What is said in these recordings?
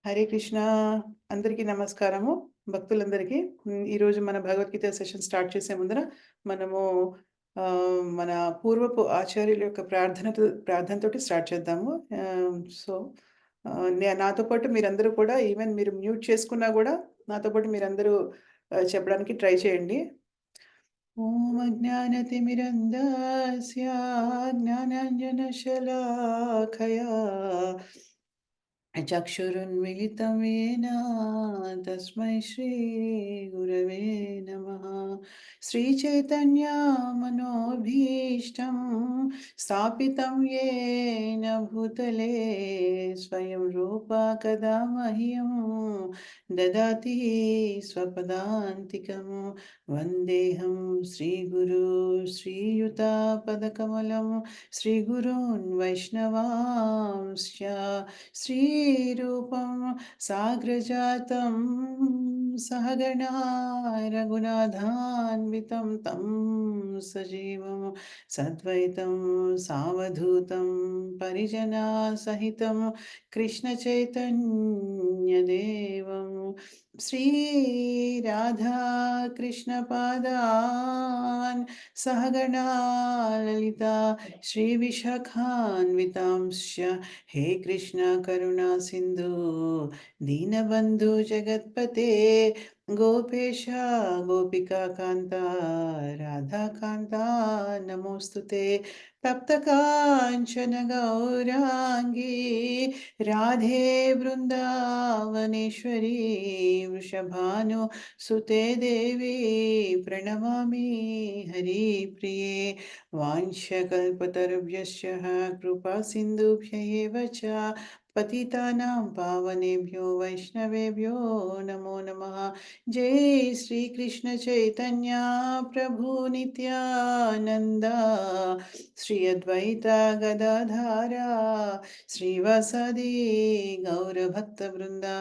హరే కృష్ణ. అందరికీ నమస్కారము. భక్తులందరికీ. ఈరోజు మన భగవద్గీత సెషన్ స్టార్ట్ చేసే ముందర మనము మన పూర్వపు ఆచార్యుల యొక్క ప్రార్థనతోటి స్టార్ట్ చేద్దాము. సో, నాతో పాటు మీరందరూ కూడా ఈవెన్ మీరు మ్యూట్ చేసుకున్నా గూడా నాతో పాటు మీరందరూ చెప్పడానికి ట్రై చేయండి. ఓం అజ్ఞానతిమిరంధస్య జ్ఞానాంజనశలాకయా చక్షురున్మిలితం येन తస్మై శ్రీగురవే నమః. శ్రీచైతన్యమనోభీష్టం స్థాపితం येन భూతలే స్వయం రూపా కదా మह्यं దదాతి స్వపదాంతికం. వందేహం శ్రీగురు శ్రీయుతాపదకమలం శ్రీగురూన్ వైష్ణవాంశ్చ श्रीरूपं साग्रजातं सहगणा रघुनाथान्वितं तं सजीवं सद्वैतं सावधूतं परिजनसहितं कृष्णचैतन्यदेवं श्रीराधाकृष्णपादान् सहगणा ललिता श्रीविशाखान्वितांश्च हे कृष्ण करुणा सिंधु दीनबंधु जगतपते गोपेश गोपिका कांता राधा कांता नमोस्तुते तप्त कांचन गौरांगी राधे वृंदावनेश्वरी वृषभानु सुते देवी प्रणमामि हरिप्रिये वाञ्छकल्पतरुभ्यश्च कृपा सिन्धुभ्य एव च पतितानां पावनेभ्यो वैष्णवेभ्यो नमो नमः. जय श्री कृष्ण चैतन्य प्रभु नित्यानंद श्री अद्वैता गदाधारा श्रीवासादि गौरभक्तवृंदा.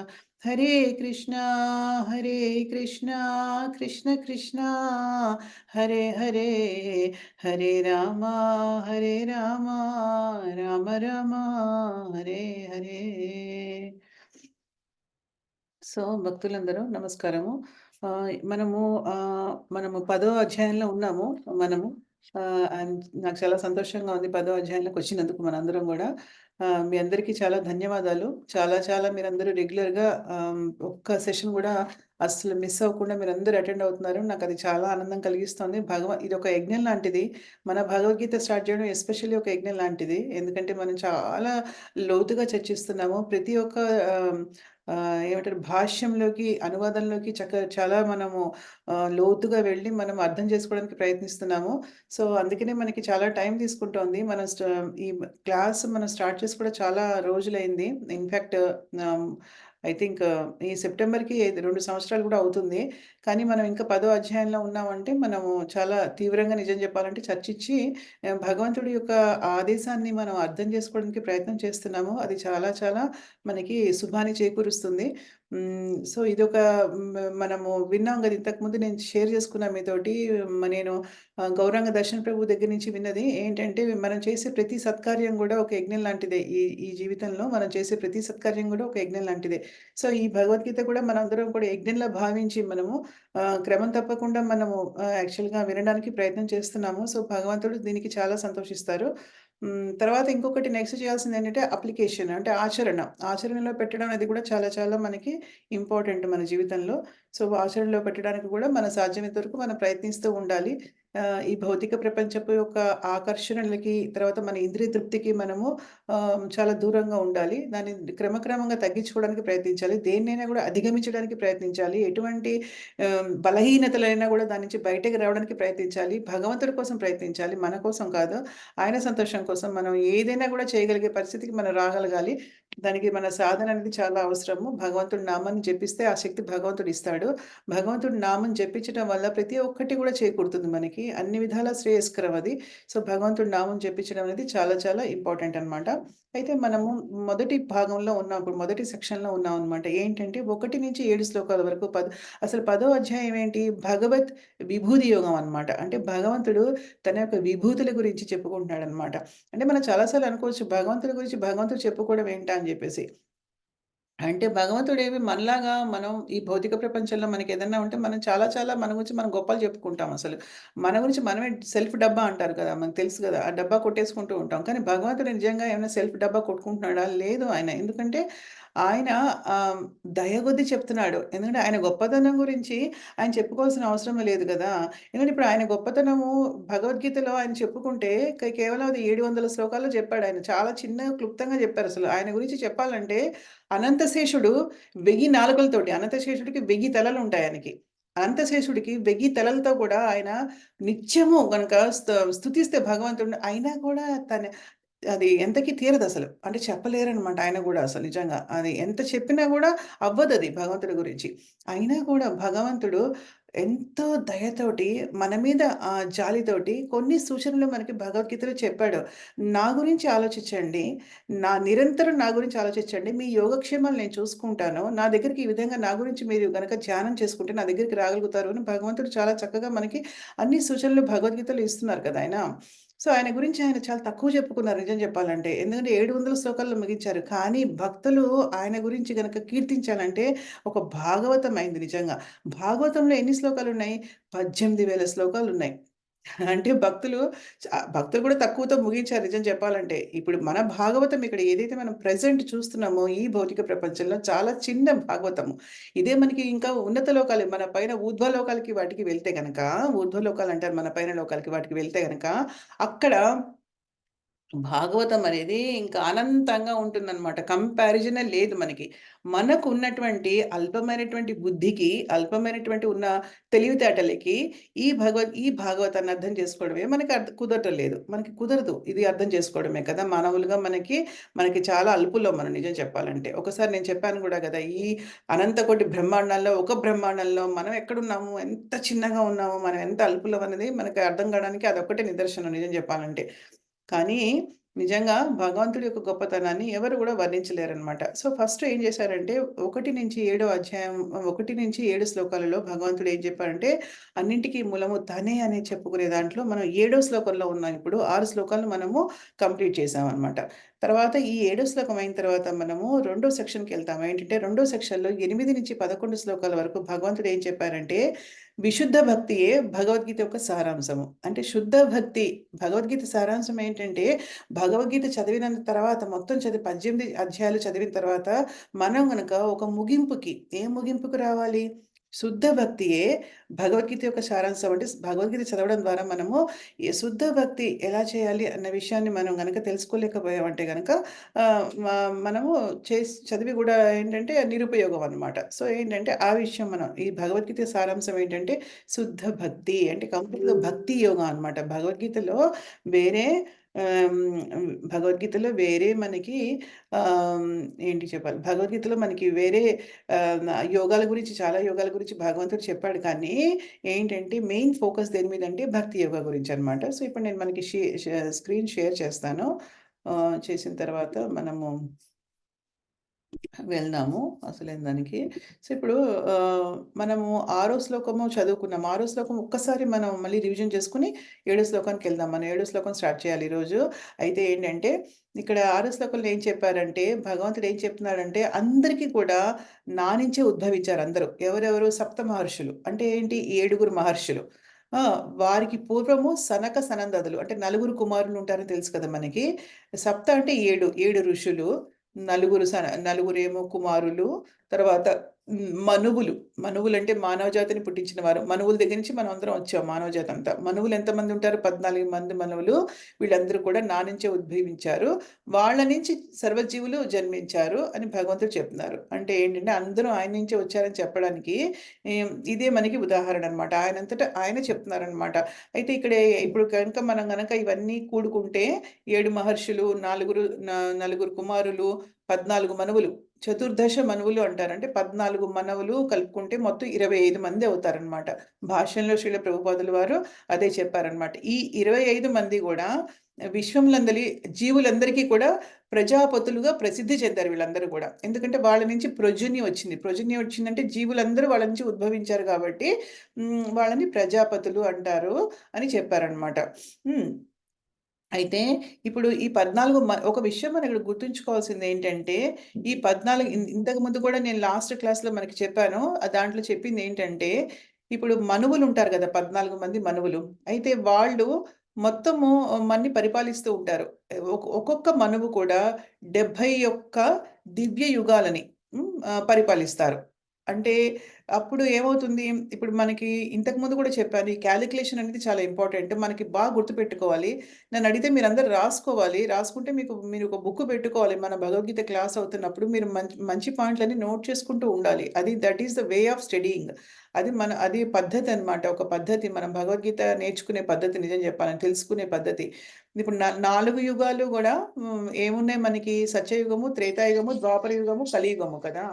हरे कृष्णा कृष्ण कृष्ण हरे हरे हरे राम राम राम హరే హరే. సో, భక్తులందరూ నమస్కారము. మనము 10వ అధ్యాయంలో ఉన్నాము. మనము నాకు చాలా సంతోషంగా ఉంది 10వ అధ్యాయంలోకొచ్చినందుకు మనందరం గూడా. మీ అందరికీ చాలా ధన్యవాదాలు. చాలా చాలా మీరందరూ రెగ్యులర్‌గా ఒక్క సెషన్ గూడా అస్సలు మిస్ అవ్వకుండా మీరందరూ అటెండ్ అవుతున్నారు. నాకది చాలా ఆనందం కలిగిస్తోంది. ఇదొక యజ్ఞం లాంటిది. మన భగవద్గీత స్టార్ట్ చేయడం ఎస్పెషల్లీ ఒక యజ్ఞం లాంటిది. ఎందుకంటే మనం చాలా లోతుగా చర్చిస్తున్నాము. ప్రతి ఒక్క ఆహ్, ఏమంటారు భాష్యంలోకి, అనువాదంలోకి చాలా మనము లోతుగా వెళ్లి మనం అర్థం చేసుకోవడానికి ప్రయత్నిస్తున్నాము. సో, అందుకనే మనకి చాలా టైం తీసుకుంటోంది. ఈ క్లాస్ మనం స్టార్ట్ చేసి కూడా చాలా రోజులైంది. ఇన్‌ఫాక్ట్ ఆహ్, ఐ థింక్ ఈ సెప్టెంబర్‌కి 2 సంవత్సరాలు కూడా అవుతుంది. కానీ మనం ఇంకా 10వ అధ్యాయంలో ఉన్నామంటే మనము చాలా తీవ్రంగా నిజం చెప్పాలంటే చర్చించి భగవంతుడి యొక్క ఆదేశాన్ని మనం అర్థం చేసుకోవడానికి ప్రయత్నం చేస్తున్నాము. అది చాలా చాలా మనకి శుభాన్ని చేకూరుస్తుంది. సో, ఇదొక మనము విన్నాం గదా! ఇంతకుముందు నేను షేర్ చేసుకున్నా మీతోటి. నేను గౌరాంగ దర్శన్ ప్రభు దగ్గర నుంచి విన్నది ఏంటంటే, మనం చేసే ప్రతి సత్కార్యం గూడా ఒక యజ్ఞం లాంటిదే. ఈ ఈ జీవితంలో మనం చేసే ప్రతి సత్కార్యం గూడా ఒక యజ్ఞం లాంటిదే. సో, ఈ భగవద్గీత కూడా మనందరం కూడా యజ్ఞంలా భావించి మనము క్రమం తప్పకుండా మనము యాక్చువల్‌గా వినడానికి ప్రయత్నం చేస్తున్నాము. సో, భగవంతుడు దీనికి చాలా సంతోషిస్తారు. తర్వాత ఇంకొకటి నెక్స్ట్ చేయాల్సిందేంటంటే అప్లికేషన్ అంటే ఆచరణ. ఆచరణలో పెట్టడం అనేది కూడా చాలా చాలా మనకి ఇంపార్టెంట్ మన జీవితంలో. సో, ఆచరణలో పెట్టడానికి కూడా మన సాధ్యమైనంత వరకు మనం ప్రయత్నిస్తూ ఉండాలి. ఈ భౌతిక ప్రపంచపు యొక్క ఆకర్షణలకి, తర్వాత మన ఇంద్రియ తృప్తికి మనము చాలా దూరంగా ఉండాలి. దాన్ని క్రమక్రమంగా తగ్గించుకోవడానికి ప్రయత్నించాలి. దేన్నైనా కూడా అధిగమించడానికి ప్రయత్నించాలి. ఎటువంటి బలహీనతలైనా కూడా దాని నుంచి బయటకి రావడానికి ప్రయత్నించాలి. భగవంతుడి కోసం ప్రయత్నించాలి. మన కోసం కాదు. ఆయన సంతోషం కోసం మనం ఏదైనా కూడా చేయగలిగే పరిస్థితికి మనం రాగలగాలి. దానికి మన సాధన అనేది చాలా అవసరము. భగవంతుడి నామాన్ని జపిస్తే ఆ శక్తి భగవంతుడు ఇస్తాడు. భగవంతుడి నామం జపించడం వల్ల ప్రతి ఒక్కటి కూడా చేకూరుతుంది మనకి. అన్ని విధాలా శ్రేయస్కరం అది. సో, భగవంతుడి నామం జపించడం అనేది చాలా చాలా ఇంపార్టెంట్ అన్నమాట. అయితే మనము మొదటి భాగంలో ఉన్నాం. ఇప్పుడు మొదటి సెక్షన్‌లో ఉన్నామన్నమాట. ఏంటంటే 1-7 శ్లోకాల వరకు అసలు 10వ అధ్యాయం ఏంటి? భగవత్ విభూది యోగం అన్నమాట. అంటే భగవంతుడు తన యొక్క విభూతుల గురించి చెప్పుకుంటున్నాడనమాట. అంటే మనం చాలా సార్లు అనుకోవచ్చు భగవంతుడి గురించి భగవంతుడు చెప్పుకోవడం ఏంటా అని జెప్పేసి. అంటే భగవంతుడేమి మనలాగా మనం ఈ భౌతిక ప్రపంచంలో మనకేదన్నా ఉంటే మనం చాలా చాలా మన గురించి మనం గొప్పలు చెప్పుకుంటాం అసలు. మన గురించి మనమే సెల్ఫ్ డబ్బా అంటారు కదా! మనకు తెలుసు గదా! ఆ డబ్బా కొట్టేసుకుంటూ ఉంటాం. కానీ భగవంతుడు నిజంగా ఏమైనా సెల్ఫ్ డబ్బా కొట్టుకుంటున్నాడా? లేదు ఆయన. ఎందుకంటే ఆయన ఆహ్, దయగొద్ది చెప్తున్నాడు. ఎందుకంటే ఆయన గొప్పతనం గురించి ఆయన చెప్పుకోవాల్సిన అవసరమే లేదు గదా! ఎందుకంటే ఇప్పుడు ఆయన గొప్పతనము భగవద్గీతలో ఆయన చెప్పుకుంటే కేవలం అది 700 శ్లోకాల్లో చెప్పాడాయన. చాలా చిన్నగా క్లుప్తంగా చెప్పారసలు. ఆయన గురించి చెప్పాలంటే అనంతశేషుడు 1000 నాలుకలతోటి అనంతశేషుడికి 1000 తలలుంటాయి ఆయనకి. అనంతశేషుడికి 1000 తలలతో కూడా ఆయన నిత్యము గనక స్తుతిస్తే భగవంతుడిని అయినా కూడా అది ఎంతకి తీరదసలు. అంటే చెప్పలేరనమాట ఆయన గూడా అసలు నిజంగా. అది ఎంత చెప్పినా గూడా అవ్వదది భగవంతుడి గురించి. అయినా కూడా భగవంతుడు ఎంతో దయతోటి మన మీద జాలితోటి కొన్ని సూచనలు మనకి భగవద్గీతలో చెప్పాడు. నా గురించి ఆలోచించండి. నిరంతరం నా గురించి ఆలోచించండి. మీ యోగక్షేమాలు నేను చూసుకుంటాను. నా దగ్గరికి ఈ విధంగా నా గురించి మీరు గనక ధ్యానం చేసుకుంటే నా దగ్గరికి రాగలుగుతారు అని భగవంతుడు చాలా చక్కగా మనకి అన్ని సూచనలు భగవద్గీతలో ఇస్తున్నారు కదా ఆయన. సో, ఆయన గురించి ఆయన చాలా తక్కువ చెప్పుకున్నారు నిజం చెప్పాలంటే. ఎందుకంటే 700 శ్లోకాల్లో ముగించారు. కానీ భక్తులు ఆయన గురించి గనక కీర్తించాలంటే ఒక భాగవతం అయింది నిజంగా. భాగవతంలో ఎన్ని శ్లోకాలున్నాయి? 18,000 శ్లోకాలున్నాయి. అంటే భక్తులు కూడా తక్కువతో ముగించారు నిజం చెప్పాలంటే. ఇప్పుడు మన భాగవతం ఇక్కడ ఏదైతే మనం ప్రెజెంట్ చూస్తున్నామో ఈ భౌతిక ప్రపంచంలో చాలా చిన్న భాగవతము. ఇదే మనకి ఇంకా ఉన్నత లోకాలు మన పైన ఊర్ధ్వలోకాలకి వాటికి వెళ్తే గనక ఊర్ధ్వలోకాలంటారు మన పైన లోకాలకి వాటికి వెళ్తే గనక అక్కడ భాగవతం అనేది ఇంకా అనంతంగా ఉంటుందనమాట. కంపారిజనే లేదు మనకి. మనకున్నటువంటి అల్పమైనటువంటి బుద్ధికి, అల్పమైనటువంటి ఉన్న తెలివితేటలకి ఈ భాగవతాన్ని అర్థం చేసుకోవడమే మనకి కుదరటం లేదు. మనకి కుదరదు. ఇది అర్థం చేసుకోవడమే కదా! మానవులుగా మనకి చాలా అల్పులం మనం నిజం చెప్పాలంటే. ఒకసారి నేను చెప్పాను గూడా గదా! ఈ అనంత కోటి బ్రహ్మాండాల్లో, ఒక బ్రహ్మాండంలో మనం ఎక్కడున్నాము? ఎంత చిన్నగా ఉన్నాము? మనం ఎంత అల్పులం అనేది మనకి అర్థం కావడానికి అదొక్కటే నిదర్శనం నిజం చెప్పాలంటే. కానీ నిజంగా భగవంతుడి యొక్క గొప్పతనాన్ని ఎవరు గూడా వర్ణించలేరనమాట. సో, ఫస్ట్ ఏం చేశారంటే 1-7 అధ్యాయం 1-7 శ్లోకాలలో భగవంతుడు ఏం చెప్పారంటే, అన్నింటికి మూలము తనే అని చెప్పుకునే దాంట్లో మనం ఏడో శ్లోకంలో ఉన్నాం ఇప్పుడు. 6 శ్లోకాలు మనము కంప్లీట్ చేశామనమాట. తర్వాత ఈ ఏడో శ్లోకం అయిన తర్వాత మనము రెండో సెక్షన్‌కెళ్తాము. ఏంటంటే రెండో సెక్షన్‌లో 8-11 శ్లోకాల వరకు భగవంతుడు ఏం చెప్పారంటే, విశుద్ధ భక్తియే భగవద్గీత యొక్క సారాంశము. అంటే శుద్ధ భక్తి భగవద్గీత సారాంశం ఏంటంటే, భగవద్గీత చదివిన తర్వాత మొత్తం 18 అధ్యాయాలు చదివిన తర్వాత మనం గనక ఒక ముగింపుకి ఏ ముగింపుకి రావాలి? శుద్ధ భక్తియే భగవద్గీత యొక్క సారాంశం. అంటే భగవద్గీత చదవడం ద్వారా మనము ఈ శుద్ధ భక్తి ఎలా చేయాలి అన్న విషయాన్ని మనం గనక తెలుసుకోలేకపోయామంటే గనక మ మనము చదివి గూడా ఏంటంటే నిరుపయోగం అన్నమాట. సో, ఏంటంటే ఆ విషయం మనం ఈ భగవద్గీత సారాంశం ఏంటంటే శుద్ధ భక్తి అంటే కంప్లీట్‌గా భక్తి యోగం అన్నమాట. వేరే భగవద్గీతలో వేరే మనకి ఆహ్, ఏంటి చెప్పాలి? భగవద్గీతలో మనకి వేరే యోగాల గురించి చాలా యోగాల గురించి భగవంతుడు చెప్పాడు కానీ, ఏంటంటే మెయిన్ ఫోకస్ దేని మీదంటే భక్తి యోగా గురించనమాట. సో, ఇప్పుడు నేను మనకి స్క్రీన్ షేర్ చేస్తాను. చేసిన తర్వాత మనము వెళ్దాము అసలైన దానికి. సో, ఇప్పుడు మనము ఆరో శ్లోకము చదువుకున్నాం. ఆరో శ్లోకం ఒక్కసారి మనం మళ్ళీ రివిజన్ చేసుకొని, ఏడో శ్లోకానికెళ్దాం. మనం ఏడో శ్లోకం స్టార్ట్ చేయాలి ఈరోజు. అయితే ఏంటంటే, ఇక్కడ ఆరో శ్లోకంలో ఏం చెప్పారంటే, భగవంతుడు ఏం చెప్తున్నాడంటే, అందరికీ కూడా నా నుంచే ఉద్భవించారు అందరూ. ఎవరెవరు? సప్త మహర్షులు. అంటే ఏంటి? ఏడుగురు మహర్షులు. ఆ! వారికి పూర్వము సనక సనందదులు అంటే నలుగురు కుమారులు ఉంటారని తెలుసు కదా మనకి. సప్త అంటే 7 ఋషులు. నలుగురేమో కుమారులు. తర్వాత మనువులు. మనువులంటే మానవ జాతిని పుట్టించిన వారు. మనువుల దగ్గర నుంచి మనం అందరం వచ్చాం మానవ జాతంతా. మనువులు ఎంతమంది ఉంటారు? 14 మంది మనువులు. వీళ్ళందరూ కూడా నా నుంచే ఉద్భవించారు. వాళ్ళ నుంచి సర్వజీవులు జన్మించారు అని భగవంతుడు చెప్తున్నారు. అంటే ఏంటంటే అందరూ ఆయన నుంచే వచ్చారని చెప్పడానికి ఇదే మనకి ఉదాహరణ అన్నమాట. ఆయనంతట ఆయనే చెప్తున్నారన్నమాట. అయితే ఇప్పుడు మనం గనక ఇవన్నీ కూడుకుంటే 7 మహర్షులు, నలుగురు కుమారులు, 14 మనువులు. చతుర్దశ మనువులు అంటారు. అంటే 14 మనవలు కలుపుకుంటే మొత్తం 25 మంది అవుతారనమాట. భాష్యంలో శ్రీల ప్రభుపాదుల వారు అదే చెప్పారనమాట. ఈ 25 మంది గూడా విశ్వంలందలి జీవులందరికీ కూడా ప్రజాపతులుగా ప్రసిద్ధి చెందారు వీళ్ళందరూ గూడా. ఎందుకంటే వాళ్ళ నుంచి ప్రొజన్యం వచ్చింది. ప్రొజన్యం వచ్చిందంటే జీవులందరూ వాళ్ళ నుంచి ఉద్భవించారు గాబట్టి వాళ్ళని ప్రజాపతులు అంటారు అని చెప్పారనమాట. హ్మ్. అయితే ఇప్పుడు ఈ 14 ఒక విషయం మనం ఇక్కడ గుర్తుంచుకోవాల్సిందేంటంటే, ఈ 14 ఇంతకుముందు కూడా నేను లాస్ట్ క్లాస్‌లో మనకి చెప్పాను. దాంట్లో చెప్పిందేంటంటే, ఇప్పుడు మనువులుంటారు గదా! 14 మంది మనువులు. అయితే వాళ్ళు మొత్తము మనని పరిపాలిస్తూ ఉంటారు. ఒక్కొక్క మనువు కూడా 71 దివ్య యుగాలని పరిపాలిస్తారు. అంటే అప్పుడు ఏమవుతుంది, ఇప్పుడు మనకి ఇంతకుముందు కూడా చెప్పాను. ఈ కాలిక్యులేషన్ అనేది చాలా ఇంపార్టెంట్. మనకి బాగా గుర్తుపెట్టుకోవాలి. నన్నడిగితే మీరందరూ రాసుకోవాలి. రాసుకుంటే మీరు ఒక బుక్ పెట్టుకోవాలి. మన భగవద్గీత క్లాస్ అవుతున్నప్పుడు మీరు మంచి పాయింట్‌లన్నీ నోట్ చేసుకుంటూ ఉండాలి. That is the way of studying. అది పద్ధతనమాట. ఒక పద్ధతి. మనం భగవద్గీత నేర్చుకునే పద్ధతి నిజం చెప్పాలంటే తెలుసుకునే పద్ధతి. ఇప్పుడు 4 యుగాలు గూడా ఏమున్నాయి మనకి సత్యయుగము, త్రేతాయుగము, ద్వాపర యుగము, కలియుగము కదా!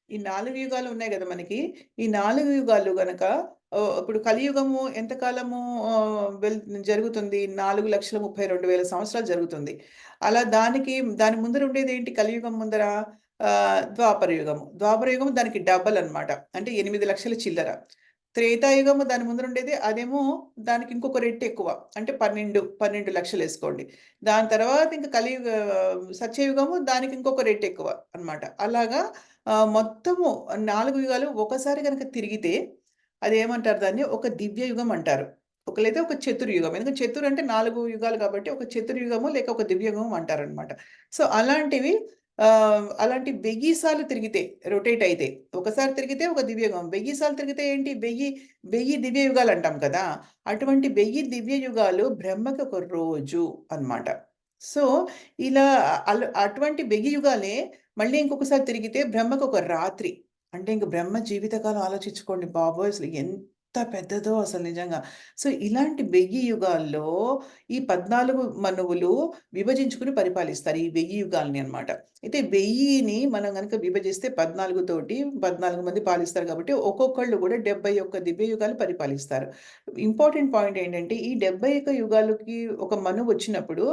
ఈ 4 యుగాలు ఉన్నాయి గదా మనకి. ఈ 4 యుగాలు గనక ఇప్పుడు కలియుగము ఎంత కాలము ఆహ్, వెల్ జరుగుతుంది? 4,32,వేల సంవత్సరాలు జరుగుతుంది. అలా దాని ముందర ఉండేదేంటి కలియుగం ముందర? ద్వాపర యుగము. ద్వాపర యుగం దానికి డబల్ అన్నమాట. అంటే 8,00,000 చిల్లర. త్రేతాయుగము దాని ముందరుండేది అదేమో దానికి ఇంకొక రెట్టు ఎక్కువ. అంటే 12,00,000 ఏసుకోండి. దాని తర్వాత ఇంక సత్యయుగము దానికి ఇంకొక రెట్టు ఎక్కువ అన్నమాట. అలాగా మొత్తము 4 యుగాలు ఒకసారి గనక తిరిగితే అదేమంటారు దాన్ని ఒక దివ్య యుగం అంటారు. లేదా ఒక చతుర్యుగం. ఎందుకంటే అంటే 4 యుగాలు కాబట్టి ఒక చతుర్యుగము లేక ఒక దివ్యయుగం అంటారనమాట. సో, అలాంటి 1000 సార్లు తిరిగితే రొటేట్ అయితే ఒకసారి తిరిగితే ఒక దివ్యయుగం. 1000 సార్లు తిరిగితే ఏంటి 1000 దివ్య యుగాలు అంటాం కదా! అటువంటి 1000 దివ్య యుగాలు బ్రహ్మకి ఒక రోజు అన్నమాట. సో, ఇలా అటువంటి 1000 యుగాలే మళ్ళీ ఇంకొకసారి తిరిగితే బ్రహ్మకొక రాత్రి. అంటే ఇంక బ్రహ్మ జీవితకాలం ఆలోచించుకోండి బాబోయ్! అసలు ఎంత పెద్దదో అసలు నిజంగా. సో, ఇలాంటి 1000 యుగాల్లో ఈ 14 మనువులు విభజించుకొని పరిపాలిస్తారు. ఈ 1000 యుగాల్ని అన్నమాట. అయితే 1000ని మనం గనక విభజిస్తే 14 తోటి 14 మంది పాలిస్తారు కాబట్టి ఒక్కొక్కళ్ళు కూడా 71 దివ్య యుగాలు పరిపాలిస్తారు. ఇంపార్టెంట్ పాయింట్ ఏంటంటే ఈ 71 యుగాలకి ఒక మనువొచ్చినప్పుడు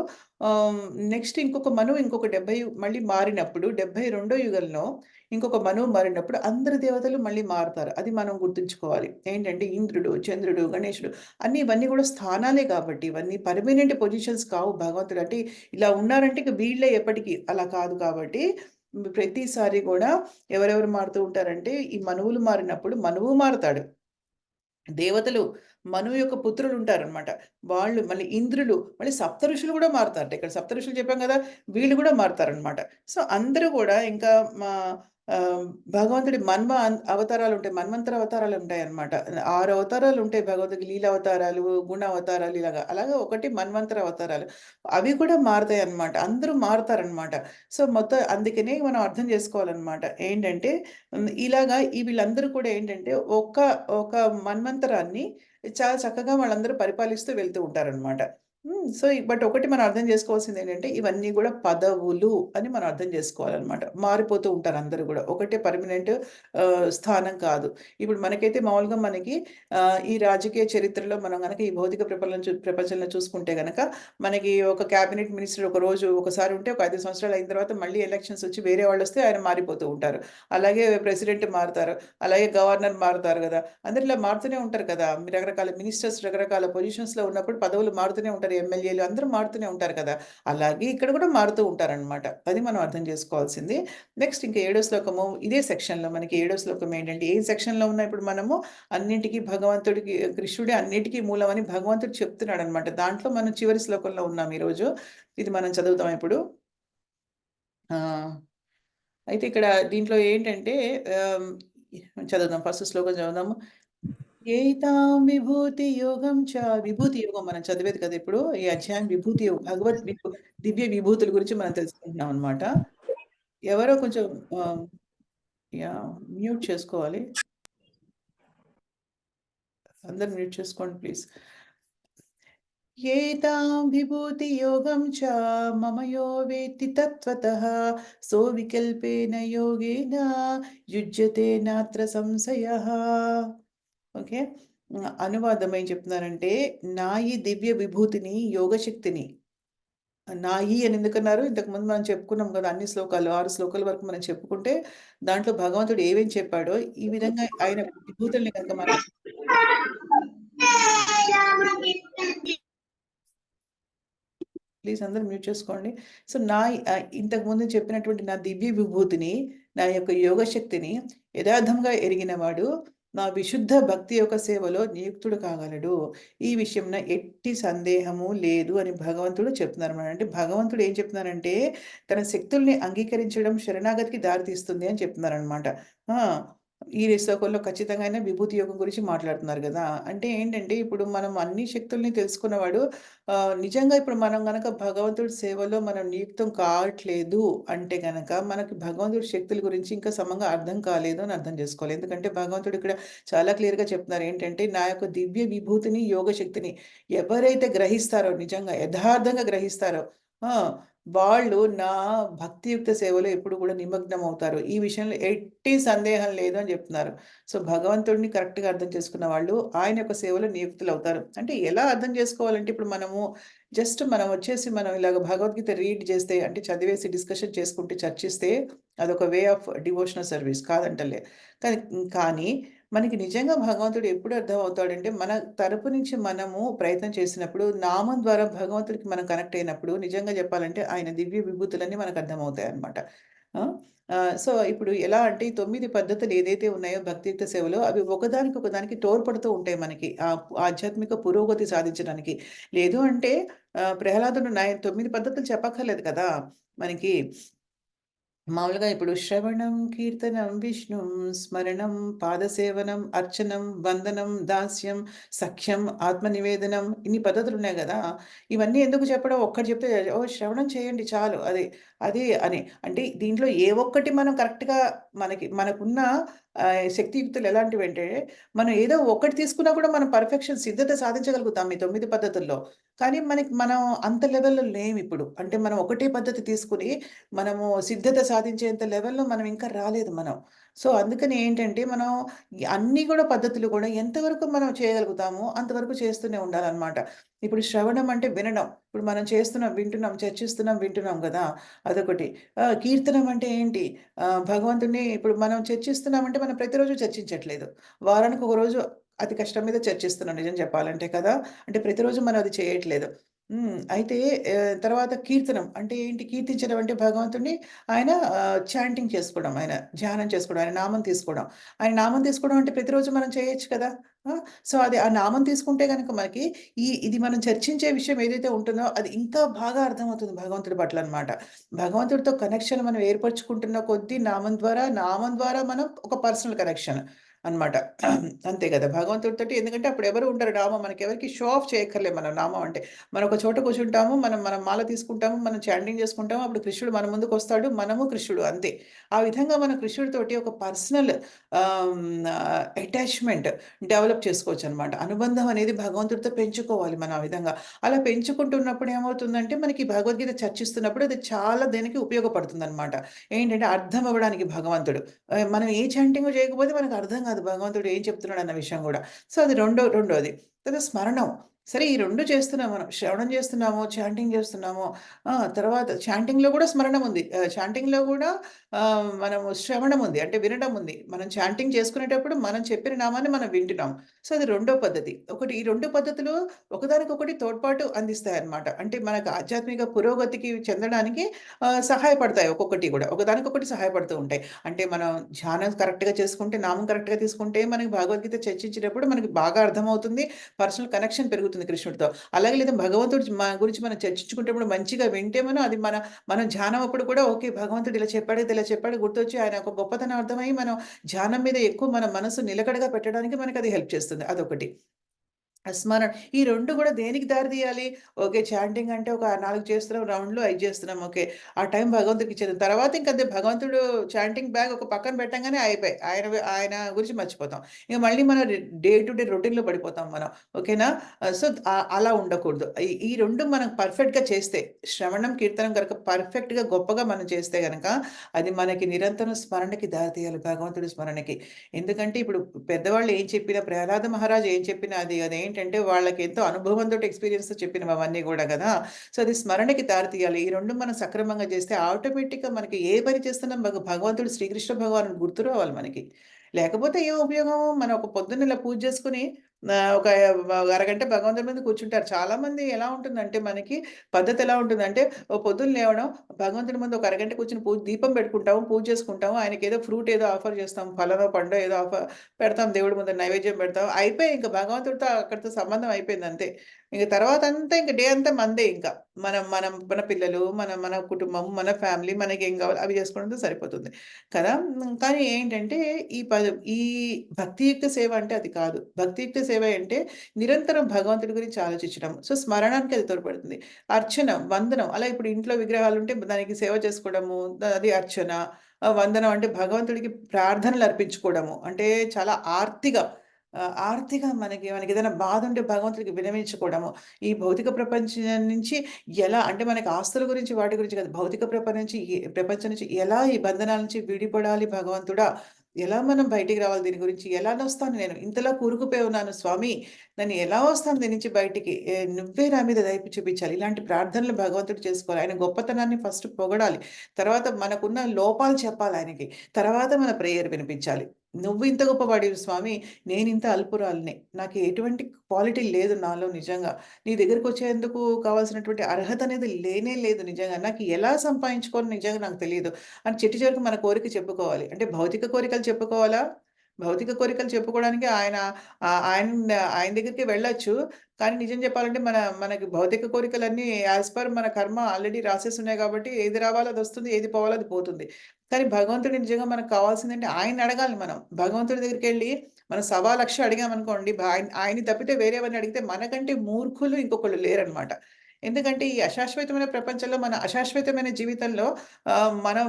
ఆహ్, నెక్స్ట్ ఇంకొక మనువు ఇంకొక 70 మళ్ళీ మారినప్పుడు 72 యుగంలో ఇంకొక మనువు మారినప్పుడు అందరు దేవతలు మళ్ళీ మారుతారు. అది మనం గుర్తుంచుకోవాలి. ఏంటంటే ఇంద్రుడు, చంద్రుడు, గణేశుడు ఇవన్నీ కూడా స్థానాలే కాబట్టి ఇవన్నీ పర్మనెంట్ పొజిషన్స్ కావు భగవంతుడు. అంటే ఇలా ఉన్నారంటే ఇక వీళ్ళే ఎప్పటికి అలా కాదు కాబట్టి ప్రతిసారి కూడా ఎవరెవరు మారుతూ ఉంటారంటే ఈ మనువులు మారినప్పుడు మనువు మారతాడు. దేవతలు మనువు యొక్క పుత్రులుంటారనమాట. వాళ్ళు మళ్ళీ ఇంద్రులు, మళ్ళీ సప్తఋషులు గూడా మారుతారట. ఇక్కడ సప్తఋషులు చెప్పాం గదా! వీళ్ళు గూడా మారుతారనమాట. సో, అందరూ గూడా ఇంకా మా ఆహ్, భగవంతుడి అవతారాలుంటాయి. మన్వంతర అవతారాలుంటాయనమాట. 6 అవతారాలుంటాయి భగవంతుడికి. లీల అవతారాలు, గుణ అవతారాలు ఇలాగా. అలాగా ఒకటి మన్వంతర అవతారాలు. అవి కూడా మారతాయనమాట. అందరూ మారతారనమాట. సో, మొత్తం అందుకనే మనం అర్థం జేసుకోవాలనమాట. ఏంటంటే ఇలాగా వీళ్ళందరూ కూడా ఏంటంటే ఒక మన్వంతరాన్ని చాలా చక్కగా వాళ్ళందరూ పరిపాలిస్తూ వెళ్తూ ఉంటారనమాట. సో, బట్ ఒకటి మనం అర్థం చేసుకోవాల్సిందేంటంటే ఇవన్నీ గూడా పదవులు అని మనం అర్థం జేసుకోవాలనమాట. మారిపోతూ ఉంటారు అందరూ గూడా. ఒకటే పర్మనెంట్ స్థానం కాదు. ఇప్పుడు మనకైతే మామూలుగా మనకి ఈ రాజకీయ చరిత్రలో మనం గనక ఈ భౌతిక ప్రపంచంలో చూసుకుంటే గనక మనకి ఒక క్యాబినెట్ మినిస్టర్ ఒకసారి ఉంటే ఒక 5 సంవత్సరాలు అయిన తర్వాత మళ్ళీ ఎలక్షన్స్ వచ్చి వేరే వాళ్ళొస్తే ఆయన మారిపోతూ ఉంటారు. అలాగే ప్రెసిడెంట్ మారుతారు. అలాగే గవర్నర్ మారుతారు గదా! అందరూ ఇలా మారుతూనే ఉంటారు కదా! రకరకాల మినిస్టర్స్ రకరకాల పొజిషన్స్‌లో ఉన్నప్పుడు పదవులు మారుతూనే ఉంటారు. ఎమ్మెల్యేలు అందరూ మారుతూనే ఉంటారు కదా! అలాగే ఇక్కడ కూడా మారుతూ ఉంటారనమాట. అది మనం అర్థం చేసుకోవాల్సింది. నెక్స్ట్ ఇంకా ఏడో శ్లోకము ఇదే సెక్షన్‌లో మనకి ఏడో శ్లోకం ఏంటంటే ఏ సెక్షన్‌లో ఉన్నా ఇప్పుడు మనము అన్నింటికి భగవంతుడికి కృష్ణుడే అన్నిటికి మూలమని భగవంతుడు చెప్తున్నాడనమాట. దాంట్లో మనం చివరి శ్లోకంలో ఉన్నాం ఈరోజు. ఇది మనం చదువుతాం ఇప్పుడు. ఆ! అయితే ఇక్కడ దీంట్లో ఏంటంటే ఆహ్, చదువుదాం ఫస్ట్ శ్లోకం చదువుదాము. ఏతాం విభూతి యోగం చ విభూతి యోగం మనం చదివేది కదా! ఇప్పుడు ఈ అధ్యాయం విభూతి యోగం దివ్య విభూతుల గురించి మనం తెలుసుకుంటున్నాం అన్నమాట. ఎవరో కొంచెం ఆహ్, యాహ్! మ్యూట్ చేసుకోవాలి. అందరూ మ్యూట్ చేసుకోండి ప్లీజ్. ఏతాం విభూతి యోగం చ మమ యో వేత్తి తత్వతః సో వికల్పేన యోగేన యుజ్యతే నాత్ర సంశయః. ఓకే. అనువాదం ఏం చెప్తున్నారంటే, నా ఈ దివ్య విభూతిని, యోగశక్తిని నాయి అని ఎందుకన్నారు? ఇంతకుముందు మనం చెప్పుకున్నాం గదా! అన్ని శ్లోకాలు 6 శ్లోకాల వరకు మనం చెప్పుకుంటే, దాంట్లో భగవంతుడు ఏమేం చెప్పాడో, ఈ విధంగా ఆయన విభూతుల్ని గనక మనం ప్లీజ్ అందరూ మ్యూట్ చేసుకోండి. సో, ఇంతకుముందు చెప్పినటువంటి నా దివ్య విభూతిని, నా యొక్క యోగ శక్తిని యథార్థంగా ఎరిగినవాడు నా విశుద్ధ భక్తి యొక్క సేవలో నియుక్తుడు కాగలడు. ఈ విషయంన ఎట్టి సందేహము లేదు అని భగవంతుడు చెప్తున్నారన్నమాట. అంటే భగవంతుడు ఏం చెప్తున్నారంటే, తన శక్తుల్ని అంగీకరించడం శరణాగతికి దారితీస్తుంది అని చెప్తున్నారనమాట. ఆ! ఈ శ్లోకంలో ఖచ్చితంగా ఆయన విభూతి యోగం గురించి మాట్లాడుతున్నారు గదా! అంటే ఏంటంటే, ఇప్పుడు మనం అన్ని శక్తుల్ని తెలుసుకున్నవాడు నిజంగా ఇప్పుడు మనం గనక భగవంతుడి సేవలో మనం నియుక్తం కావట్లేదు అంటే గనక, మనకి భగవంతుడి శక్తుల గురించి ఇంకా సమంగా అర్థం కాలేదు అని అర్థం జేసుకోవాలి. ఎందుకంటే భగవంతుడు ఇక్కడ చాలా క్లియర్‌గా చెప్తున్నారు. ఏంటంటే, నా యొక్క దివ్య విభూతిని, యోగ శక్తిని ఎవరైతే గ్రహిస్తారో నిజంగా యథార్థంగా గ్రహిస్తారో ఆ! వాళ్ళు నా భక్తియుక్త సేవలో ఎప్పుడు కూడా నిమగ్నమవుతారు. ఈ విషయంలో ఎట్టి సందేహం లేదు అని జెప్తున్నారు. సో, భగవంతుడిని కరెక్ట్‌గా అర్థం చేసుకున్న వాళ్ళు ఆయన యొక్క సేవలో నియుక్తులవుతారు. అంటే ఎలా అర్థం చేసుకోవాలంటే ఇప్పుడు మనము మనం వచ్చేసి మనం ఇలాగ భగవద్గీత రీడ్ చేస్తే అంటే చదివేసి డిస్కషన్ చేసుకుంటే చర్చిస్తే అదొక వే ఆఫ్ డివోషనల్ సర్వీస్ కాదంటలే. కానీ కానీ మనకి నిజంగా భగవంతుడు ఎప్పుడు అర్థమవుతాడంటే, మన తరపు నుంచి మనము ప్రయత్నం చేసినప్పుడు, నామం ద్వారా భగవంతుడికి మనం కనెక్ట్ అయినప్పుడు, నిజంగా చెప్పాలంటే ఆయన దివ్య విభూతులన్నీ మనకు అర్థమవుతాయన్నమాట. ఆ! సో, ఇప్పుడు ఎలా అంటే ఈ 9 పద్ధతులు ఏదైతే ఉన్నాయో భక్తియుక్త సేవలో అవి ఒకదానికి తోడ్పడుతూ ఉంటాయి మనకి. ఆధ్యాత్మిక పురోగతి సాధించడానికి. లేదు అంటే ప్రహ్లాదుడు 9 పద్ధతులు చెప్పక్కర్లేదు కదా! మనకి. మామూలుగా ఇప్పుడు శ్రవణం, కీర్తనం, విష్ణుం, స్మరణం, పాదసేవనం, అర్చనం, వందనం, దాస్యం, సఖ్యం, ఆత్మనివేదనం ఇన్ని పద్ధతులున్నాయి గదా! ఇవన్నీ ఎందుకు చెప్పడం? ఒక్కటి చెప్తే ఓహ్! శ్రవణం చేయండి చాలు. అది అని. అంటే దీంట్లో ఏ ఒక్కటి మనం కరెక్ట్‌గా మనకున్న శక్తియుక్తులు ఎలాంటివంటే, మనం ఏదో ఒకటి తీసుకున్నా కూడా మనం పర్ఫెక్షన్ సిద్ధత సాధించగలుగుతాం ఈ 9 పద్ధతుల్లో. కానీ మనం అంత లెవెల్‌లో లేమిప్పుడు. అంటే మనం ఒకటే పద్ధతి తీసుకొని మనము సిద్ధత సాధించేంత లెవెల్‌లో మనం ఇంకా రాలేదు మనం. సో, అందుకని ఏంటంటే, మనం అన్నీ గూడా పద్ధతులు గూడా ఎంతవరకు మనం చేయగలుగుతామో అంతవరకు చేస్తూనే ఉండాలనమాట. ఇప్పుడు శ్రవణం అంటే వినడం. ఇప్పుడు మనం చేస్తున్నాం, వింటున్నాం, చర్చిస్తున్నాం, వింటున్నాం గదా! అదొకటి. కీర్తనం అంటే ఏంటి? భగవంతుడిని ఇప్పుడు మనం చర్చిస్తున్నామంటే మనం ప్రతిరోజు చర్చించట్లేదు. వారానికి ఒక రోజు అతి కష్టం మీద చర్చిస్తున్నాం నిజం చెప్పాలంటే కదా! అంటే ప్రతిరోజు మనం అది చేయట్లేదు. అయితే తర్వాత కీర్తనం అంటే ఏంటి? కీర్తించడం అంటే భగవంతుడిని ఆయన చాంటింగ్ చేసుకోవడం, ఆయన ధ్యానం చేసుకోవడం, ఆయన నామం తీసుకోవడం. ఆయన నామం తీసుకోవడం అంటే ప్రతిరోజు మనం చేయొచ్చు కదా! ఆ! సో, అది ఆ నామం తీసుకుంటే గనక మనకి ఇది మనం చర్చించే విషయం ఏదైతే ఉంటుందో అది ఇంకా బాగా అర్థమవుతుంది భగవంతుడి పట్లనమాట. భగవంతుడితో కనెక్షన్ మనం ఏర్పరచుకుంటున్న కొద్దీ నామం ద్వారా మనం ఒక పర్సనల్ కనెక్షన్ అన్నమాట. అంతే గదా! భగవంతుడితోటి ఎందుకంటే అప్పుడు ఎవరు ఉండరు నామం మనకెవరికీ షో ఆఫ్ చేయక్కర్లే మనం నామం అంటే. మనం ఒక చోట కూర్చుంటాము. మనం మాల తీసుకుంటాము. మనం చాంటింగ్ చేసుకుంటాము. అప్పుడు కృష్ణుడు మన ముందుకొస్తాడు. మనము కృష్ణుడు అంతే. ఆ విధంగా మనం కృష్ణుడితోటి ఒక పర్సనల్ అటాచ్‌మెంట్ డెవలప్ చేసుకోవచ్చనమాట. అనుబంధం అనేది భగవంతుడితో పెంచుకోవాలి మనం ఆ విధంగా. అలా పెంచుకుంటున్నప్పుడు ఏమవుతుందంటే మనకి భగవద్గీత చర్చిస్తున్నప్పుడు అది చాలా దేనికి ఉపయోగపడుతుందనమాట. ఏంటంటే అర్థం అవ్వడానికి భగవంతుడు. మనం ఏ చాంటింగు చేయకపోతే మనకు అర్థం కాదు భగవంతుడు ఏం చెప్తున్నాడన్న విషయం గూడా. సో, అది రెండోది. తర్వాత స్మరణం. సరే ఈ 2 చేస్తున్నాం మనం. శ్రవణం చేస్తున్నాము, చాంటింగ్ చేస్తున్నాము. తర్వాత చాంటింగ్‌లో గూడా స్మరణం ఉంది. చాంటింగ్‌లో గూడా మనము శ్రవణం ఉంది. అంటే వినడం ఉంది. మనం చాంటింగ్ చేసుకునేటప్పుడు మనం చెప్పిన నామాన్ని మనం వింటున్నాం. సో, అది రెండో పద్ధతి. ఈ 2 పద్ధతులు ఒకదానికొకటి తోడ్పాటు అందిస్తాయన్నమాట. అంటే మనకు ఆధ్యాత్మిక పురోగతికి చెందడానికి సహాయపడతాయి ఒక్కొక్కటి గూడా. ఒకదానికొకటి సహాయపడుతూ ఉంటాయి. అంటే మనం ధ్యానం కరెక్ట్‌గా చేసుకుంటే, నామం కరెక్ట్‌గా తీసుకుంటే మనకి భగవద్గీత చర్చించేటప్పుడు మనకి బాగా అర్థమవుతుంది. పర్సనల్ కనెక్షన్ పెరుగుతుంది కృష్ణుడితో. అలాగే లేదా భగవంతుడు గురించి మనం చర్చించుకునేటప్పుడు మంచిగా వింటే మనం ధ్యానం అప్పుడు కూడా ఓకే. భగవంతుడు ఇలా చెప్పాడు, ఇలా చెప్పాడు గుర్తొచ్చి ఆయన యొక్క గొప్పతనం అర్థమయ్యి మనం ధ్యానం మీద ఎక్కువ మన మనసు నిలకడగా పెట్టడానికి మనకది హెల్ప్ చేస్తుంది. అదొకటి. స్మరణ. ఈ 2 గూడా దేనికి దారి తీయాలి? ఓకే. చాంటింగ్ అంటే ఒక 4 చేస్తున్నాం రౌండ్‌లు, 5 చేస్తున్నాం. ఓకే. ఆ టైం భగవంతుడికిచ్చేది. తర్వాత ఇంక అంతే భగవంతుడు చాంటింగ్ బ్యాగ్ ఒక పక్కన పెట్టంగానే అయిపాయి. ఆయన గురించి మర్చిపోతాం. ఇక మళ్ళీ మన డే టు డే రొటీన్‌లో పడిపోతాం మనం. ఓకేనా? సో, అలా ఉండకూడదు. ఈ 2 మనం పర్ఫెక్ట్‌గా చేస్తే, శ్రవణం, కీర్తనం గనక పర్ఫెక్ట్‌గా గొప్పగా మనం చేస్తే గనక, అది మనకి నిరంతరం స్మరణకి దారి తీయాలి. భగవంతుడి స్మరణకి. ఎందుకంటే ఇప్పుడు పెద్దవాళ్ళు ఏం చెప్పినా, ప్రహ్లాద మహారాజు ఏం చెప్పినా అదేంటంటే వాళ్ళకెంతో అనుభవంతోటి ఎక్స్‌పీరియన్స్‌తో చెప్పినవన్నీ గూడా గదా! సో, అది స్మరణకి దారి తీయాలి. ఈ 2 మనం సక్రమంగా చేస్తే ఆటోమేటిక్‌గా మనకి ఏ పని చేస్తున్నా భగవంతుడు శ్రీకృష్ణ భగవానుడు గుర్తు రావాలి మనకి. లేకపోతే ఏం ఉపయోగం? మనం ఒక పొద్దున్న ఇలా పూజ చేసుకొని ఒక అరగంట భగవంతుడి ముందు కూర్చుంటారు. చాలామంది ఎలా ఉంటుందంటే మనకి పద్ధతి ఎలా ఉంటుందంటే, పొద్దున్న లేవడం, భగవంతుడి ముందు ఒక అరగంట కూర్చొని దీపం పెట్టుకుంటాము, పూజ చేసుకుంటాము. ఆయనకేదో ఫ్రూట్ ఏదో ఆఫర్ చేస్తాం. ఫలమో, పండో ఏదో పెడతాం దేవుడి ముందు నైవేద్యం పెడతాం. అయిపోయి ఇంక భగవంతుడితో అక్కడితో సంబంధం అయిపోయింది అంతే. ఇంక తర్వాతంతా ఇంక డే అంతా మందే ఇంక. మనం మనం మన పిల్లలు, మన మన కుటుంబం, మన ఫ్యామిలీ మనకేం కావాలో అవి చేసుకోవడంతో సరిపోతుంది. కదా! కానీ ఏంటంటే ఈ ప ఈ భక్తియుక్త సేవ అంటే అది కాదు. భక్తియుక్త సేవ అంటే నిరంతరం భగవంతుడి గురించి ఆలోచించడం. సో, స్మరణానికి అది తోడ్పడుతుంది. అర్చన, వందనం అలా ఇప్పుడు ఇంట్లో విగ్రహాలుంటే దానికి సేవ చేసుకోవడము, అది అర్చన. వందనం అంటే భగవంతుడికి ప్రార్థనలు అర్పించుకోవడము. అంటే చాలా ఆర్తిగా మనకేదైనా బాధుంటే భగవంతుడికి విన్నవించుకోవడము. ఈ భౌతిక ప్రపంచం నుంచి ఎలా అంటే మనకి ఆస్తుల గురించి వాటి గురించి కాదు. భౌతిక ప్రపంచం నుంచి ఎలా ఈ బంధనాల నుంచి విడిపడాలి భగవంతుడా? ఎలా మనం బయటికి రావాలి దీని గురించి? ఎలానొస్తాను నేను? ఇంతలా కూరుకుపోయి ఉన్నాను స్వామి. నేను ఎలా వస్తాను దీని నుంచి బయటికి? నువ్వే నా మీద దయ చూపించాలి. ఇలాంటి ప్రార్థనలు భగవంతుడు చేసుకోవాలి. ఆయన గొప్పతనాన్ని ఫస్ట్ పొగడాలి. తర్వాత మనకున్న లోపాలు చెప్పాలి ఆయనకి. తర్వాత మన ప్రేయర్ వినిపించాలి. "నువ్వు ఇంత గొప్పవాడివి స్వామి. నేనింత అల్పురాలిని. నాకు ఎటువంటి క్వాలిటీ లేదు నాలో నిజంగా. నీ దగ్గరికొచ్చేందుకు కావాల్సినటువంటి అర్హత అనేది లేనే లేదు నిజంగా. నాకు ఎలా సంపాదించుకోవాలో నిజంగా నాకు తెలీదు." అని చిట్ట చివరికి మన కోరిక చెప్పుకోవాలి. అంటే భౌతిక కోరికలు చెప్పుకోవాలా? భౌతిక కోరికలు చెప్పుకోవడానికి ఆయన దగ్గరికి వెళ్ళొచ్చు. కానీ నిజం చెప్పాలంటే మనకి భౌతిక కోరికలన్నీ యాస్ పర్ మన కర్మ ఆల్రెడీ రాసేసున్నాయి కాబట్టి ఏది రావాలో అదొస్తుంది. ఏది పోవాలో అది పోతుంది. కానీ భగవంతుడు నిజంగా మనకు కావాల్సిందంటే ఆయన్నడగాలి మనం. భగవంతుడి దగ్గరికెళ్ళి మనం సవాలక్ష అడిగామనుకోండి ఆయన్ని తప్పితే వేరేవన్నీ అడిగితే మనకంటే మూర్ఖులు ఇంకొకళ్ళు లేరనమాట. ఎందుకంటే ఈ అశాశ్వతమైన ప్రపంచంలో మన అశాశ్వతమైన జీవితంలో మనం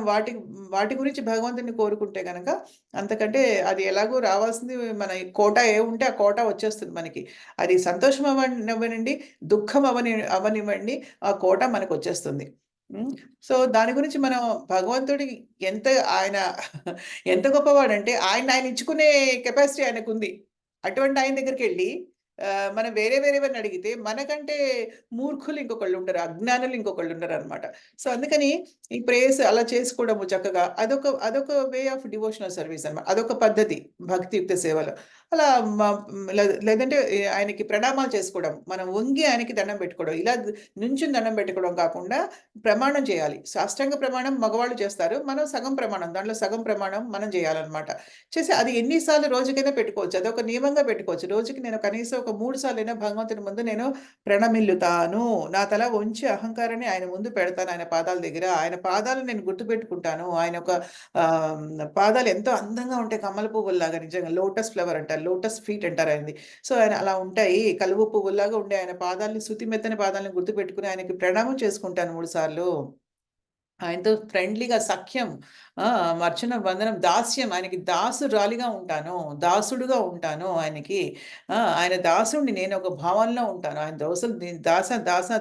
వాటి గురించి భగవంతుడిని కోరుకుంటే గనక అంతకంటే అది ఎలాగో రావాల్సింది మన కోటా ఏవుంటే ఆ కోటా వచ్చేస్తుంది మనకి. అది సంతోషం అవ్వనివ్వండి, దుఃఖం అవ్వనివ్వండి, ఆ కోటా మనకొచ్చేస్తుంది. హ్మ్. సో, దాని గురించి మనం భగవంతుడికి ఎంత ఆయన ఎంత గొప్పవాడంటే ఆయన ఇచ్చుకునే కెపాసిటీ ఆయనకుంది. అటువంటి ఆయన దగ్గరికెళ్ళి మనం వేరేవన్నీ అడిగితే మనకంటే మూర్ఖులు ఇంకొకళ్ళుండరు. అజ్ఞానులు ఇంకొకళ్ళుండరనమాట. సో, అందుకని ఈ ప్రేయర్స్ అలా చేసుకోవడము చక్కగా అదొక వే ఆఫ్ డివోషనల్ సర్వీస్ అనమాట. అదొక పద్ధతి భక్తియుక్త సేవలో. అలా మ లేదంటే ఆయనకి ప్రణామాలు చేసుకోవడం. మనం వంగి ఆయనకి దండం పెట్టుకోవడం. ఇలా నుంచుని దండం పెట్టుకోవడం కాకుండా ప్రమాణం చేయాలి. సాష్టాంగ ప్రమాణం మగవాళ్ళు చేస్తారు. మనం సగం ప్రమాణం. దాంట్లో సగం ప్రమాణం మనం చేయాలనమాట. చేసి అది ఎన్ని సార్లు రోజుకైనా పెట్టుకోవచ్చు. అదొక నియమంగా పెట్టుకోవచ్చు. రోజుకి నేను కనీసం ఒక 3 సార్లైనా భగవంతుని ముందు నేను ప్రణమిల్లుతాను. నా తల వంచి అహంకారాన్ని ఆయన ముందు పెడతాను ఆయన పాదాల దగ్గర. ఆయన పాదాలు నేను గుర్తుపెట్టుకుంటాను. ఆయన ఒక పాదాలు ఎంతో అందంగా ఉంటాయి కమల పువ్వుల్లాగా నిజంగా. లోటస్ ఫ్లవర్ అంటారు. లోటస్ ఫీట్ అంటారు ఆయనది. సో, ఆయన అలా ఉంటాయి. కలువ పువ్వుల్లాగా ఉండే ఆయన పాదాలని శుతిమెత్తని పాదాలను గుర్తుపెట్టుకొని ఆయనకి ప్రణామం చేసుకుంటాను 3 సార్లు. ఆయనతో ఫ్రెండ్లీగా సఖ్యం. అర్చన, వందనం, దాస్యం ఆయనకి దాసురాలిగా ఉంటాను. దాసుడుగా ఉంటాను ఆయనకి. ఆయన దాసుడిని నేను ఒక భావనలో ఉంటాను. ఆయన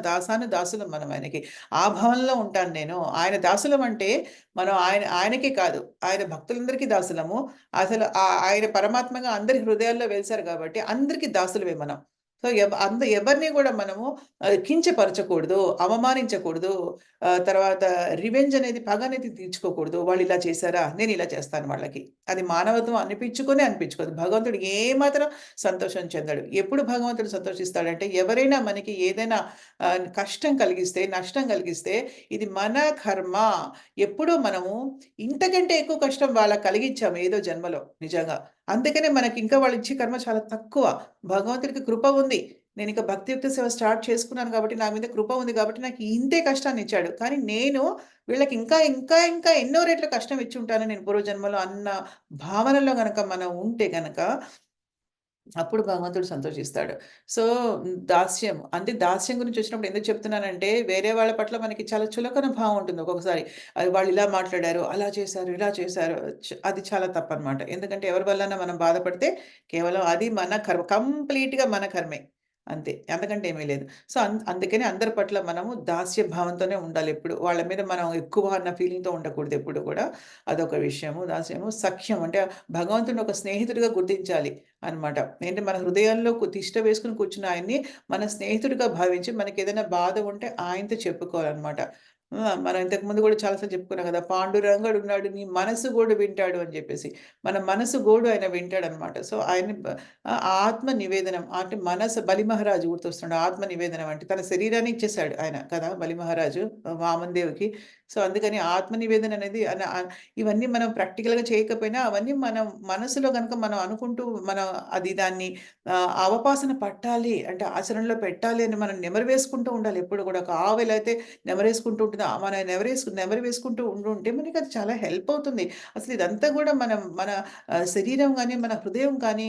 దాసాను దాసులం మనం ఆయనకి. ఆ భావనలో ఉంటాను నేను. ఆయన దాసులం అంటే మనం ఆయనకే కాదు. ఆయన భక్తులందరికీ దాసులము. అసలు ఆయన పరమాత్మగా అందరి హృదయాల్లో వెలిసారు కాబట్టి అందరికి దాసులమే మనం. సో, ఎవరిని గూడా మనము కించపరచకూడదు, అవమానించకూడదు. తర్వాత రివెంజ్ అనేది పగనేది తీర్చుకోకూడదు. వాళ్ళిలా చేశారా? నేనిలా చేస్తాను వాళ్ళకి. అది మానవత్వం అనిపించుకోదు. భగవంతుడు ఏమాత్రం సంతోషం చెందడు. ఎప్పుడు భగవంతుడు సంతోషిస్తాడంటే ఎవరైనా మనకి ఏదైనా కష్టం కలిగిస్తే, నష్టం కలిగిస్తే ఇది మన కర్మ. ఎప్పుడో మనము ఇంతకంటే ఎక్కువ కష్టం వాళ్ళకి కలిగించాము ఏదో జన్మలో నిజంగా. అందుకనే మనకింకా వాళ్ళిచ్చే కర్మ చాలా తక్కువ. భగవంతుడికి కృప ఉంది. నేనింక భక్తియుక్త సేవ స్టార్ట్ చేసుకున్నాను కాబట్టి, నా మీద కృప ఉంది కాబట్టి, నాకు ఇంతే కష్టాన్నిచ్చాడు. కానీ నేను వీళ్ళకి ఇంకా ఎన్నో రెట్లు కష్టం ఇచ్చుంటాను నేను పూర్వజన్మలో అన్న భావనలో గనక మనం ఉంటే గనక, అప్పుడు భగవంతుడు సంతోషిస్తాడు. సో, దాస్యం అంటే దాస్యం గురించొచ్చినప్పుడు ఎందుకు చెప్తున్నానంటే, వేరే వాళ్ళ పట్ల మనకి చాలా చులకన భావం ఉంటుంది ఒక్కొక్కసారి. వాళ్ళిలా మాట్లాడారు, అలా చేశారు, ఇలా చేశారు. అది చాలా తప్పనమాట. ఎందుకంటే ఎవరి వల్లన్నా మనం బాధపడితే కేవలం అది మన కర్మ. కంప్లీట్‌గా మన కర్మే. అంతే. అంతకంటే ఏమీ లేదు. సో, అందుకని అందరి పట్ల మనము దాస్య భావంతోనే ఉండాలెప్పుడు. వాళ్ళ మీద మనం ఎక్కువ అన్న ఫీలింగ్‌తో ఉండకూడదు ఎప్పుడు కూడా. అదొక విషయము. దాస్యము. సఖ్యం అంటే భగవంతుడిని ఒక స్నేహితుడిగా గుర్తించాలి అనమాట. ఏంటి మన హృదయాల్లో తిష్ట వేసుకొని కూర్చున్న ఆయన్ని మన స్నేహితుడిగా భావించి మనకేదైనా బాధ ఉంటే ఆయనతో చెప్పుకోవాలనమాట. మనం ఇంతకుముందు గూడా చాలా సార్లు చెప్పుకున్నాం గదా! పాండురంగడున్నాడు నీ మనసు గోడు వింటాడు అని జెప్పేసి. మన మనసు గోడు ఆయన వింటాడనమాట. సో, ఆయన ఆత్మ నివేదనం అంటే మనసు బలిమహారాజు గుర్తొస్తున్నాడు. ఆత్మ నివేదనం అంటే తన శరీరాన్ని ఇచ్చేసాడు ఆయన కదా! బలిమహారాజు వామనదేవుకి. సో, అందుకని ఆత్మ నివేదన అనేది ఇవన్నీ మనం ప్రాక్టికల్‌గా చేయకపోయినా అవన్నీ మనం మనసులో గనుక మనం అనుకుంటూ మనం దాన్ని అవపాసన పట్టాలి అంటే ఆచరణలో పెట్టాలి అని మనం నెమరు వేసుకుంటూ ఉండాలి ఎప్పుడు గూడా. ఒక ఆవు ఎలా అయితే నెమరేసుకుంటూ ఉంటది. మనం నెమరు వేసుకుంటూ ఉండుంటే మనకది చాలా హెల్ప్ అవుతుంది. అసలు ఇదంతా గూడా మన శరీరం గాని, మన హృదయం కానీ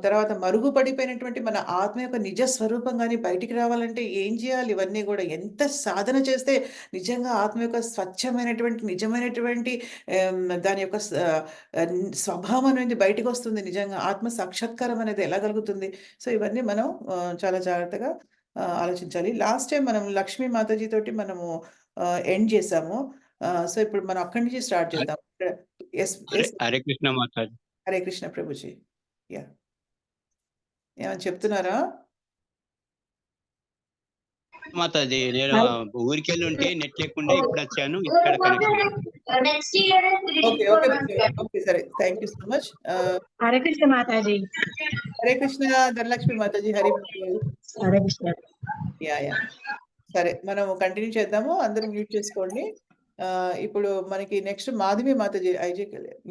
తర్వాత మరుగుపడిపోయినటువంటి మన ఆత్మ యొక్క నిజ స్వరూపం గాని బయటికి రావాలంటే ఏం చేయాలి? ఇవన్నీ గూడా ఎంత సాధన చేస్తే నిజంగా ఆత్మ యొక్క స్వచ్ఛమైనటువంటి, నిజమైనటువంటి దాని యొక్క స్వభావం అనేది బయటికొస్తుంది నిజంగా. ఆత్మ సాక్షాత్కారం అనేది ఎలా కలుగుతుంది? సో, ఇవన్నీ మనం చాలా జాగ్రత్తగా ఆలోచించాలి. లాస్ట్ టైమ్ మనం లక్ష్మీ మాతాజీ తోటి మనము ఎండ్ చేసాము. సో, ఇప్పుడు మనం అక్కడి నుంచి స్టార్ట్ హరే చేద్దాం. Yes. Hare yes. Hare Krishna Mataji. Hare Krishna Prabhuji. Yeah! ఏమైనా చెప్తున్నారా? మాతాజీ నేను ఊరికెళ్ళుంటే నెట్ లేకుండే ఇప్పుడొచ్చాను. ఇక్కడ కనెక్షన్ వచ్చింది. ఓకే. ఓకే. ఓకే. సరే. Thank you so much. Hare Krishna Mataji. Hare Krishna Dhanalakshmi Mataji. Hari Priya. Hare Krishna. Yeah! సరే. మనం కంటిన్యూ చేద్దాము. అందరూ మ్యూట్ చేసుకోండి. ఇప్పుడు మనకి నెక్స్ట్ మాధవి మాతాజీ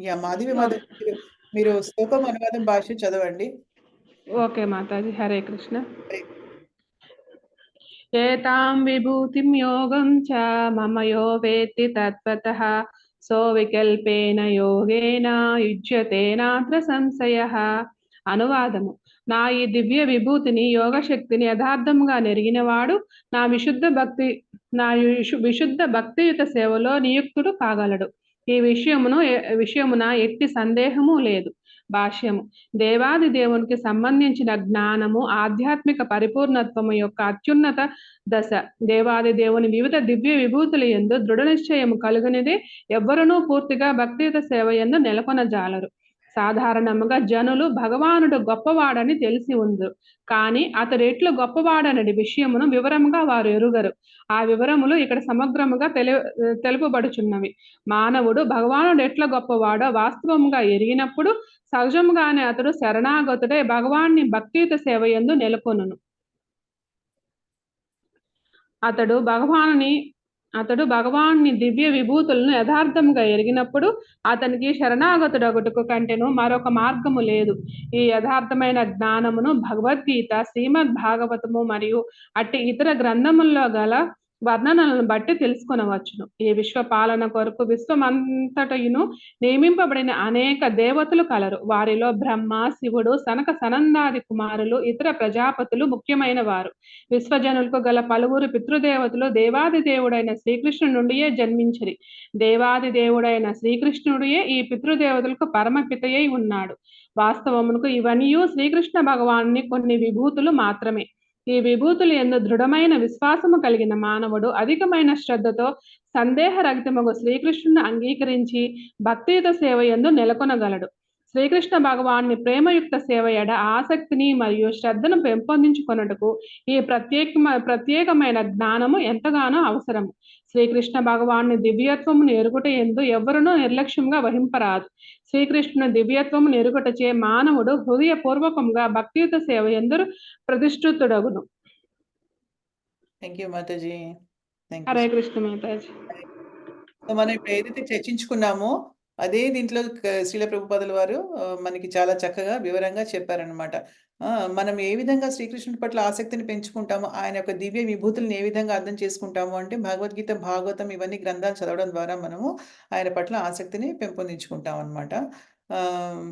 యాహ్! మాధవి మాతాజీ మీరు శ్లోకం అనువాదం భాష చదవండి. ఓకే మాతాజీ. హరే కృష్ణ. హరే ఏతాం విభూతిం యోగం చ మమ యో వేత్తి తత్వతః సో వికల్పేన యోగేన యుజ్యతే నాత్ర సంశయః. అనువాదము: నా ఈ దివ్య విభూతిని యోగ శక్తిని యథార్థంగా నెరిగినవాడు నా విశుద్ధ భక్తియుత సేవలో నియుక్తుడు కాగలడు. ఈ విషయమున ఎట్టి సందేహము లేదు. భాష్యము: దేవాది దేవునికి సంబంధించిన జ్ఞానము ఆధ్యాత్మిక పరిపూర్ణత్వము యొక్క అత్యున్నత దశ. దేవాది దేవుని వివిధ దివ్య విభూతుల యందు దృఢ నిశ్చయము కలుగునిదే ఎవ్వరునూ పూర్తిగా భక్తియుత సేవ యందు నెలకొనజాలరు. సాధారణముగా జనులు భగవానుడు గొప్పవాడని తెలిసి ఉందరు, కానీ అతడు ఎట్లు గొప్పవాడనడి విషయమును వివరముగా వారు ఎరుగరు. ఆ వివరములు ఇక్కడ సమగ్రముగా తెలుపబడుచున్నవి. మానవుడు భగవానుడు ఎట్ల గొప్పవాడో వాస్తవముగా ఎరిగినప్పుడు సహజముగానే అతడు శరణాగతుడై భగవాన్ని భక్తియుత సేవ యందు నెలకొనును. అతడు భగవాన్ని దివ్య విభూతులను యథార్థముగా ఎరిగినప్పుడు అతనికి శరణాగతుడగుటకు కంటెను మరొక మార్గము లేదు. ఈ యథార్థమైన జ్ఞానమును భగవద్గీత, శ్రీమద్ భాగవతము మరియు అట్టి ఇతర గ్రంథముల్లో గల వర్ణనలను బట్టి తెలుసుకొనవచ్చును. ఈ విశ్వ పాలన కొరకు విశ్వమంతటయును నియమింపబడిన అనేక దేవతలు కలరు. వారిలో బ్రహ్మ, శివుడు, సనక సనందాది కుమారులు, ఇతర ప్రజాపతులు ముఖ్యమైన వారు. విశ్వజనులకు గల పలువురు పితృదేవతలు దేవాది దేవుడైన శ్రీకృష్ణుడి నుండియే జన్మించిరి. దేవాది దేవుడైన శ్రీకృష్ణుడియే ఈ పితృదేవతలకు పరమపితయై ఉన్నాడు. వాస్తవమునకు ఇవన్నీ శ్రీకృష్ణ భగవానుని కొన్ని విభూతులు మాత్రమే. ఈ విభూతులు యందు దృఢమైన విశ్వాసము కలిగిన మానవుడు అధికమైన శ్రద్ధతో సందేహరహితముగు శ్రీకృష్ణుని అంగీకరించి భక్తియుత సేవ యందు నెలకొనగలడు. శ్రీకృష్ణ భగవాన్ని ప్రేమయుక్త సేవ ఎడ ఆసక్తిని మరియు శ్రద్ధను పెంపొందించుకొనుటకు ఈ ప్రత్యేకమైన జ్ఞానము ఎంతగానో అవసరము. శ్రీకృష్ణ భగవాన్ని దివ్యత్వమును ఎరుగుట యందు ఎవ్వరునూ నిర్లక్ష్యంగా వహింపరాదు. శ్రీకృష్ణుని దివ్యత్వమును ఎరుగుటచే మానవుడు హృదయపూర్వకంగా భక్తియుత సేవ యందు ప్రతిష్ఠితుడగును. Thank you mataji. Thank you. Hare Krishna mataji. So, మనం ఇప్పుడు ఏదైతే చర్చించుకున్నామో అదే దీంట్లో శ్రీల ప్రభుపాదుల వారు మనకి చాలా చక్కగా వివరంగా చెప్పారనమాట. మనం ఏ విధంగా శ్రీకృష్ణుడి పట్ల ఆసక్తిని పెంచుకుంటామో, ఆయన యొక్క దివ్య విభూతులను ఏ విధంగా అర్థం చేసుకుంటాము అంటే భగవద్గీత, భాగవతం ఇవన్నీ గ్రంథాలు చదవడం ద్వారా మనము ఆయన పట్ల ఆసక్తిని పెంపొందించుకుంటామనమాట. ఆహ్,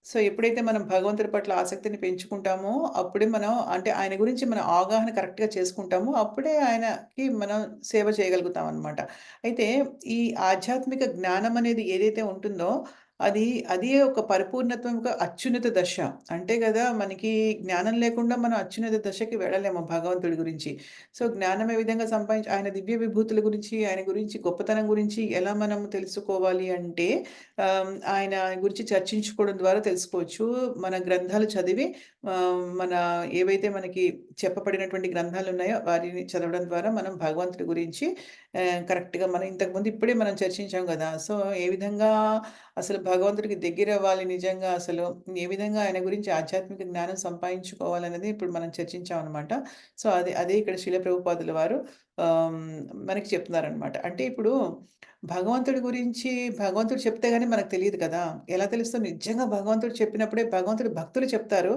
సో, ఎప్పుడైతే మనం భగవంతుడి పట్ల ఆసక్తిని పెంచుకుంటామో, అప్పుడే మనం అంటే ఆయన గురించి మన అవగాహన కరెక్ట్‌గా చేసుకుంటామో, అప్పుడే ఆయనకి మనం సేవ చేయగలుగుతామనమాట. అయితే ఈ ఆధ్యాత్మిక జ్ఞానం అనేది ఏదైతే ఉంటుందో, అది అదే ఒక పరిపూర్ణత్వం యొక్క అత్యున్నత దశ. అంటే గదా! మనకి జ్ఞానం లేకుండా మనం అత్యున్నత దశకి వెళ్ళలేము భగవంతుడి గురించి. సో, జ్ఞానం ఏ విధంగా ఆయన దివ్య విభూతుల గురించి, ఆయన గురించి గొప్పతనం గురించి ఎలా మనం తెలుసుకోవాలి అంటే ఆయన గురించి చర్చించుకోవడం ద్వారా తెలుసుకోవచ్చు. మన గ్రంథాలు చదివి మన ఏవైతే మనకి చెప్పబడినటువంటి గ్రంథాలున్నాయో వాటిని చదవడం ద్వారా మనం భగవంతుడి గురించి కరెక్ట్‌గా మనం ఇంతకుముందు ఇప్పుడే మనం చర్చించాం గదా! సో, ఏ విధంగా అసలు భగవంతుడికి దగ్గరవ్వాలి నిజంగా అసలు, ఏ విధంగా ఆయన గురించి ఆధ్యాత్మిక జ్ఞానం సంపాదించుకోవాలనేది ఇప్పుడు మనం చర్చించామనమాట. సో, అదే ఇక్కడ శీల ప్రభుపాదుల వారు ఆహ్, మనకి చెప్తున్నారనమాట. అంటే ఇప్పుడు భగవంతుడి గురించి భగవంతుడు చెప్తే గాని మనకు తెలీదు కదా! ఎలా తెలుస్తుంది? నిజంగా భగవంతుడు చెప్పినప్పుడే భగవంతుడి భక్తులు చెప్తారు.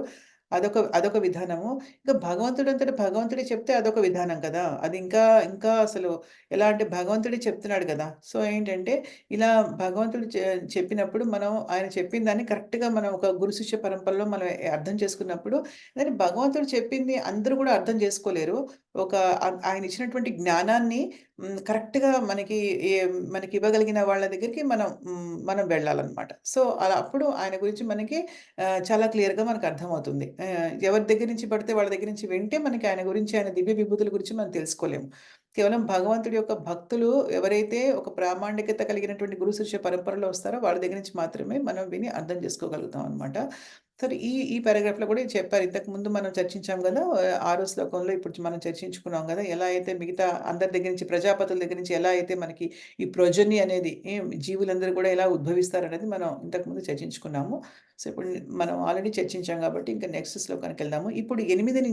అదొక విధానము. ఇంకా భగవంతుడంతట భగవంతుడే చెప్తే అదొక విధానం కదా! అది ఇంకా అసలు ఎలా అంటే భగవంతుడే చెప్తున్నాడు గదా! సో, ఏంటంటే ఇలా భగవంతుడు చెప్పినప్పుడు మనం ఆయన చెప్పిన దాన్ని కరెక్ట్‌గా మనం ఒక గురు శిష్య పరంపరలో మనం అర్థం చేసుకున్నప్పుడు కానీ భగవంతుడు చెప్పింది అందరూ గూడా అర్థం చేసుకోలేరు. ఒక ఆయన ఇచ్చినటువంటి జ్ఞానాన్ని కరెక్ట్‌గా మనకివ్వగలిగిన వాళ్ళ దగ్గరికి మనం వెళ్ళాలనమాట. సో, అలా అప్పుడు ఆయన గురించి మనకి చాలా క్లియర్‌గా మనకర్థమవుతుంది. ఎవరి దగ్గర నుంచి పడితే వాళ్ళ దగ్గర నుంచి వింటే మనకి ఆయన గురించి, ఆయన దివ్య విభూతుల గురించి మనం తెలుసుకోలేము. కేవలం భగవంతుడి యొక్క భక్తులు ఎవరైతే ఒక ప్రామాణికత కలిగినటువంటి గురు శిష్య పరంపరలో వస్తారో వాళ్ళ దగ్గర నుంచి మాత్రమే మనం విని అర్థం చేసుకోగలుగుతాం అనమాట. సరే ఈ పారాగ్రాఫ్‌లో కూడా ఇది చెప్పారు. ఇంతకుముందు మనం చర్చించాం గదా! 6 శ్లోకంలో ఇప్పుడు మనం చర్చించుకున్నాం గదా! ఎలా అయితే మిగతా అందరి దగ్గర నుంచి ప్రజాపతుల దగ్గర నుంచి ఎలా అయితే మనకి ఈ ప్రొజని అనేది జీవులందరూ కూడా ఎలా ఉద్భవిస్తారనేది మనం ఇంతకుముందు చర్చించుకున్నాము. సో, ఇప్పుడు మనం ఆల్రెడీ చర్చించాం గాబట్టి ఇంకా నెక్స్ట్ శ్లోకానికెళ్దాము. ఇప్పుడు 8-11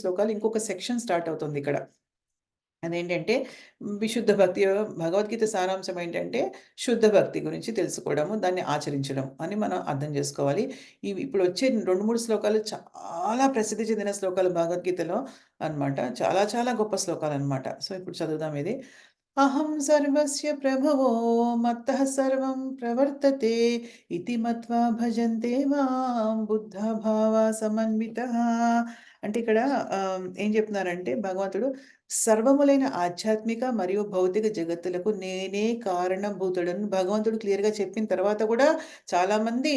శ్లోకాలు ఇంకొక సెక్షన్ స్టార్ట్ అవుతుందిక్కడ. అదేంటంటే విశుద్ధ భక్తి భగవద్గీత సారాంశం ఏంటంటే శుద్ధ భక్తి గురించి తెలుసుకోవడము, దాన్ని ఆచరించడం అని మనం అర్థం చేసుకోవాలి. ఇప్పుడు వచ్చే 2, 3 శ్లోకాలు చాలా ప్రసిద్ధి చెందిన శ్లోకాలు భగవద్గీతలో అన్నమాట. చాలా చాలా గొప్ప శ్లోకాలన్నమాట. సో, ఇప్పుడు చదువుదాం ఇది. అహం సర్వస్య ప్రభవో మత్తః సర్వం ప్రవర్తతే ఇతి మత్వా భజంతే మాం బుద్ధా భావా సమన్వితః. అంటే ఇక్కడ ఏం చెప్తున్నారంటే భగవంతుడు సర్వములైన ఆధ్యాత్మిక మరియు భౌతిక జగత్తులకు నేనే కారణభూతుడని భగవంతుడు క్లియర్‌గా చెప్పిన తర్వాత కూడా చాలామంది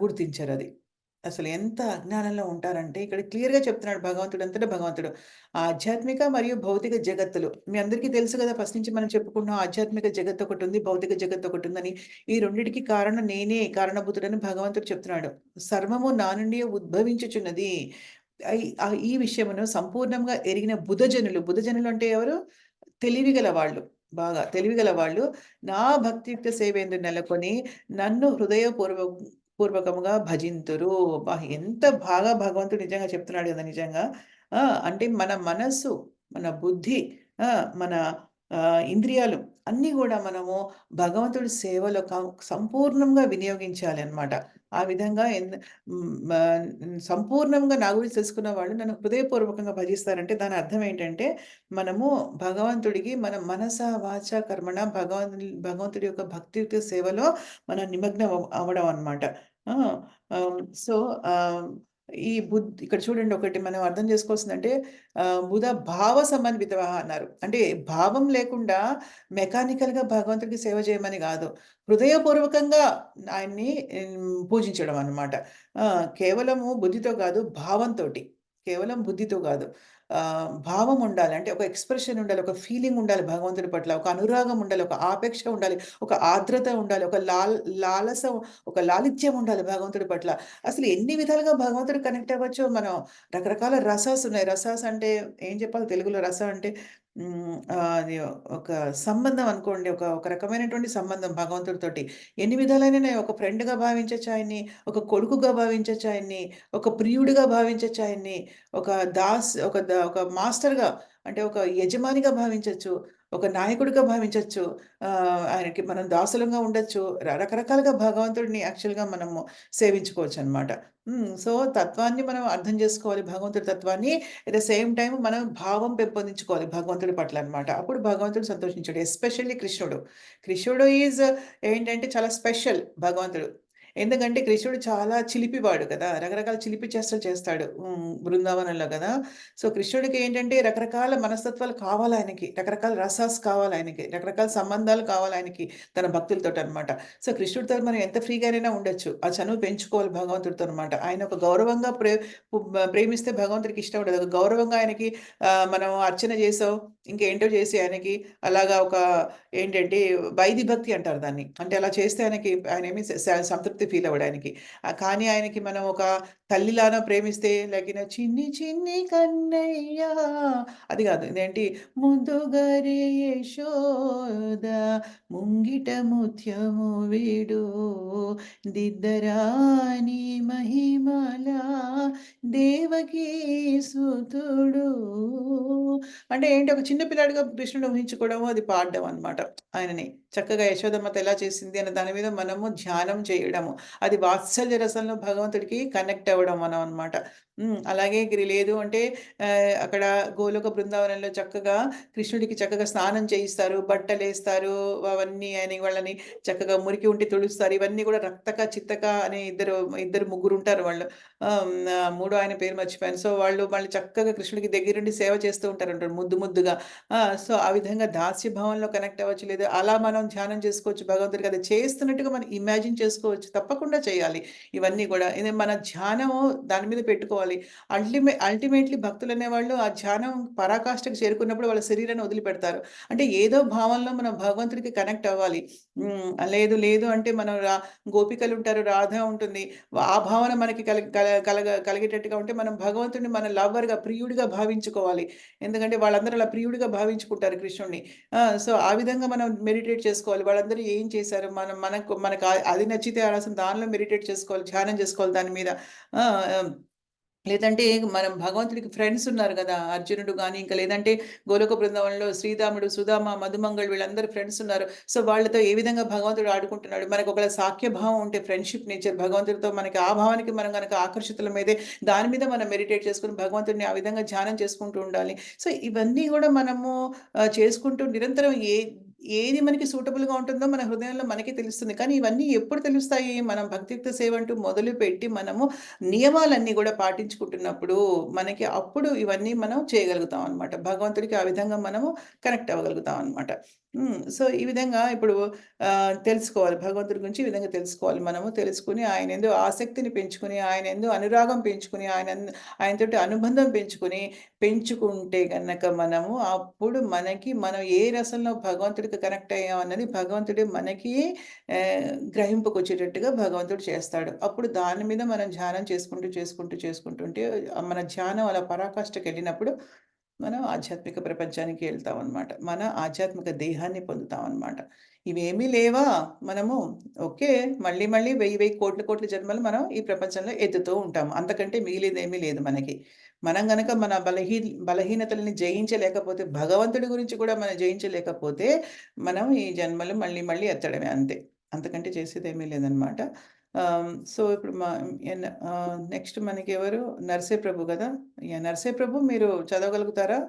గుర్తించరది. అసలు ఎంత అజ్ఞానంలో ఉంటారంటే ఇక్కడ క్లియర్‌గా చెప్తున్నాడు భగవంతుడంతట భగవంతుడు. ఆధ్యాత్మిక మరియు భౌతిక జగత్తులు మీ అందరికీ తెలుసు కదా! ఫస్ట్ నుంచి మనం చెప్పుకున్నాం ఆధ్యాత్మిక జగత్తొకటుంది, భౌతిక జగత్తొకటుందని. ఈ రెండిటికి కారణం నేనే కారణభూతుడని భగవంతుడు చెప్తున్నాడు. సర్వము నా నుండియే ఉద్భవించుచున్నది. ఈ విషయమును సంపూర్ణంగా ఎరిగిన బుధజనులు అంటే ఎవరు? తెలివిగల వాళ్ళు. బాగా తెలివిగల వాళ్ళు నా భక్తియుక్త సేవేందు నెలకొని నన్ను పూర్వకముగా భజింతురు. అబ్బా! ఎంత బాగా భగవంతుడు నిజంగా చెప్తున్నాడు గదా! నిజంగా. ఆ! అంటే మన మనస్సు, మన బుద్ధి, మన ఇంద్రియాలు అన్నీ గూడా మనము భగవంతుడి సేవలో సంపూర్ణంగా వినియోగించాలి అన్నమాట. ఆ విధంగా సంపూర్ణంగా నా గురించి తెలుసుకున్న వాళ్ళు నన్ను హృదయపూర్వకంగా భజిస్తారంటే దాని అర్థం ఏంటంటే, మనము భగవంతుడికి మన మనస, వాచ, కర్మణ భగవంతుడి యొక్క భక్తియుక్త సేవలో మనం నిమగ్నం అవ్వడం అన్నమాట. ఆ! సో, ఆహ్, ఇక్కడ చూడండి ఒకటి మనం అర్థం చేసుకోవాల్సిందంటే బుధ భావ సమన్వితః అన్నారు. అంటే భావం లేకుండా మెకానికల్‌గా భగవంతుడికి సేవ చేయమని గాదు. హృదయపూర్వకంగా ఆయన్ని పూజించడం అన్నమాట. కేవలము బుద్ధితో గాదు, భావంతోటి. కేవలం బుద్ధితో గాదు. భావం ఉండాలి. అంటే ఒక ఎక్స్‌ప్రెషన్ ఉండాలి. ఒక ఫీలింగ్ ఉండాలి భగవంతుడి పట్ల. ఒక అనురాగం ఉండాలి. ఒక ఆపేక్ష ఉండాలి. ఒక ఆర్ద్రత ఉండాలి. లాలస ఒక లాలిత్యం ఉండాలి భగవంతుడి పట్ల. అసలు ఎన్ని విధాలుగా భగవంతుడికి కనెక్ట్ అవ్వచ్చో మనం రకరకాల రసాస్ ఉన్నాయి. రసాస్ అంటే ఏం చెప్పాలి తెలుగులో రస అంటే అది ఒక సంబంధం అనుకోండి. ఒక రకమైనటువంటి సంబంధం భగవంతుడితోటి. ఎన్ని విధాలైనయి ఒక ఫ్రెండ్‌గా భావించొచ్చు ఆయన్ని, ఒక కొడుకుగా భావించొచ్చు ఆయన్ని, ఒక ప్రియుడిగా భావించొచ్చు ఆయన్ని, ఒక ఒక మాస్టర్‌గా అంటే ఒక యజమానిగా భావించొచ్చు. ఒక నాయకుడిగా భావించొచ్చు. ఆయనకి మనం దాసులంగా ఉండొచ్చు. రకరకాలుగా భగవంతుడిని యాక్చువల్‌గా మనము సేవించుకోవచ్చనమాట. సో, తత్వాన్ని మనం అర్థం జేసుకోవాలి భగవంతుడి తత్వాన్ని. ఎట్ ద సేమ్ టైమ్ మనం భావం పెంపొందించుకోవాలి భగవంతుడి పట్ల అన్నమాట. అప్పుడు భగవంతుడు సంతోషించాడు. ఎస్పెషల్లీ కృష్ణుడు. కృష్ణుడు ఏంటంటే చాలా స్పెషల్ భగవంతుడు. ఎందుకంటే కృష్ణుడు చాలా చిలిపివాడు కదా! రకరకాల చిలిపి చేష్టలు చేస్తాడు. బృందావనంలో కదా! సో, కృష్ణుడికి ఏంటంటే రకరకాల మనస్తత్వాలు కావాలాయనకి. రకరకాల రసాస్ కావాలాయనకి. రకరకాల సంబంధాలు కావాలాయనకి తన భక్తులతోటనమాట. సో, కృష్ణుడితో మనం ఎంత ఫ్రీగానైనా ఉండొచ్చు. ఆ చనువు పెంచుకోవాలి భగవంతుడితో అనమాట. ఆయన ఒక గౌరవంగా ప్రేమిస్తే భగవంతుడికి ఇష్టం ఉండదు. ఒక గౌరవంగా ఆయనకి మనం అర్చన చేసాం, ఇంకేంటో చేసి ఆయనకి అలాగా ఒక ఏంటంటే వైది భక్తి అంటారు దాన్ని. అంటే అలా చేస్తే ఆయనేమి సంతృప్తి ఫీల్ అవ్వడు ఆయనకి. కానీ ఆయనకి మనం ఒక తల్లిలాగా ప్రేమిస్తే లైక్ చిన్ని చిన్ని కన్నయ్య అది కాదు. ఇదేంటి ముద్దుగారే యశోద ముంగిట ముత్యము వీడు దిద్దరాని మహిమల దేవకీ సుతుడు అంటే ఏంటి ఒక చిన్న పిల్లాడిగా కృష్ణుడిని ఊహించుకోవడము, అది పాడడం అన్నమాట ఆయనని. చక్కగా యశోదమ్మత ఎలా చేసింది అనే దాని మీద మనము ధ్యానం చేయడము. అది వాత్సల్య రసంలో భగవంతుడికి కనెక్ట్ అవ్వడం మనం అన్నమాట. అలాగే లేదు అంటే అక్కడ గోలోక బృందావనంలో చక్కగా కృష్ణుడికి చక్కగా స్నానం చేయిస్తారు, బట్టలేస్తారు, అవన్నీ వాళ్ళని చక్కగా మురికి ఉంటే తుడుస్తారు. ఇవన్నీ కూడా రక్తక, చిత్తక అనే ఇద్దరు ముగ్గురుంటారు వాళ్ళు. మూడో ఆయన పేరు మర్చిపోయాను. సో, వాళ్ళు మళ్ళీ చక్కగా కృష్ణుడికి దగ్గరుండి సేవ చేస్తూ ఉంటారంట ముద్దు ముద్దుగా. సో, ఆ విధంగా దాస్య భావంలో కనెక్ట్ అవ్వచ్చు. లేదా అలా మనం ధ్యానం చేసుకోవచ్చు భగవంతుడికి. అది చేస్తున్నట్టుగా మనం ఇమాజిన్ చేసుకోవచ్చు. తప్పకుండా చేయాలి ఇవన్నీ కూడా. ఇది మన ధ్యానము దాని మీద పెట్టుకోవాలి. అల్టిమేట్‌లీ భక్తులనేవాళ్ళు ఆ ధ్యానం పరాకాష్ఠకు చేరుకున్నప్పుడు వాళ్ళ శరీరాన్ని వదిలిపెడతారు. అంటే ఏదో భావంలో మనం భగవంతుడికి కనెక్ట్ అవ్వాలి. లేదు అంటే మనం గోపికలుంటారు, రాధ ఉంటుంది. ఆ భావన మనకి కలిగేటట్టుగా ఉంటే మనం భగవంతుడిని మన లవర్‌గా, ప్రియుడిగా భావించుకోవాలి. ఎందుకంటే వాళ్ళందరూ అలా ప్రియుడిగా భావించుకుంటారు కృష్ణుడిని. సో, ఆ విధంగా మనం మెడిటేట్ చేసుకోవాలి. వాళ్ళందరూ ఏం చేశారు? మనకు అది నచ్చితే అసలు దానిలో మెడిటేట్ చేసుకోవాలి. ధ్యానం చేసుకోవాలి దాని మీద. ఆ! లేదంటే మనం భగవంతుడికి ఫ్రెండ్స్ ఉన్నారు గదా! అర్జునుడు గాని, ఇంకా లేదంటే గోలోక బృందావనంలో శ్రీరాముడు, సుధామ, మధుమంగళ్ వీళ్ళందరూ ఫ్రెండ్స్ ఉన్నారు. సో, వాళ్ళతో ఏ విధంగా భగవంతుడు ఆడుకుంటున్నాడు. మనకు ఒకవేళ సాఖ్య భావం ఉంటే ఫ్రెండ్‌షిప్ నేచర్ భగవంతుడితో మనకి ఆ భావానికి మనం గనక ఆకర్షితులమైతే దాని మీద మనం మెడిటేట్ చేసుకొని భగవంతుడిని ఆ విధంగా ధ్యానం చేసుకుంటూ ఉండాలి. సో, ఇవన్నీ గూడా మనము చేసుకుంటూ నిరంతరం ఏది మనకి సూటబుల్‌గా ఉంటుందో మన హృదయంలో మనకే తెలుస్తుంది. కానీ ఇవన్నీ ఎప్పుడు తెలుస్తాయి? మనం భక్తియుక్త సేవ అంటూ మొదలుపెట్టి మనము నియమాలన్నీ గూడా పాటించుకుంటున్నప్పుడు, మనకి అప్పుడు ఇవన్నీ మనం చేయగలుగుతాం అనమాట. భగవంతుడికి ఆ విధంగా మనము కనెక్ట్ అవ్వగలుగుతాం అనమాట. సో, ఈ విధంగా ఇప్పుడు తెలుసుకోవాలి. భగవంతుడి గురించి ఈ విధంగా తెలుసుకోవాలి. మనము తెలుసుకొని ఆయనందు ఆసక్తిని పెంచుకొని, ఆయనందు అనురాగం పెంచుకొని, ఆయనతోటి అనుబంధం పెంచుకుంటే గనక మనము అప్పుడు మనం ఏ రసంలో భగవంతుడికి కనెక్ట్ అయ్యామన్నది భగవంతుడే మనకి గ్రహింపుకొచ్చేటట్టుగా భగవంతుడు చేస్తాడు. అప్పుడు దాని మీద మనం ధ్యానం చేసుకుంటుంటే మన ధ్యానం అలా పరాకాష్ఠకెళ్ళినప్పుడు మనం ఆధ్యాత్మిక ప్రపంచానికి వెళ్తామనమాట. మన ఆధ్యాత్మిక దేహాన్ని పొందుతామనమాట. ఇవేమీ లేవా మనము ఓకే. మళ్ళీ 1000 కోట్ల జన్మలు మనం ఈ ప్రపంచంలో ఎత్తుతూ ఉంటాము. అంతకంటే మిగిలేదేమీ లేదు మనకి. మనం గనక మన బలహీనతలని జయించలేకపోతే, భగవంతుడి గురించి కూడా మనం జయించలేకపోతే, మనం ఈ జన్మలు మళ్ళీ ఎత్తడమే అంతే. అంతకంటే చేసేదేమీ లేదనమాట. సో, ఇప్పుడు నెక్స్ట్ మనకెవరు నర్సే ప్రభు గదా! నర్సే ప్రభు మీరు చదవగలుగుతారా?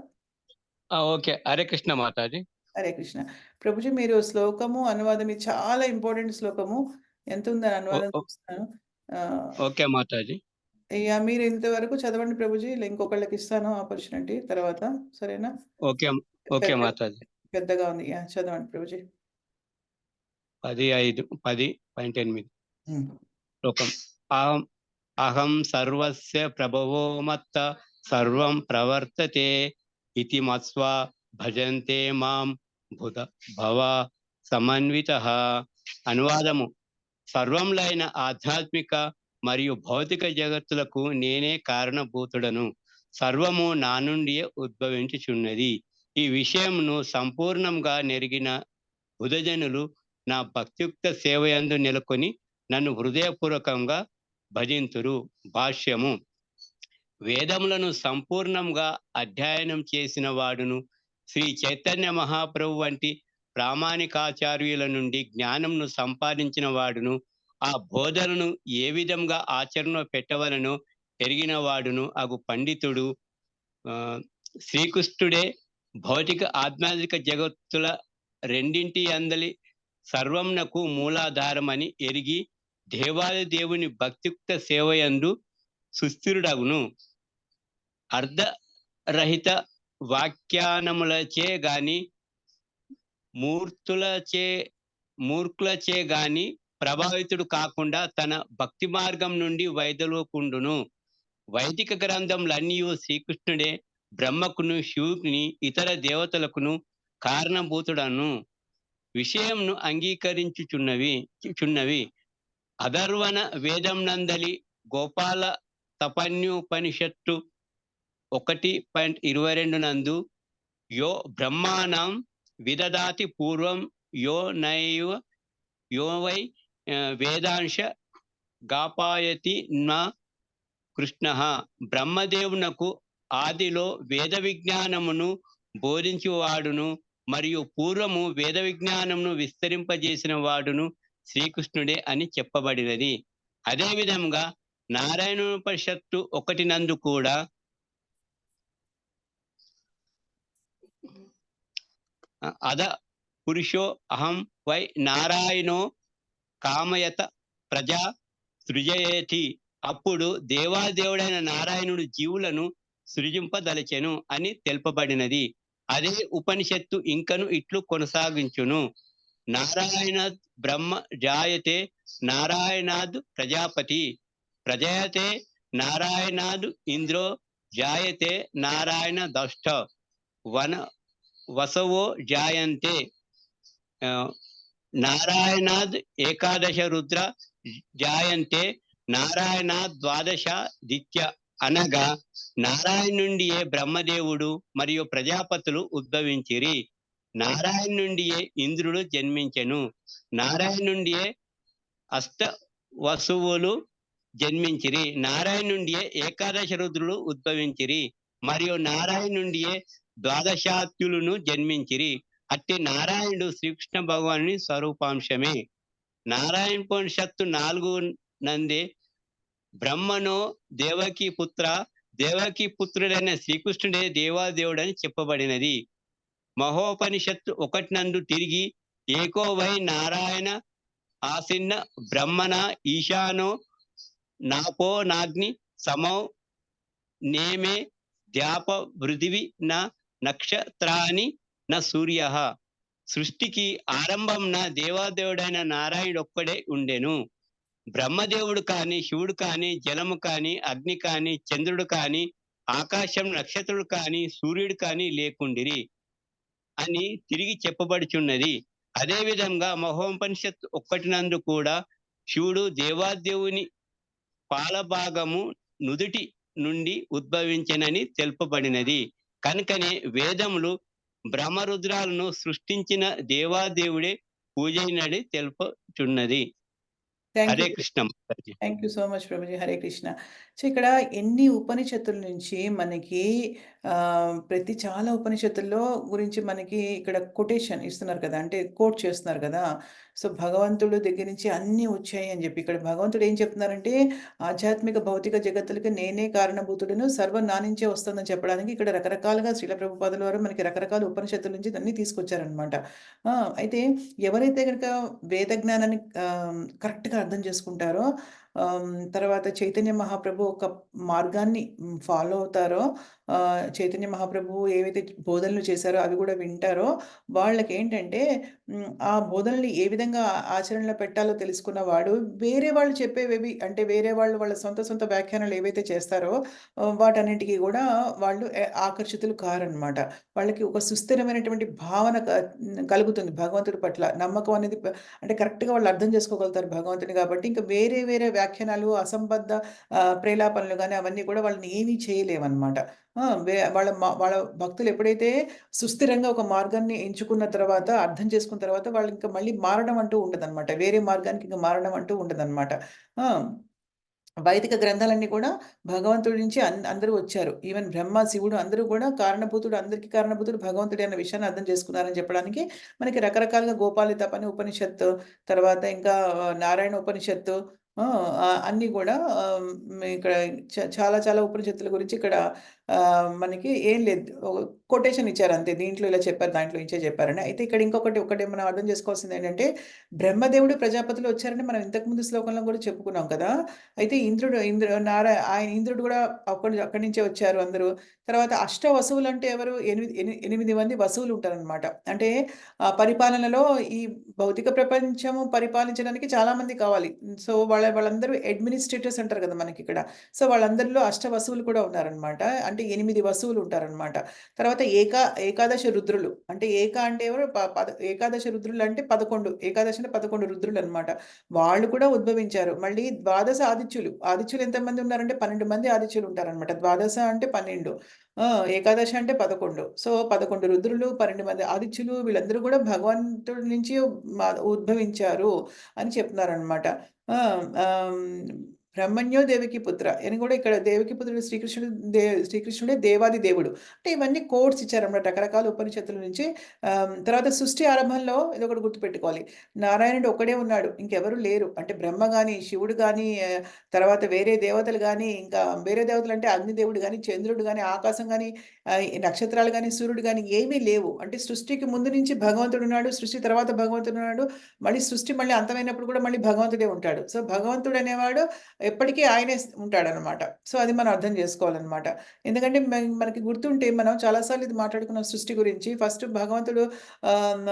ఓకే. హరే కృష్ణ మాతాజీ. హరే కృష్ణ. ప్రభుజీ మీరు శ్లోకము, అనువాదం ఇది చాలా ఇంపార్టెంట్ శ్లోకము. ఎంతుందని అనువాదం చూస్తున్నాను. ఓకే మాతాజీ. మీరు ఇంతవరకు చదవండి ప్రభుజీ. ఇంకొకళ్ళకిస్తాను ఆపర్చునిటీ తర్వాత. సరేనా? ఓకే మాతాజీ. పెద్దగా ఉంది. చదవండి ప్రభుజీ. 10:8 శ్లోకం. అహం సర్వస్య ప్రభవో మత్త సర్వం ప్రవర్తతే ఇతి మత్స్వా భజంతే మాం భవ సమన్వితః. అనువాదము: సర్వంలైన ఆధ్యాత్మిక మరియు భౌతిక జగత్తులకు నేనే కారణభూతుడను. సర్వము నా నుండియే ఉద్భవించుచున్నది. ఈ విషయమును సంపూర్ణంగా నెరిగిన బుధజనులు నా భక్తియుక్త సేవయందు నెలకొని నన్ను హృదయపూర్వకంగా భజింతురు. భాష్యము: వేదములను సంపూర్ణంగా అధ్యయనం చేసిన వాడును, శ్రీ చైతన్య మహాప్రభు వంటి ప్రామాణికాచార్యుల నుండి జ్ఞానంను సంపాదించిన వాడును, ఆ బోధనను ఏ విధంగా ఆచరణలో పెట్టవలనో ఎరిగిన వాడును అగు పండితుడు శ్రీకృష్ణుడే భౌతిక ఆధ్యాత్మిక జగత్తుల రెండింటి అందలి సర్వంనకు మూలాధారమని ఎరిగి దేవాది దేవుని భక్తియుక్త సేవయందు సుస్థిరుడగును. అర్ధరహిత వాక్యానములచే గాని మూర్ఖులచే గాని ప్రభావితుడు కాకుండా తన భక్తి మార్గం నుండి వైదొలకుండును. వైదిక గ్రంథములన్నీ శ్రీకృష్ణుడే బ్రహ్మకును, శివుని, ఇతర దేవతలకును కారణభూతుడను విషయంను అంగీకరించుచున్నవి. అధర్వణ వేదం నందలి గోపాల తపన్యుపనిషత్తు 1.22 నందు యో బ్రహ్మాణం విదదాతి పూర్వం యో వై వేదాంశ గాపాయతి నా కృష్ణ. బ్రహ్మదేవునకు ఆదిలో వేద విజ్ఞానమును బోధించువాడును మరియు పూర్వము వేద విజ్ఞానమును విస్తరింపజేసిన వాడును శ్రీకృష్ణుడే అని చెప్పబడినది. అదే విధంగా నారాయణోపనిషత్తు 1 నందు కూడా అద పురుషో అహం వై నారాయణో కామయత ప్రజా సృజయేతి. అప్పుడు దేవాదేవుడైన నారాయణుడు జీవులను సృజింపదలచెను అని తెలుపబడినది. అదే ఉపనిషత్తు ఇంకను ఇట్లు కొనసాగించును. నారాయణాద్ బ్రహ్మ జాయతే నారాయణాద్ ప్రజాపతి ప్రజయతే నారాయణాద్ ఇంద్రో జాయతే నారాయణ దష్ట వసవో జాయంతే నారాయణాద్ ఏకాదశ రుద్ర జాయంతే నారాయణాద్ ద్వాదశ దిత్య. అనగా నారాయణ నుండియే బ్రహ్మదేవుడు మరియు ప్రజాపతులు ఉద్భవించిరి. నారాయణ నుండియే ఇంద్రుడు జన్మించెను. నారాయణ నుండియే అష్ట వసువులు జన్మించిరి. నారాయణ నుండియే ఏకాదశ రుద్రులు ఉద్భవించిరి మరియు నారాయణ నుండియే ద్వాదశాత్యులను జన్మించిరి. అట్టి నారాయణుడు శ్రీకృష్ణ భగవానుని స్వరూపాంశమే. నారాయణోపనిషత్తు 4 నందే బ్రహ్మనో దేవకీ పుత్రుడైన శ్రీకృష్ణుడే దేవాదేవుడని చెప్పబడినది. మహోపనిషత్తు 1 నందు తిరిగి ఏకో వై నారాయణ ఆసిన్న బ్రహ్మణ ఈశానో నాపో నాగ్ని సమౌ నేమే ద్యాప పృథివి నా నక్షత్రాని నా సూర్య. సృష్టికి ఆరంభంన దేవాదేవుడైన నారాయణుడు ఒక్కడే ఉండెను. బ్రహ్మదేవుడు కాని, శివుడు కాని, జలము కాని, అగ్ని కాని, చంద్రుడు కాని, ఆకాశం నక్షత్రుడు కాని, సూర్యుడు కాని లేకుండిరి అని తిరిగి చెప్పబడుచున్నది. అదే విధంగా మహోపనిషత్తు 1 నందు కూడా శివుడు దేవాదేవుని పాలభాగము నుదుటి నుండి ఉద్భవించెనని తెలుపబడినది. కనుకనే వేదములు బ్రహ్మరుద్రాలను సృష్టించిన దేవాదేవుడే పూజైనది తెలుపుచున్నది. Hare Krishna. Thank you so much prabhuji. Hare Krishna. So ఇక్కడ ఎన్ని ఉపనిషత్తుల నుంచి మనకి ప్రతి చాలా ఉపనిషత్తుల్లో గురించి మనకి ఇక్కడ కొటేషన్ ఇస్తున్నారు కదా, అంటే కోట్ చేస్తున్నారు కదా. సో భగవంతుడు దగ్గర నుంచి అన్నీ వచ్చాయి అని చెప్పి ఇక్కడ భగవంతుడు ఏం చెప్తున్నారంటే ఆధ్యాత్మిక భౌతిక జగత్తులకి నేనే కారణభూతుడును, సర్వం నా నుంచే వస్తుందని చెప్పడానికి ఇక్కడ రకరకాలుగా శ్రీల ప్రభుపాదుల వారు మనకి రకరకాల ఉపనిషత్తుల నుంచి అన్నీ తీసుకొచ్చారనమాట. అయితే ఎవరైతే కనుక వేద జ్ఞానాన్ని కరెక్ట్గా అర్థం చేసుకుంటారో, తర్వాత చైతన్య మహాప్రభు ఒక మార్గాన్ని ఫాలో అవుతారో, చైతన్య మహాప్రభు ఏవైతే బోధనలు చేశారో అవి కూడా వింటారో, వాళ్ళకి ఏంటంటే ఆ బోధనల్ని ఏ విధంగా ఆచరణలో పెట్టాలో తెలుసుకున్న వాడు వేరే వాళ్ళు చెప్పేవేవి, అంటే వేరే వాళ్ళు వాళ్ళ సొంత వ్యాఖ్యానాలు ఏవైతే చేస్తారో వాటన్నింటికి కూడా వాళ్ళు ఆకర్షితులు కారనమాట. వాళ్ళకి ఒక సుస్థిరమైనటువంటి భావన కలుగుతుంది భగవంతుడి పట్ల. నమ్మకం అనేది అంటే కరెక్ట్గా వాళ్ళు అర్థం చేసుకోగలుగుతారు భగవంతుని. కాబట్టి ఇంకా వేరే వ్యాఖ్యానాలు, అసంబద్ధ ప్రేలాపనలు కానీ అవన్నీ కూడా వాళ్ళని ఏమీ చేయలేవన్నమాట. వాళ్ళ భక్తులు ఎప్పుడైతే సుస్థిరంగా ఒక మార్గాన్ని ఎంచుకున్న తర్వాత, అర్థం చేసుకున్న తర్వాత వాళ్ళు ఇంకా మళ్ళీ మారడం అంటూ ఉండదన్నమాట. వేరే మార్గానికి ఇంకా మారడం అంటూ ఉండదన్నమాట. వైదిక గ్రంథాలన్నీ కూడా భగవంతుడి నుంచి అందరూ వచ్చారు. ఈవెన్ బ్రహ్మ, శివుడు అందరూ కూడా కారణభూతుడు, అందరికీ కారణభూతుడు భగవంతుడే అన్న విషయాన్ని అర్థం చేసుకున్నారని చెప్పడానికి మనకి రకరకాలుగా గోపాలి తపని ఉపనిషత్తు, తర్వాత ఇంకా నారాయణ ఉపనిషత్తు, అన్నీ కూడా ఇక్కడ చాలా ఉపనిషత్తుల గురించి ఇక్కడ మనకి ఏం లేదు. కొటేషన్ ఇచ్చారు అంతే. దీంట్లో ఇలా చెప్పారు, దాంట్లో ఇంచే చెప్పారని. అయితే ఇక్కడ ఒకటి మనం అర్థం చేసుకోవాల్సిందేంటంటే, బ్రహ్మదేవుడు ప్రజాపతులు వచ్చారని మనం ఇంతకుముందు శ్లోకంలో కూడా చెప్పుకున్నాం కదా! అయితే ఇంద్రుడు కూడా అక్కడి నుంచే వచ్చారు అందరూ. తర్వాత అష్ట వసువులంటే ఎవరు? 8 మంది వసువులు ఉంటారనమాట. అంటే పరిపాలనలో ఈ భౌతిక ప్రపంచము పరిపాలించడానికి చాలా మంది కావాలి. సో, వాళ్ళందరూ అడ్మినిస్ట్రేటర్స్ అంటారు కదా మనకిక్కడ. సో, వాళ్ళందరిలో అష్ట వసువులు కూడా ఉన్నారనమాట. అంటే 8 వసువులు ఉంటారనమాట. తర్వాత ఏకాదశ రుద్రులు. అంటే అంటే ఎవరు? ఏకాదశ రుద్రులు అంటే 11. ఏకాదశి అంటే 11 రుద్రులనమాట. వాళ్ళు కూడా ఉద్భవించారు. మళ్ళీ ద్వాదశ ఆదిత్యులు. ఆదిత్యులు ఎంతమంది ఉన్నారంటే 12 మంది ఆదిత్యులు ఉంటారనమాట. ద్వాదశ అంటే 12. ఆ! ఏకాదశి అంటే 11. సో, 11 రుద్రులు, 12 మంది ఆదిత్యులు వీళ్ళందరూ కూడా భగవంతుడి నుంచి ఉద్భవించారు అని చెప్తున్నారనమాట. ఆ! ఆహ్, బ్రహ్మణ్యో దేవకీ పుత్ర అని కూడా ఇక్కడ దేవకీ పుత్రుడు శ్రీకృష్ణుడే దేవాది దేవుడు. అంటే ఇవన్నీ కోడ్స్ ఇచ్చారన్నమాట రకరకాల ఉపనిషత్తుల నుంచి. తర్వాత సృష్టి ఆరంభంలో ఇదొకటి గుర్తుపెట్టుకోవాలి. నారాయణుడు ఒక్కడే ఉన్నాడు. ఇంకెవరు లేరు. అంటే బ్రహ్మ గాని, శివుడు గాని, తర్వాత వేరే దేవతలు గాని, ఇంకా వేరే దేవతలంటే అగ్నిదేవుడు గాని, చంద్రుడు గాని, ఆకాశం గాని, ఈ నక్షత్రాలు గాని, సూర్యుడు గాని ఏమీ లేవు. అంటే సృష్టికి ముందు నుంచి భగవంతుడున్నాడు. సృష్టి తర్వాత భగవంతుడున్నాడు. మళ్ళీ అంతమైనప్పుడు కూడా మళ్ళీ భగవంతుడే ఉంటాడు. సో, భగవంతుడు అనేవాడు ఎప్పటికీ ఆయనే ఉంటాడనమాట. సో, అది మనం అర్థం చేసుకోవాలనమాట. ఎందుకంటే మనకి గుర్తుంటే మనం చాలా సార్లు ఇది మాట్లాడుకున్నాం సృష్టి గురించి. ఫస్ట్ భగవంతుడు ఆహ్, న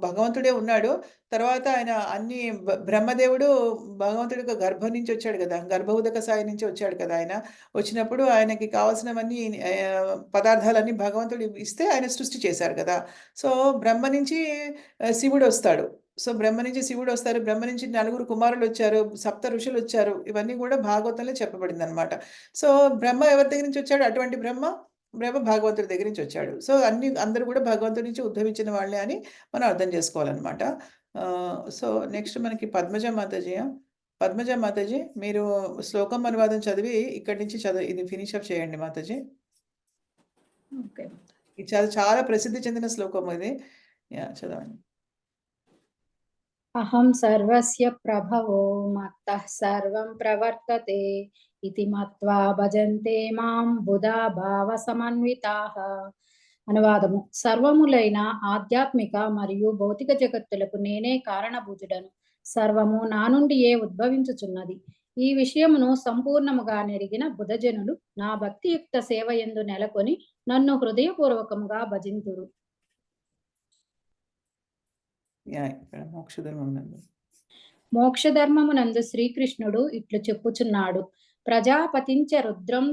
భగవంతుడే ఉన్నాడు. తర్వాత ఆయన అన్ని బ్రహ్మదేవుడు భగవంతుడి యొక్క గర్భం నుంచి వచ్చాడు కదా! గర్భోదక సాయి నుంచి వచ్చాడు కదా ఆయన. వచ్చినప్పుడు ఆయనకి కావాల్సినవన్నీ పదార్థాలన్నీ భగవంతుడు ఇస్తే ఆయన సృష్టి చేశారు కదా! సో, బ్రహ్మ నుంచి శివుడొస్తాడు. సో, బ్రహ్మ నుంచి శివుడొస్తారు. బ్రహ్మ నుంచి నలుగురు కుమారులొచ్చారు. సప్త ఋషులొచ్చారు. ఇవన్నీ గూడా భాగవతంలో చెప్పబడిందనమాట. సో, బ్రహ్మ ఎవరి దగ్గర నుంచొచ్చాడు? అటువంటి బ్రహ్మ భగవంతుడి దగ్గర నుంచొచ్చాడు. సో, అందరూ గూడా భగవంతుడి నుంచి ఉద్భవించిన వాళ్ళే అని మనం అర్థం జేసుకోవాలనమాట. సో, నెక్స్ట్ మనకి పద్మజ మాతాజీయా? పద్మజ మాతాజీ మీరు శ్లోకం అనువాదం చదివి ఇక్కడి నుంచి ఇది ఫినిష్ అప్ చేయండి మాతాజీ. ఓకే. ఇది చాలా చాలా ప్రసిద్ధి చెందిన శ్లోకం ఇది. యాహ్! చదవండి. అహం సర్వస్య ప్రభవో మత్తః సర్వం ప్రవర్తతే ఇతి మత్వా భజంతే మాం బుధా భావ సమన్వితాః. అనువాదము: సర్వములైన ఆధ్యాత్మిక మరియు భౌతిక జగత్తులకు నేనే కారణభూతుడను. సర్వము నా నుండియే ఉద్భవించుచున్నది. ఈ విషయమును సంపూర్ణముగా నెరిగిన బుధజనులు నా భక్తియుక్త సేవయందు నెలకొని నన్ను హృదయపూర్వకముగా భజింతురు. యాహ్! ఇక్కడ మోక్షధర్మం నందు. మోక్షధర్మమునందు శ్రీకృష్ణుడు ఇట్లు చెప్పుచున్నాడు: ప్రజాపతించ రుద్రం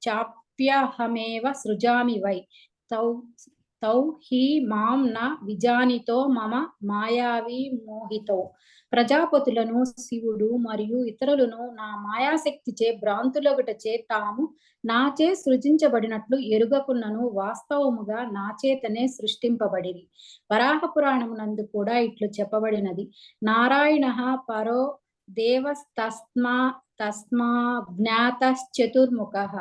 చాప్యహమేవ సృజామి వై తౌ హి మాం న విజానితో మమ మాయావి మోహితో. ప్రజాపతులను శివుడు మరియు ఇతరులను నా మాయాశక్తిచే భ్రాంతులొగటచే తాము నాచే సృజించబడినట్లు ఎరుగకున్నను వాస్తవముగా నాచేతనే సృష్టింపబడిరి. వరాహ పురాణమునందు కూడా ఇట్లు చెప్పబడినది: నారాయణ పరో తస్మాజ్ఞాతశ్చతుర్ముఖః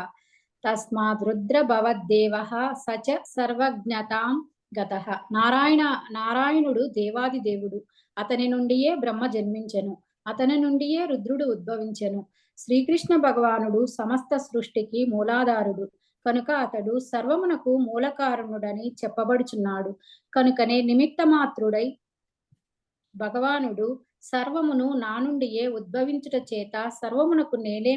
తస్మాద్ భవద్దేవః సచ సర్వజ్ఞతాం గతః. నారాయణుడు దేవాది దేవుడు. అతని నుండియే బ్రహ్మ జన్మించెను. అతని నుండియే రుద్రుడు ఉద్భవించెను. శ్రీకృష్ణ భగవానుడు సమస్త సృష్టికి మూలాధారుడు కనుక అతడు సర్వమునకు మూలకారణుడని చెప్పబడుచున్నాడు. కనుకనే నిమిత్త మాత్రుడై భగవానుడు సర్వమును నా నుండియే ఉద్భవించుట చేత సర్వమునకు నేనే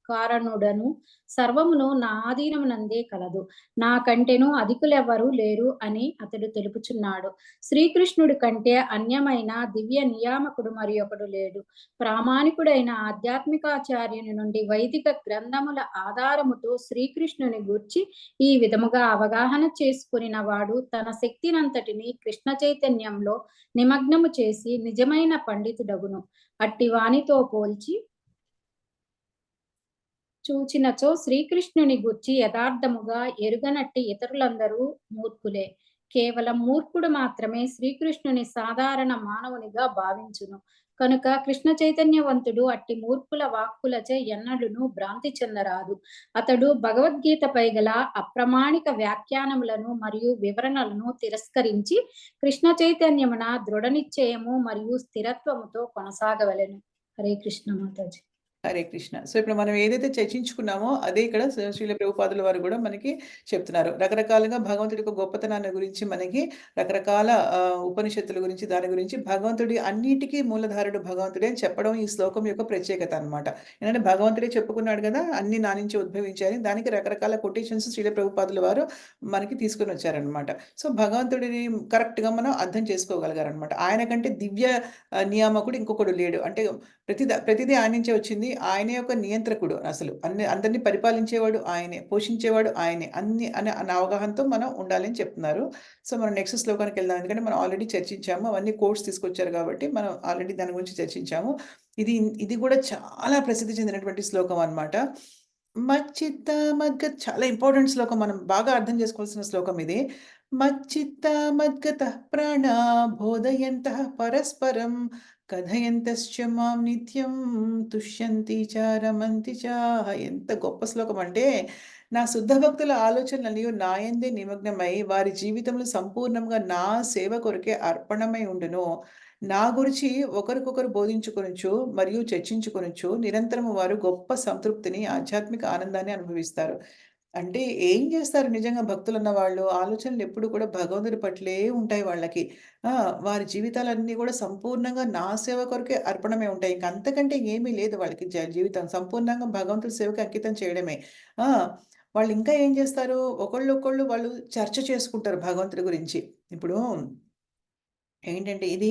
కారణుడను. సర్వమును నా ఆధీనమునందే కలదు. నాకంటేను అధికులెవ్వరూ లేరు అని అతడు తెలుపుచున్నాడు. శ్రీకృష్ణుడి కంటే అన్యమైన దివ్య నియామకుడు మరి ఒకడు లేడు. ప్రామాణికుడైన ఆధ్యాత్మికాచార్యుని నుండి వైదిక గ్రంథముల ఆధారముతో శ్రీకృష్ణుని గూర్చి ఈ విధముగా అవగాహన చేసుకునిన వాడు తన శక్తినంతటిని కృష్ణ చైతన్యంలో నిమగ్నము చేసి నిజమైన పండితుడగును. అట్టి వానితో పోల్చి చూచినచో శ్రీకృష్ణుని గూర్చి యథార్థముగా ఎరుగనట్టి ఇతరులందరూ మూర్ఖులే. కేవలం మూర్ఖుడు మాత్రమే శ్రీకృష్ణుని సాధారణ మానవునిగా భావించును. కనుక కృష్ణ చైతన్యవంతుడు అట్టి మూర్ఖుల వాక్కులచే ఎన్నడూను భ్రాంతి చెందరాదు. అతడు భగవద్గీతపై గల అప్రమాణిక వ్యాఖ్యానములను మరియు వివరణలను తిరస్కరించి కృష్ణ చైతన్యమున దృఢ నిశ్చయము మరియు స్థిరత్వముతో కొనసాగవలెను. హరే కృష్ణ మాతాజీ. హరే కృష్ణ. సో, ఇప్పుడు మనం ఏదైతే చర్చించుకున్నామో అదే ఇక్కడ శ్రీల ప్రభుపాదుల వారు గూడా మనకి చెప్తున్నారు. రకరకాలుగా భగవంతుడి యొక్క గొప్పతనాన్ని గురించి మనకి రకరకాల ఉపనిషత్తుల గురించి, దాని గురించి భగవంతుడి అన్నిటికి మూలధారుడు భగవంతుడే అని చెప్పడం ఈ శ్లోకం యొక్క ప్రత్యేకత అన్నమాట. ఏంటంటే భగవంతుడే చెప్పుకున్నాడు గదా! అన్నీ నా నుంచి ఉద్భవించాయని. దానికి రకరకాల కొటేషన్స్ శ్రీల ప్రభుపాదుల వారు మనకి తీసుకొనొచ్చారన్నమాట. సో, భగవంతుడిని కరెక్ట్‌గా మనం అర్థం చేసుకోగలిగారన్నమాట. ఆయన కంటే దివ్య నియామకుడు ఇంకొకడు లేడు. అంటే ప్రతిదీ ఆయన నుంచే వచ్చింది. ఆయనే ఒక నియంత్రకుడు అసలు. అందరిని పరిపాలించేవాడు ఆయనే. పోషించేవాడు ఆయనే. అన్ని అనే అవగాహనతో మనం ఉండాలని చెప్తున్నారు. సో, మనం నెక్స్ట్ శ్లోకానికెళ్దాం. ఎందుకంటే మనం ఆల్రెడీ చర్చించాము. అవన్నీ కోట్స్ తీసుకొచ్చారు కాబట్టి మనం ఆల్రెడీ దాని గురించి చర్చించాము. ఇది ఇది కూడా చాలా ప్రసిద్ధి చెందినటువంటి శ్లోకం అన్నమాట. మచ్చిత్త మద్గత్ చాలా ఇంపార్టెంట్ శ్లోకం. మనం బాగా అర్థం చేసుకోవాల్సిన శ్లోకం ఇది. మచ్చిత్త మద్గతః ప్రాణా బోధయంతః పరస్పరం కథయంతశ్చ మాం నిత్యం తుష్యంతి చ రమంతి చ. ఎంత గొప్ప శ్లోకం అంటే, నా శుద్ధ భక్తుల ఆలోచనలన్నీ నాయందే నిమగ్నమై వారి జీవితంలో సంపూర్ణంగా నా సేవ కొరకే అర్పణమై ఉండును. నా గురించి ఒకరికొకరు బోధించుకొనొచ్చు మరియు చర్చించుకొనొచ్చు. నిరంతరము వారు గొప్ప సంతృప్తిని, ఆధ్యాత్మిక ఆనందాన్ని అనుభవిస్తారు. అంటే ఏం చేస్తారు నిజంగా భక్తులున్న వాళ్ళు? ఆలోచనలు ఎప్పుడు కూడా భగవంతుడి పట్లే ఉంటాయి వాళ్ళకి. ఆ! వారి జీవితాలన్నీ కూడా సంపూర్ణంగా నా సేవ కొరకే అర్పణమై ఉంటాయి. ఇంక అంతకంటే ఏమీ లేదు వాళ్ళకి జీవితం. సంపూర్ణంగా భగవంతుడి సేవకి అంకితం చేయడమే. ఆ! వాళ్ళు ఇంకా ఏం చేస్తారు? ఒకళ్ళొకళ్ళు వాళ్ళు చర్చ చేసుకుంటారు భగవంతుడి గురించి. ఇప్పుడు ఏంటంటే ఇది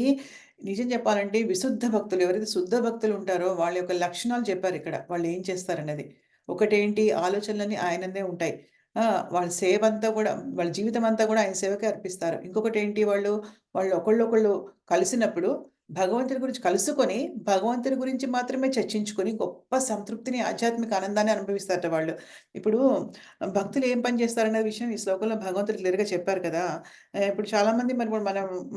నిజం చెప్పాలంటే విశుద్ధ భక్తులు ఎవరైతే శుద్ధ భక్తులు ఉంటారో వాళ్ళ యొక్క లక్షణాలు చెప్పారిక్కడ. వాళ్ళు ఏం చేస్తారన్నది. ఒకటేంటి ఆలోచనలన్నీ ఆయనదే ఉంటాయి. ఆ! వాళ్ళ సేవంతా గూడా వాళ్ళ జీవితం అంతా గూడా ఆయన సేవకే అర్పిస్తారు. ఇంకొకటేంటి వాళ్ళు ఒకళ్ళొకళ్ళు కలిసినప్పుడు భగవంతుడి గురించి కలుసుకొని, భగవంతుడి గురించి మాత్రమే చర్చించుకొని గొప్ప సంతృప్తిని, ఆధ్యాత్మిక ఆనందాన్ని అనుభవిస్తారట వాళ్ళు. ఇప్పుడు భక్తులు ఏం పని చేస్తారనే విషయం ఈ శ్లోకంలో భగవంతుడు క్లియర్‌గా చెప్పారు కదా! ఇప్పుడు చాలామంది మరి ఇప్పుడు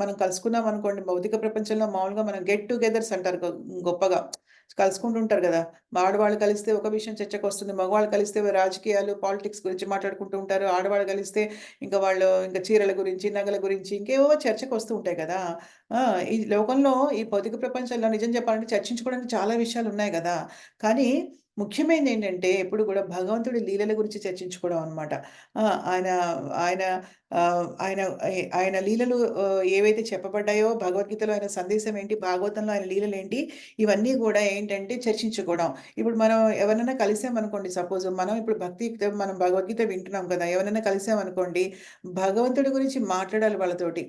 మనం కలుసుకున్నామనుకోండి భౌతిక ప్రపంచంలో మామూలుగా మనం గెట్ టుగెదర్స్ అంటారు గొప్పగా. కలుసుకుంటుంటారు గదా! ఆడవాళ్ళు కలిస్తే ఒక విషయం చర్చకొస్తుంది. మగవాళ్ళు కలిస్తే రాజకీయాలు, పాలిటిక్స్ గురించి మాట్లాడుకుంటూ ఉంటారు. ఆడవాళ్ళు కలిస్తే ఇంకా చీరల గురించి, నగల గురించి ఇంకేవో చర్చకొస్తూ ఉంటాయి కదా! ఆ! ఈ లోకంలో ఈ భౌతిక ప్రపంచంలో నిజం చెప్పాలంటే చర్చించుకోవడానికి చాలా విషయాలున్నాయి గదా! కానీ ముఖ్యమైనదేంటంటే ఎప్పుడు గూడా భగవంతుడి లీలల గురించి చర్చించుకోవడం అన్నమాట. ఆ! ఆయన ఆయన ఆయన ఆయన లీలలు ఏవైతే చెప్పబడ్డాయో భగవద్గీతలో ఆయన సందేశం ఏంటి, భాగవతంలో ఆయన లీలలేంటి, ఇవన్నీ గూడా ఏంటంటే చర్చించుకోవడం. ఇప్పుడు మనం ఎవరినైనా కలిసామనుకోండి సపోజ్ మనం ఇప్పుడు మనం భగవద్గీత వింటున్నాం కదా! ఎవరినైనా కలిసామనుకోండి, భగవంతుడి గురించి మాట్లాడాలి వాళ్ళతోటి.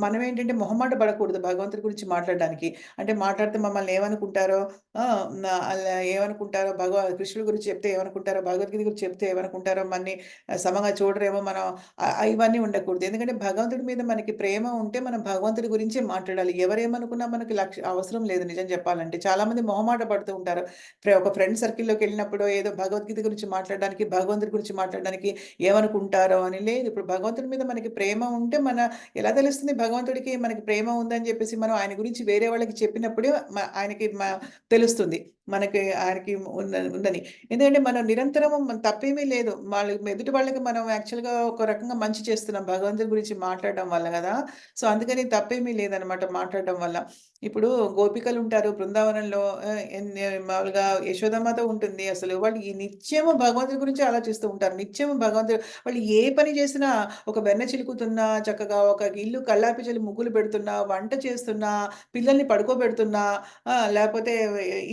మనమేంటంటే మొహమాట పడకూడదు భగవంతుడి గురించి మాట్లాడడానికి. అంటే మాట్లాడితే మమ్మల్ని ఏమనుకుంటారో అలా ఏమనుకుంటారో కృష్ణుడి గురించి చెప్తే ఏమనుకుంటారో, భగవద్గీత గురించి చెప్తే ఏమనుకుంటారో, మన్ని సమంగా చూడరేమో మనం ఇవన్నీ ఉండకూడదు. ఎందుకంటే భగవంతుడి మీద మనకి ప్రేమ ఉంటే మనం భగవంతుడి గురించే మాట్లాడాలి. ఎవరేమనుకున్నా మనకి అవసరం లేదు నిజం చెప్పాలంటే. చాలామంది మొహమాట పడుతూ ఉంటారు. ఒక ఫ్రెండ్ సర్కిల్‌లోకెళ్ళినప్పుడో ఏదో భగవద్గీత గురించి మాట్లాడడానికి, భగవంతుడి గురించి మాట్లాడడానికి ఏమనుకుంటారో అని లేదు. ఇప్పుడు భగవంతుడి మీద మనకి ప్రేమ ఉంటే ఎలా తెలుస్తుంది భగవంతుడికి మనకి ప్రేమ ఉందని జెప్పేసి మనం ఆయన గురించి వేరే వాళ్ళకి చెప్పినప్పుడే ఆయనకి తెలుస్తుంది. ఆయనకి ఉందని. ఎందుకంటే మనం నిరంతరము తప్పేమీ లేదు. ఎదుటి వాళ్ళకి మనం యాక్చువల్‌గా ఒక రకంగా మంచి చేస్తున్నాం భగవంతుడి గురించి మాట్లాడడం వల్ల గదా! సో, అందుకని తప్పేమీ లేదనమాట మాట్లాడడం వల్ల. ఇప్పుడు గోపికలుంటారు బృందావనంలో మామూలుగా యశోదమ్మత ఉంటుంది. అసలు వాళ్ళు ఈ నిత్యము భగవంతుడి గురించే ఆలోచిస్తూ ఉంటారు. నిత్యము వాళ్ళు ఏ పని చేసినా ఒక వెన్న చిలుకుతున్నా, చక్కగా ఒక ఇల్లు కల్లాపి చల్లి ముగ్గులు పెడుతున్నా, వంట చేస్తున్నా, పిల్లల్ని పడుకోబెడుతున్నా, లేపోతే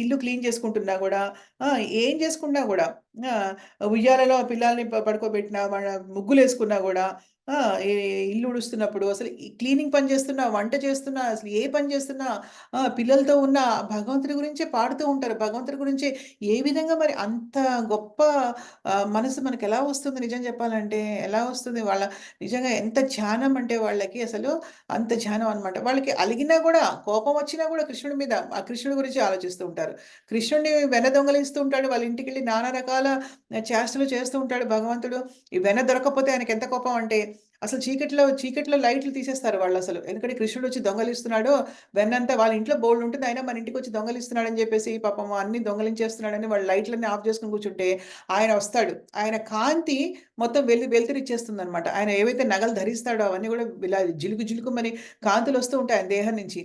ఇల్లు క్లీన్ చేసుకుంటున్నా గూడా, ఆ! ఏం చేసుకున్నా గూడా, ఆ! ఉయ్యాలలో పిల్లల్ని పడుకోబెట్టినా, ముగ్గులేసుకున్నా గూడా, ఆ! ఈ ఇల్లు ఉడుస్తున్నప్పుడు అసలు ఈ క్లీనింగ్ పని చేస్తున్నా, వంట చేస్తున్నా, అసలు ఏ పని చేస్తున్నా, పిల్లలతో ఉన్న భగవంతుడి గురించే పాడుతూ ఉంటారు. భగవంతుడి గురించి ఏ విధంగా మరి అంత గొప్ప మనసు మనకెలా వస్తుంది నిజం చెప్పాలంటే? ఎలా వస్తుంది? నిజంగా ఎంత ధ్యానం అంటే వాళ్ళకి అసలు అంత ధ్యానం అన్నమాట. వాళ్ళకి అలిగినా గూడా, కోపం వచ్చినా గూడా కృష్ణుడి మీద, ఆ కృష్ణుడి గురించి ఆలోచిస్తూ ఉంటారు. కృష్ణుడిని దొంగలిస్తూ ఉంటాడు. వాళ్ళ ఇంటికెళ్ళి నానా రకాల చేష్టలు చేస్తూ ఉంటాడు భగవంతుడు. ఈ దొరకకపోతే ఆయనకెంత కోపం అంటే, అసలు చీకట్లో లైట్లు తీసేస్తారు వాళ్ళసలు. ఎందుకంటే కృష్ణుడొచ్చి దొంగలిస్తున్నాడు. వెన్నంతా వాళ్ళ ఇంట్లో బోలెడుంటుంది. అయినా మన ఇంటికొచ్చి దొంగలిస్తున్నాడని జెప్పేసి పాపం అన్నీ దొంగలించేస్తున్నాడని వాళ్ళు లైట్లన్నీ ఆఫ్ జేసుకొని కూర్చుంటే, ఆయన వస్తాడు. ఆయన కాంతి మొత్తం వెలుతురిచ్చేస్తుందనమాట. ఆయన ఏవైతే నగలు ధరిస్తాడో అవన్నీ గూడా ఇలా జిలుకు జిలుకుమని కాంతులొస్తూ ఉంటాయి ఆయన దేహం నుంచి.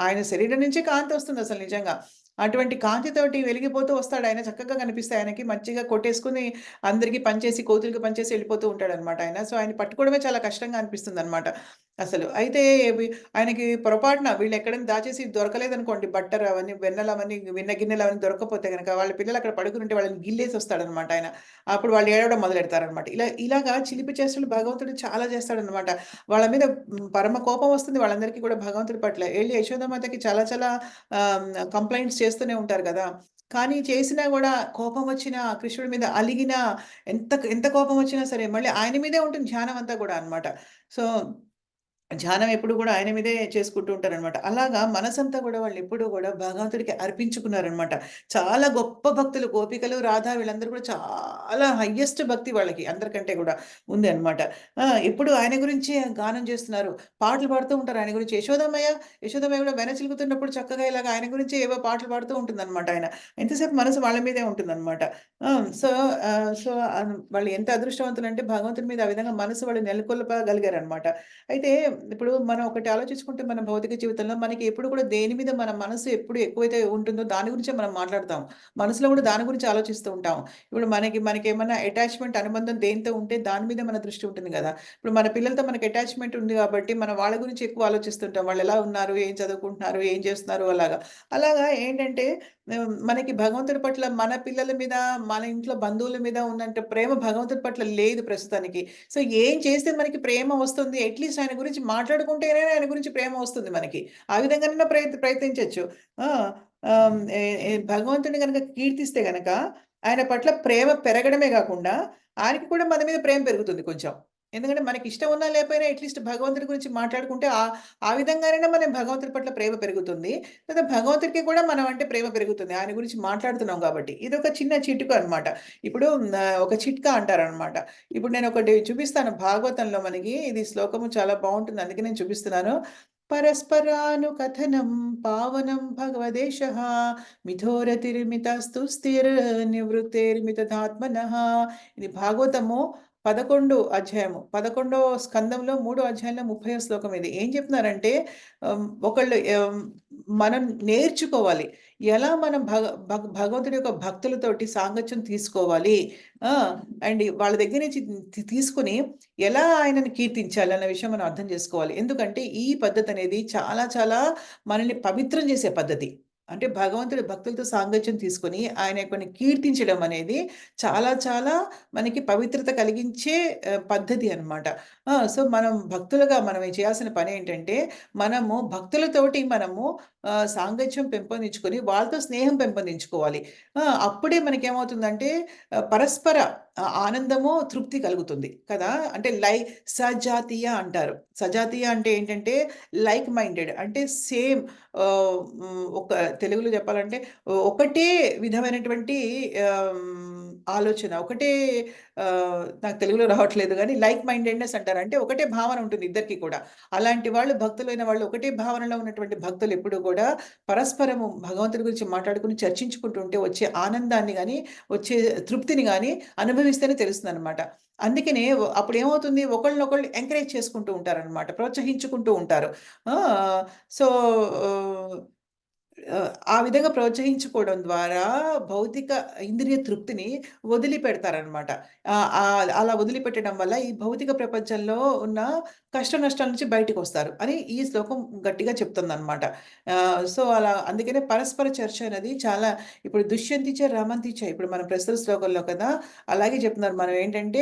ఆయన శరీరం నుంచే కాంతొస్తుందసలు నిజంగా. అటువంటి కాంతితోటి వెలిగిపోతూ వస్తాడు ఆయన. చక్కగా కనిపిస్తాయి ఆయనకి. మంచిగా కొట్టేసుకొని అందరికి పంచేసి, కోతులకి పంచేసి వెళ్ళిపోతూ ఉంటాడనమాట ఆయన. సో, ఆయన్ని పట్టుకోవడమే చాలా కష్టంగా అనిపిస్తుందనమాట అసలు. అయితే ఆయనకి పొరపాటున వీళ్ళు ఎక్కడైనా దాచేసి దొరకలేదనుకోండి, బట్టర్ అవన్నీ, వెన్నెలు అవన్నీ, వెన్న గిన్నెలు అవన్నీ దొరక్కపోతే గనక, వాళ్ళ పిల్లలు అక్కడ పడుకునుంటే వాళ్ళని గిల్లేసి వస్తాడనమాట ఆయన. అప్పుడు వాళ్ళు ఏడవడం మొదలెడతారనమాట. ఇలాగా చిలిపి చేష్టలు భగవంతుడు చాలా చేస్తాడనమాట. వాళ్ళ మీద పరమ కోపం వస్తుంది వాళ్ళందరికీ కూడా భగవంతుడి పట్ల. ఎళ్లి యశోదామాతకి చాలా చాలా కంప్లెయింట్స్ చేస్తూనే ఉంటారు గదా! కానీ చేసినా గూడా కోపం వచ్చినా, కృష్ణుడి మీద అలిగినా, ఎంత కోపం వచ్చినా సరే మళ్ళీ ఆయన మీదే ఉంటుంది ధ్యానం అంతా గూడా అన్నమాట. సో, ధ్యానం ఎప్పుడు గూడా ఆయన మీదే చేసుకుంటూ ఉంటారనమాట. అలాగా మనసంతా గూడా వాళ్ళెప్పుడూ గూడా భగవంతుడికి అర్పించుకున్నారనమాట. చాలా గొప్ప భక్తులు గోపికలు, రాధ వీళ్ళందరూ కూడా చాలా హైయెస్ట్ భక్తి వాళ్ళకి అందరికంటే గూడా ఉంది అనమాట. ఎప్పుడు ఆయన గురించే గానం చేస్తున్నారు. పాటలు పాడుతూ ఉంటారు ఆయన గురించి. యశోదమ్మయ్య గూడా వెన చిలుకుతున్నప్పుడు చక్కగా ఇలాగ ఆయన గురించే ఏవో పాటలు పాడుతూ ఉంటుందనమాట ఆయన. ఎంతసేపు మనసు వాళ్ళ మీదే ఉంటుందనమాట. ఆ! సో, వాళ్ళు ఎంత అదృష్టవంతులంటే భగవంతుడి మీద ఆ విధంగా మనసు వాళ్ళు నెలకొల్పగలిగారనమాట. అయితే ఇప్పుడు మనం ఒకటి ఆలోచించుకుంటే మన భౌతిక జీవితంలో మనకి ఎప్పుడు కూడా దేని మీద మన మనసు ఎప్పుడు ఎక్కువైతే ఉంటుందో దాని గురించే మనం మాట్లాడతాం. మనసులో కూడా దాని గురించి ఆలోచిస్తూ ఉంటాం. ఇప్పుడు మనకేమన్నా అటాచ్‌మెంట్ అనుబంధం దేనితో ఉంటే దాని మీద మన దృష్టి ఉంటుంది గదా! ఇప్పుడు మన పిల్లలతో మనకి అటాచ్‌మెంట్ ఉంది గాబట్టి మనం వాళ్ళ గురించి ఎక్కువ ఆలోచిస్తుంటాం. వాళ్ళెలా ఉన్నారు? ఏం చదువుకుంటున్నారు? ఏం చేస్తున్నారు? అలాగా. అలాగా ఏంటంటే మనకి భగవంతుడి పట్ల మన పిల్లల మీద, మన ఇంట్లో బంధువుల మీద ఉన్నంత ప్రేమ భగవంతుడి పట్ల లేదు ప్రస్తుతానికి. సో, ఏం చేస్తే మనకి ప్రేమ వస్తుంది? అట్‌లీస్ట్ ఆయన గురించి మాట్లాడుకుంటేనే ఆయన గురించి ప్రేమ వస్తుంది మనకి. ఆ విధంగానైనా ప్రయత్నించొచ్చు. ఆ! ఏ ఏ భగవంతుడిని గనక కీర్తిస్తే గనక, ఆయన పట్ల ప్రేమ పెరగడమే గాకుండా, ఆయనకి కూడా మన మీద ప్రేమ పెరుగుతుంది కొంచెం. ఎందుకంటే మనకిష్టం ఉన్నా లేకపోయినా అట్‌లీస్ట్ భగవంతుడి గురించి మాట్లాడుకుంటే ఆ విధంగానైనా మనం భగవంతుడి పట్ల ప్రేమ పెరుగుతుంది. లేదా భగవంతుడికి కూడా మనం అంటే ప్రేమ పెరుగుతుంది. ఆయన గురించి మాట్లాడుతున్నాం గాబట్టి. ఇదొక చిన్న చిట్కా అన్నమాట. ఇప్పుడు ఒక చిట్కా అంటారనమాట. ఇప్పుడు నేనొకటి చూపిస్తాను భాగవతంలో మనకి ఇది శ్లోకము చాలా బావుంటుంది. అందుకే నేను చూపిస్తున్నాను. పరస్పరానుకథనం పావనం భగవదేశః మిథోరతిర్మితస్తుస్థిర్నివృత్తేర్మితధాత్మనః. ఇది భాగవతము 11 అధ్యాయము. 11వ స్కందంలో 3 అధ్యాయంలో 30వ శ్లోకం ఇది. ఏం చెప్తున్నారంటే ఒకళ్ళు మనం నేర్చుకోవాలి. ఎలా మనం భగవంతుడి యొక్క భక్తులతోటి సాంగత్యం తీసుకోవాలి. ఆ! అండ్ వాళ్ళ దగ్గర నుంచి తీసుకొని ఎలా ఆయనని కీర్తించాలి అన్న విషయం మనం అర్థం చేసుకోవాలి. ఎందుకంటే ఈ పద్ధతనేది చాలా చాలా మనల్ని పవిత్రం చేసే పద్ధతి. అంటే భగవంతుడి భక్తులతో సాంగత్యం తీసుకొని ఆయన యొక్కని కీర్తించడం అనేది చాలా చాలా మనకి పవిత్రత కలిగించే పద్ధతి అన్నమాట. సో, మనం భక్తులుగా మనం చేయాల్సిన పనేంటంటే మనము భక్తులతోటి మనము సాంగత్యం పెంపొందించుకొని వాళ్ళతో స్నేహం పెంపొందించుకోవాలి. అప్పుడే మనకేమవుతుందంటే పరస్పర ఆనందము, తృప్తి కలుగుతుంది కదా! అంటే సజాతీయ అంటారు. సజాతీయ అంటే ఏంటంటే లైక్ మైండెడ్ అంటే సేమ్ ఒక తెలుగులో చెప్పాలంటే ఒకటే విధమైనటువంటి ఆలోచన. ఒకటే నాకు తెలుగులో రావట్లేదు గానీ లైక్ మైండెడ్‌నెస్ అంటారు. అంటే ఒకటే భావన ఉంటుంది ఇద్దరికీ కూడా. అలాంటి వాళ్ళు భక్తులైన వాళ్ళు ఒకటే భావనలో ఉన్నటువంటి భక్తులు ఎప్పుడూ కూడా పరస్పరము భగవంతుడి గురించి మాట్లాడుకొని చర్చించుకుంటూ ఉంటే వచ్చే ఆనందాన్ని గాని, వచ్చే తృప్తిని గాని అనుభవిస్తేనే తెలుస్తుందనమాట. అందుకనే అప్పుడేమవుతుంది ఒకళ్ళనొకళ్ళు ఎంకరేజ్ చేసుకుంటూ ఉంటారనమాట. ప్రోత్సహించుకుంటూ ఉంటారు. ఆ! సో, ఆహ్ ఆ విధంగా ప్రోత్సహించుకోవడం ద్వారా భౌతిక ఇంద్రియ తృప్తిని వదిలిపెడతారనమాట. అలా వదిలిపెట్టడం వల్ల ఈ భౌతిక ప్రపంచంలో ఉన్న కష్ట నష్టాల నుంచి బయటికొస్తారు అని ఈ శ్లోకం గట్టిగా చెప్తుందనమాట. సో, అలా అందుకనే పరస్పర చర్చ అనేది చాలా ఇప్పుడు దుష్యంతిచ రమంతిచ ఇప్పుడు మనం ప్రస్తుత శ్లోకంలో కదా! అలాగే చెప్తున్నారు. మనం ఏంటంటే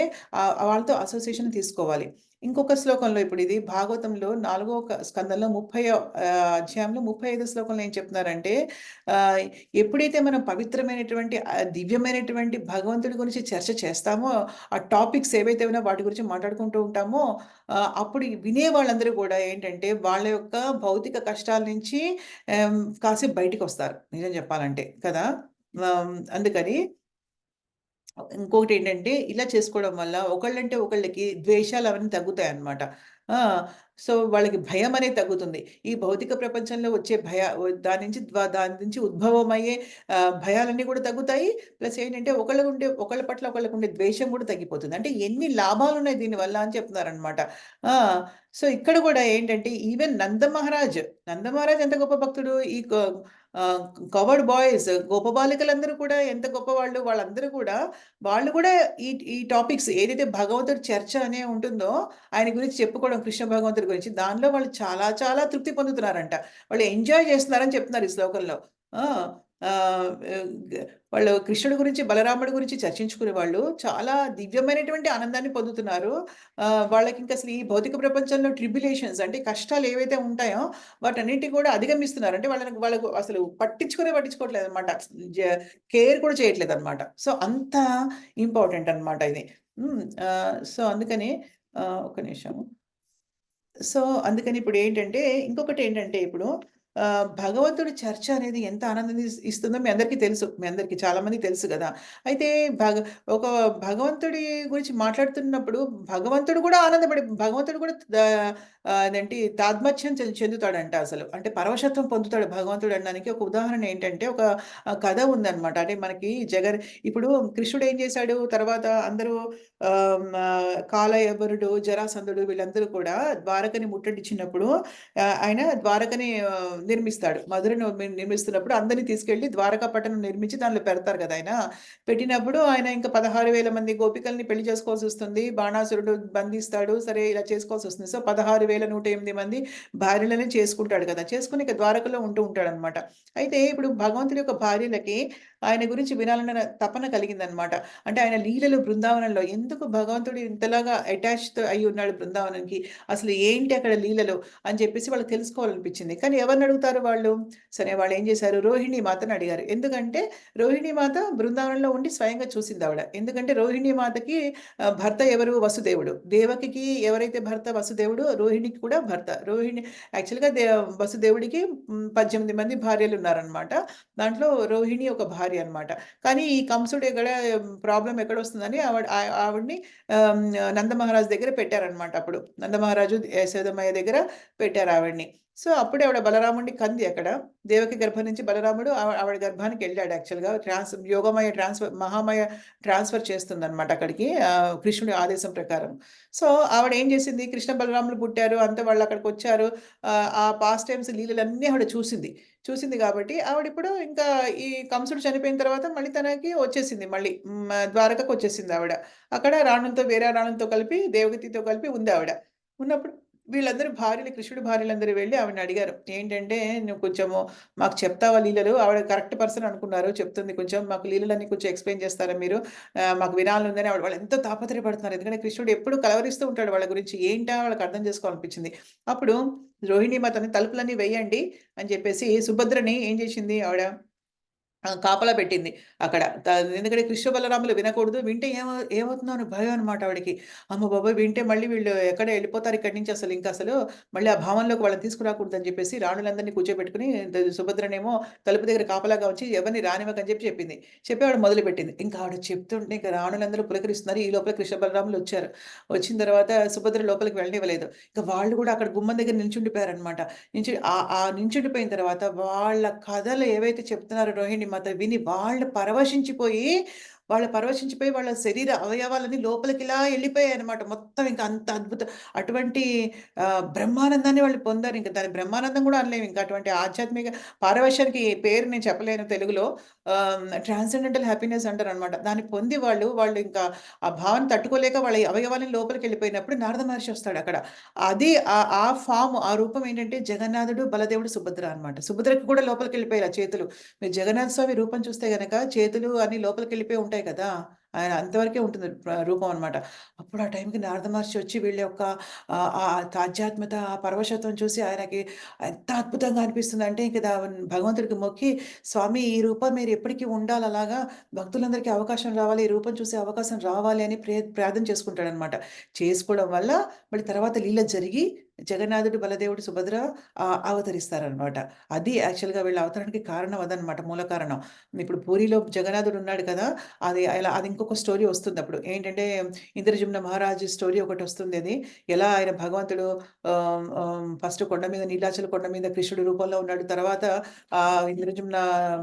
వాళ్ళతో అసోసియేషన్ తీసుకోవాలి. ఇంకొక శ్లోకంలో ఇప్పుడు ఇది భాగవతంలో 4వ స్కందంలో 30 అధ్యాయంలో 35 శ్లోకంలో ఏం చెప్తున్నారంటే ఆహ్, ఎప్పుడైతే మనం పవిత్రమైనటువంటి దివ్యమైనటువంటి భగవంతుడి గురించి చర్చ చేస్తామో, ఆ టాపిక్స్ ఏవైతే ఉన్నాయో వాటి గురించి మాట్లాడుకుంటూ ఉంటామో, అప్పుడు ఈ వినే వాళ్ళందరూ కూడా ఏంటంటే వాళ్ళ యొక్క భౌతిక కష్టాల నుంచి కాసేపు బయటికొస్తారు నిజం చెప్పాలంటే కదా! అందుకని ఇంకొకటేంటంటే, ఇలా చేసుకోవడం వల్ల ఒకళ్ళంటే ఒకళ్ళకి ద్వేషాలవన్నీ తగ్గుతాయన్నమాట. ఆ! సో, వాళ్ళకి భయమనేది తగ్గుతుంది. ఈ భౌతిక ప్రపంచంలో వచ్చే దాని నుంచి ఉద్భవమయ్యే భయాలన్నీ కూడా తగ్గుతాయి. ప్లస్ ఏంటంటే, ఒకళ్ళ పట్ల ఒకళ్ళకుండే ద్వేషం కూడా తగ్గిపోతుంది. అంటే ఎన్ని లాభాలున్నాయి దీనివల్ల అని చెప్తున్నారనమాట. ఆ! సో, ఇక్కడ కూడా ఏంటంటే, ఈవెన్ నందమహారాజ్ ఎంత గొప్ప భక్తుడు. కవర్డ్ బాయ్స్, గొప్ప బాలికలందరూ కూడా ఎంత గొప్పవాళ్ళు, వాళ్ళందరూ కూడా వాళ్ళు కూడా ఈ టాపిక్స్ ఏదైతే భగవంతుడి చర్చ అనే ఉంటుందో, ఆయన గురించి చెప్పుకోవడం కృష్ణ భగవంతుడి గురించి, దానిలో వాళ్ళు చాలా చాలా తృప్తి పొందుతున్నారంట. వాళ్ళు ఎంజాయ్ చేస్తున్నారని చెప్తున్నారు ఈ శ్లోకంలో. ఆ! ఆహ్, గ వాళ్ళు కృష్ణుడి గురించి, బలరాముడి గురించి చర్చించుకునే వాళ్ళు చాలా దివ్యమైనటువంటి ఆనందాన్ని పొందుతున్నారు. వాళ్ళకింక అసలు ఈ భౌతిక ప్రపంచంలో ట్రిబ్యులేషన్స్ అంటే కష్టాలు ఏవైతే ఉంటాయో వాటన్నిటిని కూడా అధిగమిస్తున్నారు. అంటే వాళ్ళకు అసలు పట్టించుకోవట్లేదనమాట. జ కేర్ కూడా చేయట్లేదనమాట. సో, అంత ఇంపార్టెంట్ అనమాట ఇది. సో, అందుకని ఒక్క నిమిషం. సో, అందుకని ఇప్పుడేంటంటే, ఇంకొకటేంటంటే ఇప్పుడు భగవంతుడి చర్చ అనేది ఎంత ఆనందాన్ని ఇస్తుందో మీ అందరికీ తెలుసు. మీ అందరికీ చాలా మందికి తెలుసు గదా! అయితే భగ ఒక భగవంతుడి గురించి మాట్లాడుతున్నప్పుడు భగవంతుడు కూడా భగవంతుడు కూడా అదేంటి తాదాత్మ్యం చెందుతాడంట అసలు. అంటే పరవశత్వం పొందుతాడు భగవంతుడు అనడానికి ఒక ఉదాహరణ ఏంటంటే, ఒక కథ ఉందనమాట. అంటే మనకి ఇప్పుడు కృష్ణుడు ఏం చేశాడు, తర్వాత అందరూ కాలయవరుడు, జరాసంధుడు వీళ్ళందరూ కూడా ద్వారకని ముట్టడించినప్పుడు ఆయన ద్వారకని నిర్మిస్తాడు. మధురను నిర్మిస్తున్నప్పుడు అందరిని తీసుకెళ్ళి ద్వారకా పట్టణం నిర్మించి దానిలో పెడతారు కదా ఆయన. పెట్టినప్పుడు ఆయన ఇంకా 16,000 మంది గోపికల్ని పెళ్లి చేసుకోవాల్సొస్తుంది. బాణాసురుడు బంధిస్తాడు. సరే ఇలా చేసుకోవాల్సొస్తుంది. సో, 16,108 మంది భార్యలని చేసుకుంటాడు కదా! చేసుకొని ఇక ద్వారకలో ఉంటూ ఉంటాడనమాట. అయితే ఇప్పుడు భగవంతుడి యొక్క భార్యలకి ఆయన గురించి వినాలన్న తపన కలిగిందనమాట. అంటే ఆయన లీలలు బృందావనంలో ఎందుకు భగవంతుడు ఇంతలాగా అటాచ్డ్ అయ్యి ఉన్నాడు బృందావనంకి? అసలు ఏంటి అక్కడ లీలలు అని చెప్పేసి వాళ్ళకి తెలుసుకోవాలనిపించింది. కానీ ఎవరిని అడుగుతారు వాళ్ళు? సరే వాళ్ళేం చేశారు? రోహిణీ మాతను అడిగారు. ఎందుకంటే రోహిణీ మాత బృందావనంలో ఉండి స్వయంగా చూసిందావిడ. ఎందుకంటే రోహిణీ మాతకి భర్త ఎవరు? వసుదేవుడు. దేవకికి ఎవరైతే భర్త వసుదేవుడు, రోహిణికి కూడా భర్త. యాక్చువల్‌గా వసుదేవుడికి 18 మంది భార్యలున్నారనమాట. దాంట్లో రోహిణి ఒక భార్య అన్నమాట. కానీ ఈ కంసుడు ప్రాబ్లమ్ ఎక్కడొస్తుందని ఆవిడని నందమహారాజు దగ్గర పెట్టారనమాట అప్పుడు. నందమహారాజు, యశోదమయ్య దగ్గర పెట్టారు ఆవిడని. సో, అప్పుడే ఆవిడ బలరాముడిని కంది అక్కడ. దేవకి గర్భం నుంచి బలరాముడు ఆవిడ గర్భానికెళ్ళాడు యాక్చువల్‌గా. యోగమయ మహామయ ట్రాన్స్‌ఫర్ చేస్తుందనమాట అక్కడికి కృష్ణుడి ఆదేశం ప్రకారం. సో, ఆవిడేం చేసింది, కృష్ణ బలరాములు పుట్టారు. అంతా వాళ్ళక్కడికొచ్చారు. ఆ పాస్ట్ టైమ్స్ లీలలన్నీ ఆవిడ చూసింది. చూసింది గాబట్టి ఆవిడిప్పుడు ఇంకా ఈ కంసుడు చనిపోయిన తర్వాత మళ్ళీ తనకి వచ్చేసింది మళ్ళీ. ద్వారకకొచ్చేసిందావిడ. అక్కడ వేరే రాణులతో కలిపి, దేవకితో కలిపి ఉందావిడ. ఉన్నప్పుడు వీళ్ళందరూ కృష్ణుడి భార్యలందరూ వెళ్లి ఆవిడని అడిగారు. ఏంటంటే, "నువ్వు కొంచెము మాకు చెప్తావా లీలలు?" ఆవిడ కరెక్ట్ పర్సన్ అనుకున్నారు. చెప్తుంది కొంచెం. "మాకు లీలలన్నీ కొంచెం ఎక్స్‌ప్లెయిన్ చేస్తారా మీరు? మాకు వినాలనుందని" వాళ్ళెంతో తాపత్రయపడుతున్నారు. ఎందుకంటే కృష్ణుడు ఎప్పుడు కలవరిస్తూ ఉంటాడు వాళ్ళ గురించి. ఏంటా వాళ్ళకి అర్థం చేసుకోవాలనిపించింది. అప్పుడు రోహిణీ మాతని "తలుపులన్నీ వేయండి" అని చెప్పేసి సుభద్రని ఏం చేసింది ఆవిడ కాపలా పెట్టింది అక్కడ. ఎందుకంటే కృష్ణ బలరాములు వినకూడదు. వింటే ఏమవుతుందో అని భయం అనమాట ఆవిడకి. అమ్మ బాబోయ్! వింటే మళ్ళీ వీళ్ళు ఎక్కడ ఎళ్ళిపోతారు ఇక్కడి నుంచి అసలు మళ్ళీ ఆ భావంలోకి వాళ్ళని తీసుకురాకూడదని చెప్పేసి రాణులందరిని కూర్చోబెట్టుకొని సుభద్రనేమో తలుపు దగ్గర కాపలాగా ఉంచి ఎవరిని రానివ్వకని చెప్పింది. చెప్పి ఆవిడ మొదలుపెట్టింది. ఇంకా ఆవిడ చెప్తుంటే ఇంక రాణులందరూ పులకరిస్తున్నారు. ఈ లోపల కృష్ణ బలరాములు వచ్చారు. వచ్చిన తర్వాత సుభద్ర లోపలికి వెళ్ళనివ్వలేదు. ఇక వాళ్ళు కూడా అక్కడ గుమ్మం దగ్గర నిల్చుండిపోయారనమాట. నిల్చుండిపోయిన తర్వాత వాళ్ళ కథలు ఏవైతే చెప్తున్నారో రోహిణి మాత విని వాళ్ళ శరీర అవయవాలన్నీ లోపలికిలా ఎళ్ళిపోయాయన్నమాట. మొత్తం ఇంకా అంత అటువంటి బ్రహ్మానందాన్ని వాళ్ళు పొందారు. ఇంక దాన్ని బ్రహ్మానందం గూడా అనలేము. ఇంకా అటువంటి ఆధ్యాత్మిక పారవశ్యానికి పేరు నేను చెప్పలేను తెలుగులో. ట్రాన్సెండెంటల్ హ్యాపీనెస్ అంటారనమాట. దాన్ని పొంది వాళ్ళు ఇంకా ఆ భావన తట్టుకోలేక వాళ్ళ అవయవాలని లోపలికెళ్ళిపోయినప్పుడు నారద మహర్షి వస్తాడక్కడ. అది ఆ ఫార్మ్, ఆ రూపం ఏంటంటే జగన్నాథుడు, బలదేవుడు, సుభద్ర అనమాట. సుభద్రకి కూడా లోపలికెళ్ళిపోయాయి ఆ చేతులు. మీరు జగన్నాథ స్వామి రూపం చూస్తే గనక చేతులు అన్నీ లోపలికెళ్ళిపోయి ఉంటాయి కదా! ఆయన అంతవరకే ఉంటుంది రూపం అనమాట. అప్పుడు ఆ టైంకి నారద మహర్షి వచ్చి వీళ్ళ యొక్క ఆ తాధ్యాత్మ్యత, ఆ పరవశత్వం చూసి ఆయనకి ఎంత అద్భుతంగా అనిపిస్తుందంటే ఇంక భగవంతుడికి మొక్కి, "స్వామి ఈ రూపం మీరు ఎప్పటికి ఉండాలి అలాగా. భక్తులందరికీ అవకాశం రావాలి. ఈ రూపం చూసే అవకాశం రావాలి" అని ప్రార్థన చేసుకుంటాడనమాట. చేసుకోవడం వల్ల మళ్ళీ తర్వాత లీల జరిగి జగన్నాథుడు, బలదేవుడు, సుభద్ర అవతరిస్తారనమాట. అది యాక్చువల్‌గా వీళ్ళ అవతరానికి కారణం అదనమాట. మూల కారణం. ఇప్పుడు పూరిలో జగన్నాథుడు ఉన్నాడు కదా! అది ఇంకొక స్టోరీ వస్తుందప్పుడు. ఏంటంటే ఇంద్రజుమ్న మహారాజు స్టోరీ ఒకటొస్తుంది అది. ఎలా ఆయన భగవంతుడు ఫస్ట్ కొండ మీద నీలాచల కొండ మీద కృష్ణుడి రూపంలో ఉన్నాడు. తర్వాత ఇంద్రజుమ్న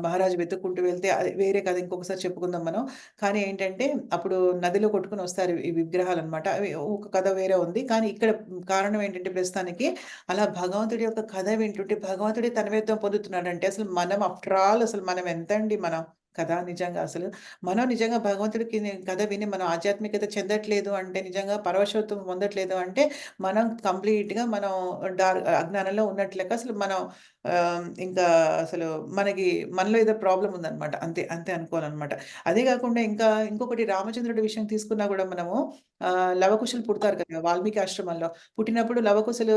మహారాజు వెతుక్కుంటూ వెళ్తే అది వేరే కథ ఇంకొకసారి చెప్పుకుందాం మనం. కానీ ఏంటంటే అప్పుడు నదిలో కొట్టుకొని వస్తారు ఈ విగ్రహాలనమాట. అవి ఒక కథ వేరే ఉంది. కానీ ఇక్కడ కారణం ఏంటంటే ప్రస్తుతానికి. అలా భగవంతుడి యొక్క కథ వింటుంటే భగవంతుడే తన్మయత్వం పొందుతున్నాడంటే అసలు మనం ఆఫ్టర్ ఆల్ అసలు మనం ఎంతండి మనం కదా! నిజంగా అసలు. మనం నిజంగా భగవంతుడికి కథ విని మనం ఆధ్యాత్మికత చెందట్లేదు అంటే, నిజంగా పరవశత్వం పొందట్లేదు అంటే, మనం కంప్లీట్‌గా మనం అజ్ఞానంలో ఉన్నట్టు లెక్క. అసలు మనం ఇంకా అసలు మనలో ఏదో ప్రాబ్లమ్ ఉందన్నమాట. అంతే, అంతే అనుకోవాలన్నమాట. అదే గాకుండా ఇంకా ఇంకొకటి రామచంద్రుడి విషయం తీసుకున్నా గూడా మనము లవకుశులు పుడతారు కదా! వాల్మీకి ఆశ్రమంలో. పుట్టినప్పుడు లవకుశులు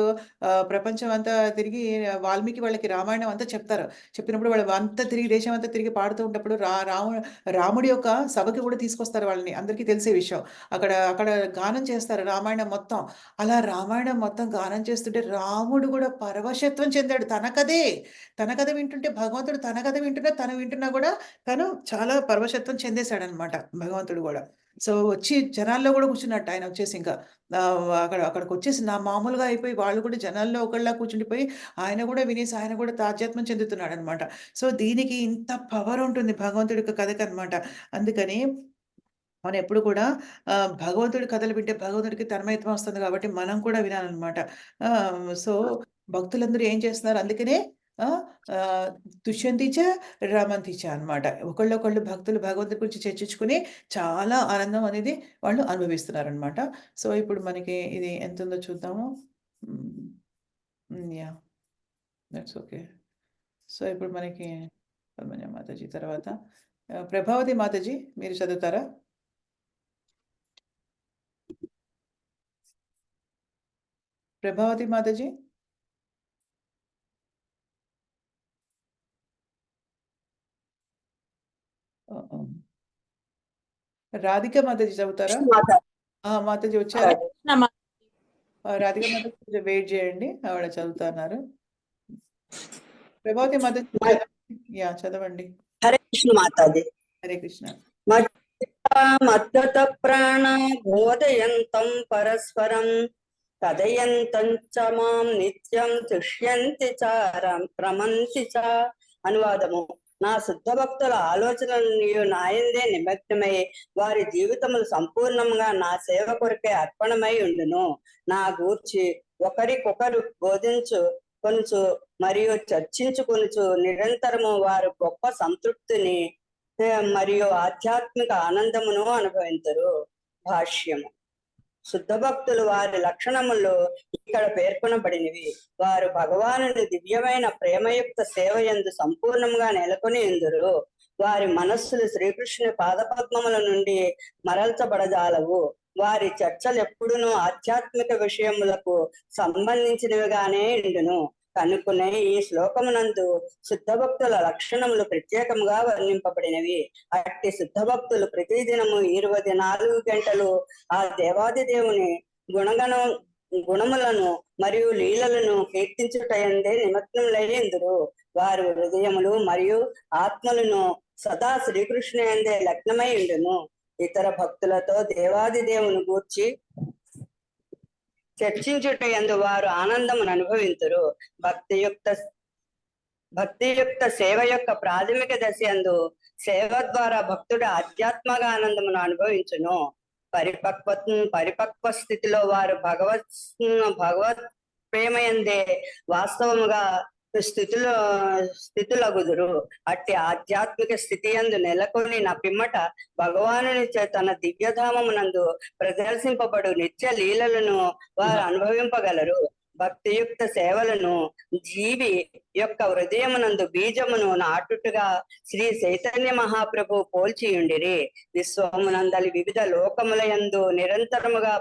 ప్రపంచం అంతా తిరిగి వాల్మీకి వాళ్ళకి రామాయణం అంతా చెప్తారు. చెప్పినప్పుడు వాళ్ళు అంతా తిరిగి దేశం అంతా తిరిగి పాడుతూ ఉన్నప్పుడు రాముడి యొక్క సభకి కూడా తీసుకొస్తారు వాళ్ళని. అందరికీ తెలిసే విషయం. అక్కడ గానం చేస్తారు రామాయణం మొత్తం. అలా రామాయణం మొత్తం గానం చేస్తుంటే రాముడు కూడా పరవశత్వం చెందాడు. తన కథ వింటుంటే భగవంతుడు తన కథ తను వింటున్నా కూడా తను చాలా పరవశత్వం చెందేసాడనమాట భగవంతుడు గూడా. సో, వచ్చి జనాల్లో గూడా కూర్చున్నట్టు ఆయనొచ్చేసి ఇంకా. అక్కడికొచ్చేసి మామూలుగా అయిపోయి వాళ్ళు కూడా జనాల్లో ఒకళ్ళలా కూర్చుండిపోయి ఆయన గూడా వినేసి ఆయన గూడా తాదాత్మ్యం చెందుతున్నాడనమాట. సో, దీనికి ఇంత పవర్ ఉంటుంది భగవంతుడి యొక్క కథకనమాట. అందుకని మనం ఎప్పుడు కూడా భగవంతుడి కథలు వింటే భగవంతుడికి తన్మయత్వం వస్తుంది కాబట్టి మనం కూడా వినాలనమాట. సో, భక్తులందరూ ఏం చేస్తున్నారు అందుకనే ఆహ్, ఆహ్, తుష్యంతి చ రమంతి చ అనమాట. ఒకళ్ళొకళ్ళు భక్తులు భగవంతుడి గురించి చర్చించుకొని చాలా ఆనందం అనేది వాళ్ళు అనుభవిస్తున్నారనమాట. సో, ఇప్పుడు మనకి ఇది ఎంతుందో చూద్దాము. హ్మ్. యాహ్! That's okay. సో, ఇప్పుడు మనకి సుబ్రహ్మణ్య మాతాజీ తర్వాత ప్రభావతి మాతాజీ మీరు చదువుతారా? ప్రభావతి మాతాజీ? హ్మ్. రాధిక మాతాజీ చదువుతారా? మాత మాతాజీ వచ్చారా? రాధిక మాతాజీ కొంచెం వెయిట్ చేయండి. ఆవిడ చదువుతున్నారు. ప్రభావతి మాతాజీ చదవండి. చదవండి. హరే కృష్ణ మాతాజీ. హరే కృష్ణ. మద్దత ప్రాణ బోధయంతం పరస్పరం కథయంతం చ మాం నిత్యం తుష్యంతి చ రమంతి చ. అనువాదము: నా శుద్ధ భక్తుల ఆలోచనలు నాయందే నిమగ్నమై వారి జీవితములు సంపూర్ణంగా నా సేవ కొరకే అర్పణమై ఉండును. నా గూర్చి ఒకరికొకరు కొనుచు మరియు చర్చించుకొనుచు నిరంతరము వారు గొప్ప సంతృప్తిని మరియు ఆధ్యాత్మిక ఆనందమును అనుభవించరు. భాష్యము: శుద్ధ భక్తులు వారి లక్షణములు ఇక్కడ పేర్కొనబడినవి. వారు భగవానుని దివ్యమైన ప్రేమయుక్త సేవ యందు సంపూర్ణంగా నెలకొని ఉందురు. వారి మనస్సులు శ్రీకృష్ణుని పాదపద్మముల నుండి మరల్చబడజాలవు. వారి చర్చలు ఎప్పుడునూ ఆధ్యాత్మిక విషయములకు సంబంధించినవిగానే ఉండును. కనుకునే ఈ శ్లోకమునందు శుద్ధ భక్తుల లక్షణములు ప్రత్యేకముగా వర్ణింపబడినవి. అట్టి శుద్ధ భక్తులు ప్రతిదినము 24 గంటలు ఆ దేవాది దేవుని గుణములను మరియు లీలలను కీర్తించుటయందే నిమగ్నములయ్యిందురు. వారి హృదయములు మరియు ఆత్మలను సదా శ్రీకృష్ణుయందే లగ్నమై ఉండును. ఇతర భక్తులతో దేవాది దేవుని గూర్చి చర్చించుటయందు వారు ఆనందమును అనుభవింతురు. భక్తియుక్త సేవ యొక్క ప్రాథమిక దశ యందు సేవ ద్వారా భక్తుడు ఆధ్యాత్మిక ఆనందమును అనుభవించును. పరిపక్వ స్థితిలో వారు భగవత్ ప్రేమయందే వాస్తవముగా స్థితులగుదురు. అట్టి ఆధ్యాత్మిక స్థితి యందు నెలకొని నా పిమ్మట భగవానుని తన దివ్యధామమునందు ప్రదర్శింపబడు నిత్య లీలలను వారు అనుభవింపగలరు. భక్తియుక్త సేవలను జీవి యొక్క హృదయమునందు బీజమును నాటుగా శ్రీ చైతన్య మహాప్రభు పోల్చియుండిరి. విశ్వమునందలి వివిధ లోకముల యందు నిరంతరముగా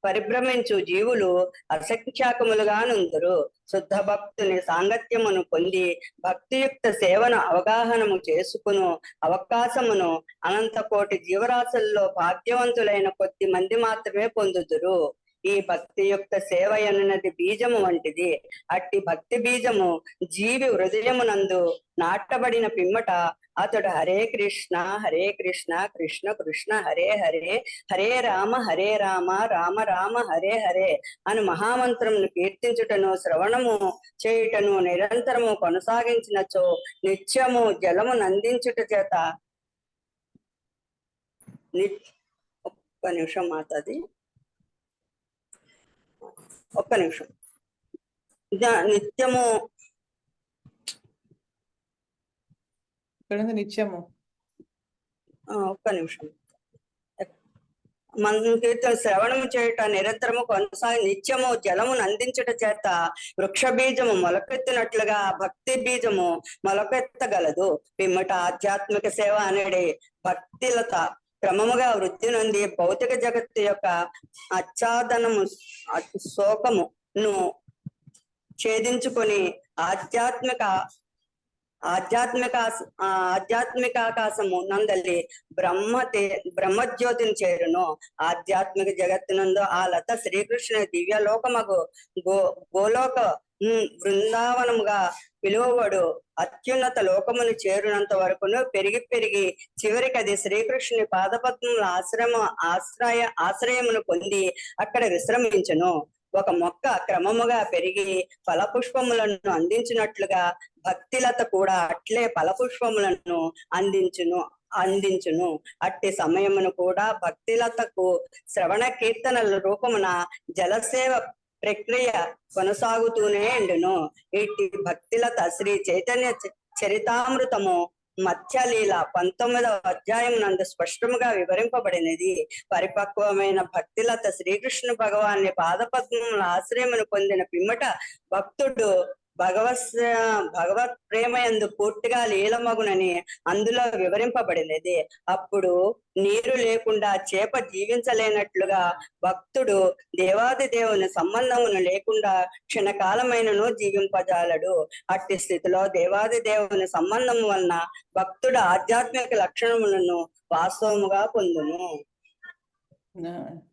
పరిభ్రమించు జీవులు అసంఖ్యాకములుగా నుందురు. శుద్ధ భక్తుని సాంగత్యమును పొంది భక్తియుక్త సేవను అవగాహనము చేసుకును అవకాశమును అనంత కోటి జీవరాశుల్లో భాగ్యవంతులైన కొద్ది మంది మాత్రమే పొందుదురు. ఈ భక్తియుక్త సేవ ఎనున్నది బీజము వంటిది. అట్టి భక్తి బీజము జీవి హృదయమునందు నాటబడిన పిమ్మట అతడు హరే కృష్ణ కృష్ణ కృష్ణ హరే హరే, హరే రామ రామ రామ హరే హరే అని మహామంత్రమును కీర్తించుటను శ్రవణము చేయుటను నిరంతరము కొనసాగించినచో నిత్యము జలము నందించుట చేత ఒక్క నిమిషం. నిత్యము ఇక్కడ ఉంది నిత్యము. ఒక్క నిమిషం. మన కీర్తన శ్రవణము చేయుట నిరంతరము కొనసాగి నిత్యము జలమును అందించుట చేత వృక్ష బీజము మొలకెత్తినట్లుగా భక్తి బీజము మొలకెత్తగలదు. పిమ్మట ఆధ్యాత్మిక సేవ అనేది భక్తిలత క్రమముగా వృద్ధి నొంది భౌతిక జగత్తు యొక్క ఆచ్ఛాదనము శోకమును ఛేదించుకొని ఆధ్యాత్మికాకాశము నందలి బ్రహ్మజ్యోతిని చేరును. ఆధ్యాత్మిక జగత్తునందు ఆ లత శ్రీకృష్ణ దివ్య లోకమగు గోలోక బృందావనముగా పిలువబడు అత్యున్నత లోకమును చేరునంత వరకును పెరిగి పెరిగి చివరికి అది శ్రీకృష్ణుని పాదపద్మముల ఆశ్రయమును పొంది అక్కడ విశ్రమించును. ఒక మొక్క క్రమముగా పెరిగి ఫలపుష్పములను అందించినట్లుగా భక్తిలత కూడా అట్లే ఫలపుష్పములను అందించును. అట్టి సమయమును కూడా భక్తిలతకు శ్రవణ కీర్తనల రూపమున జలసేవ ప్రక్రియ కొనసాగుతూనే ఉండును. ఇట్టి భక్తిలత శ్రీ చైతన్య చరితామృతము మత్స్యలీల 19వ అధ్యాయం నందు స్పష్టముగా వివరింపబడినది. పరిపక్వమైన భక్తిలత శ్రీకృష్ణ భగవాన్ని పాదపద్మముల ఆశ్రయమును పొందిన పిమ్మట భక్తుడు భగవత్ ప్రేమయందు పూర్తిగా లీలమగునని అందులో వివరింపబడినది. అప్పుడు నీరు లేకుండా చేప జీవించలేనట్లుగా భక్తుడు దేవాది దేవుని సంబంధమును లేకుండా క్షణకాలమైనను జీవింపజాలడు. అట్టి స్థితిలో దేవాది దేవుని సంబంధము వలన భక్తుడు ఆధ్యాత్మిక లక్షణములను వాస్తవముగా పొందును.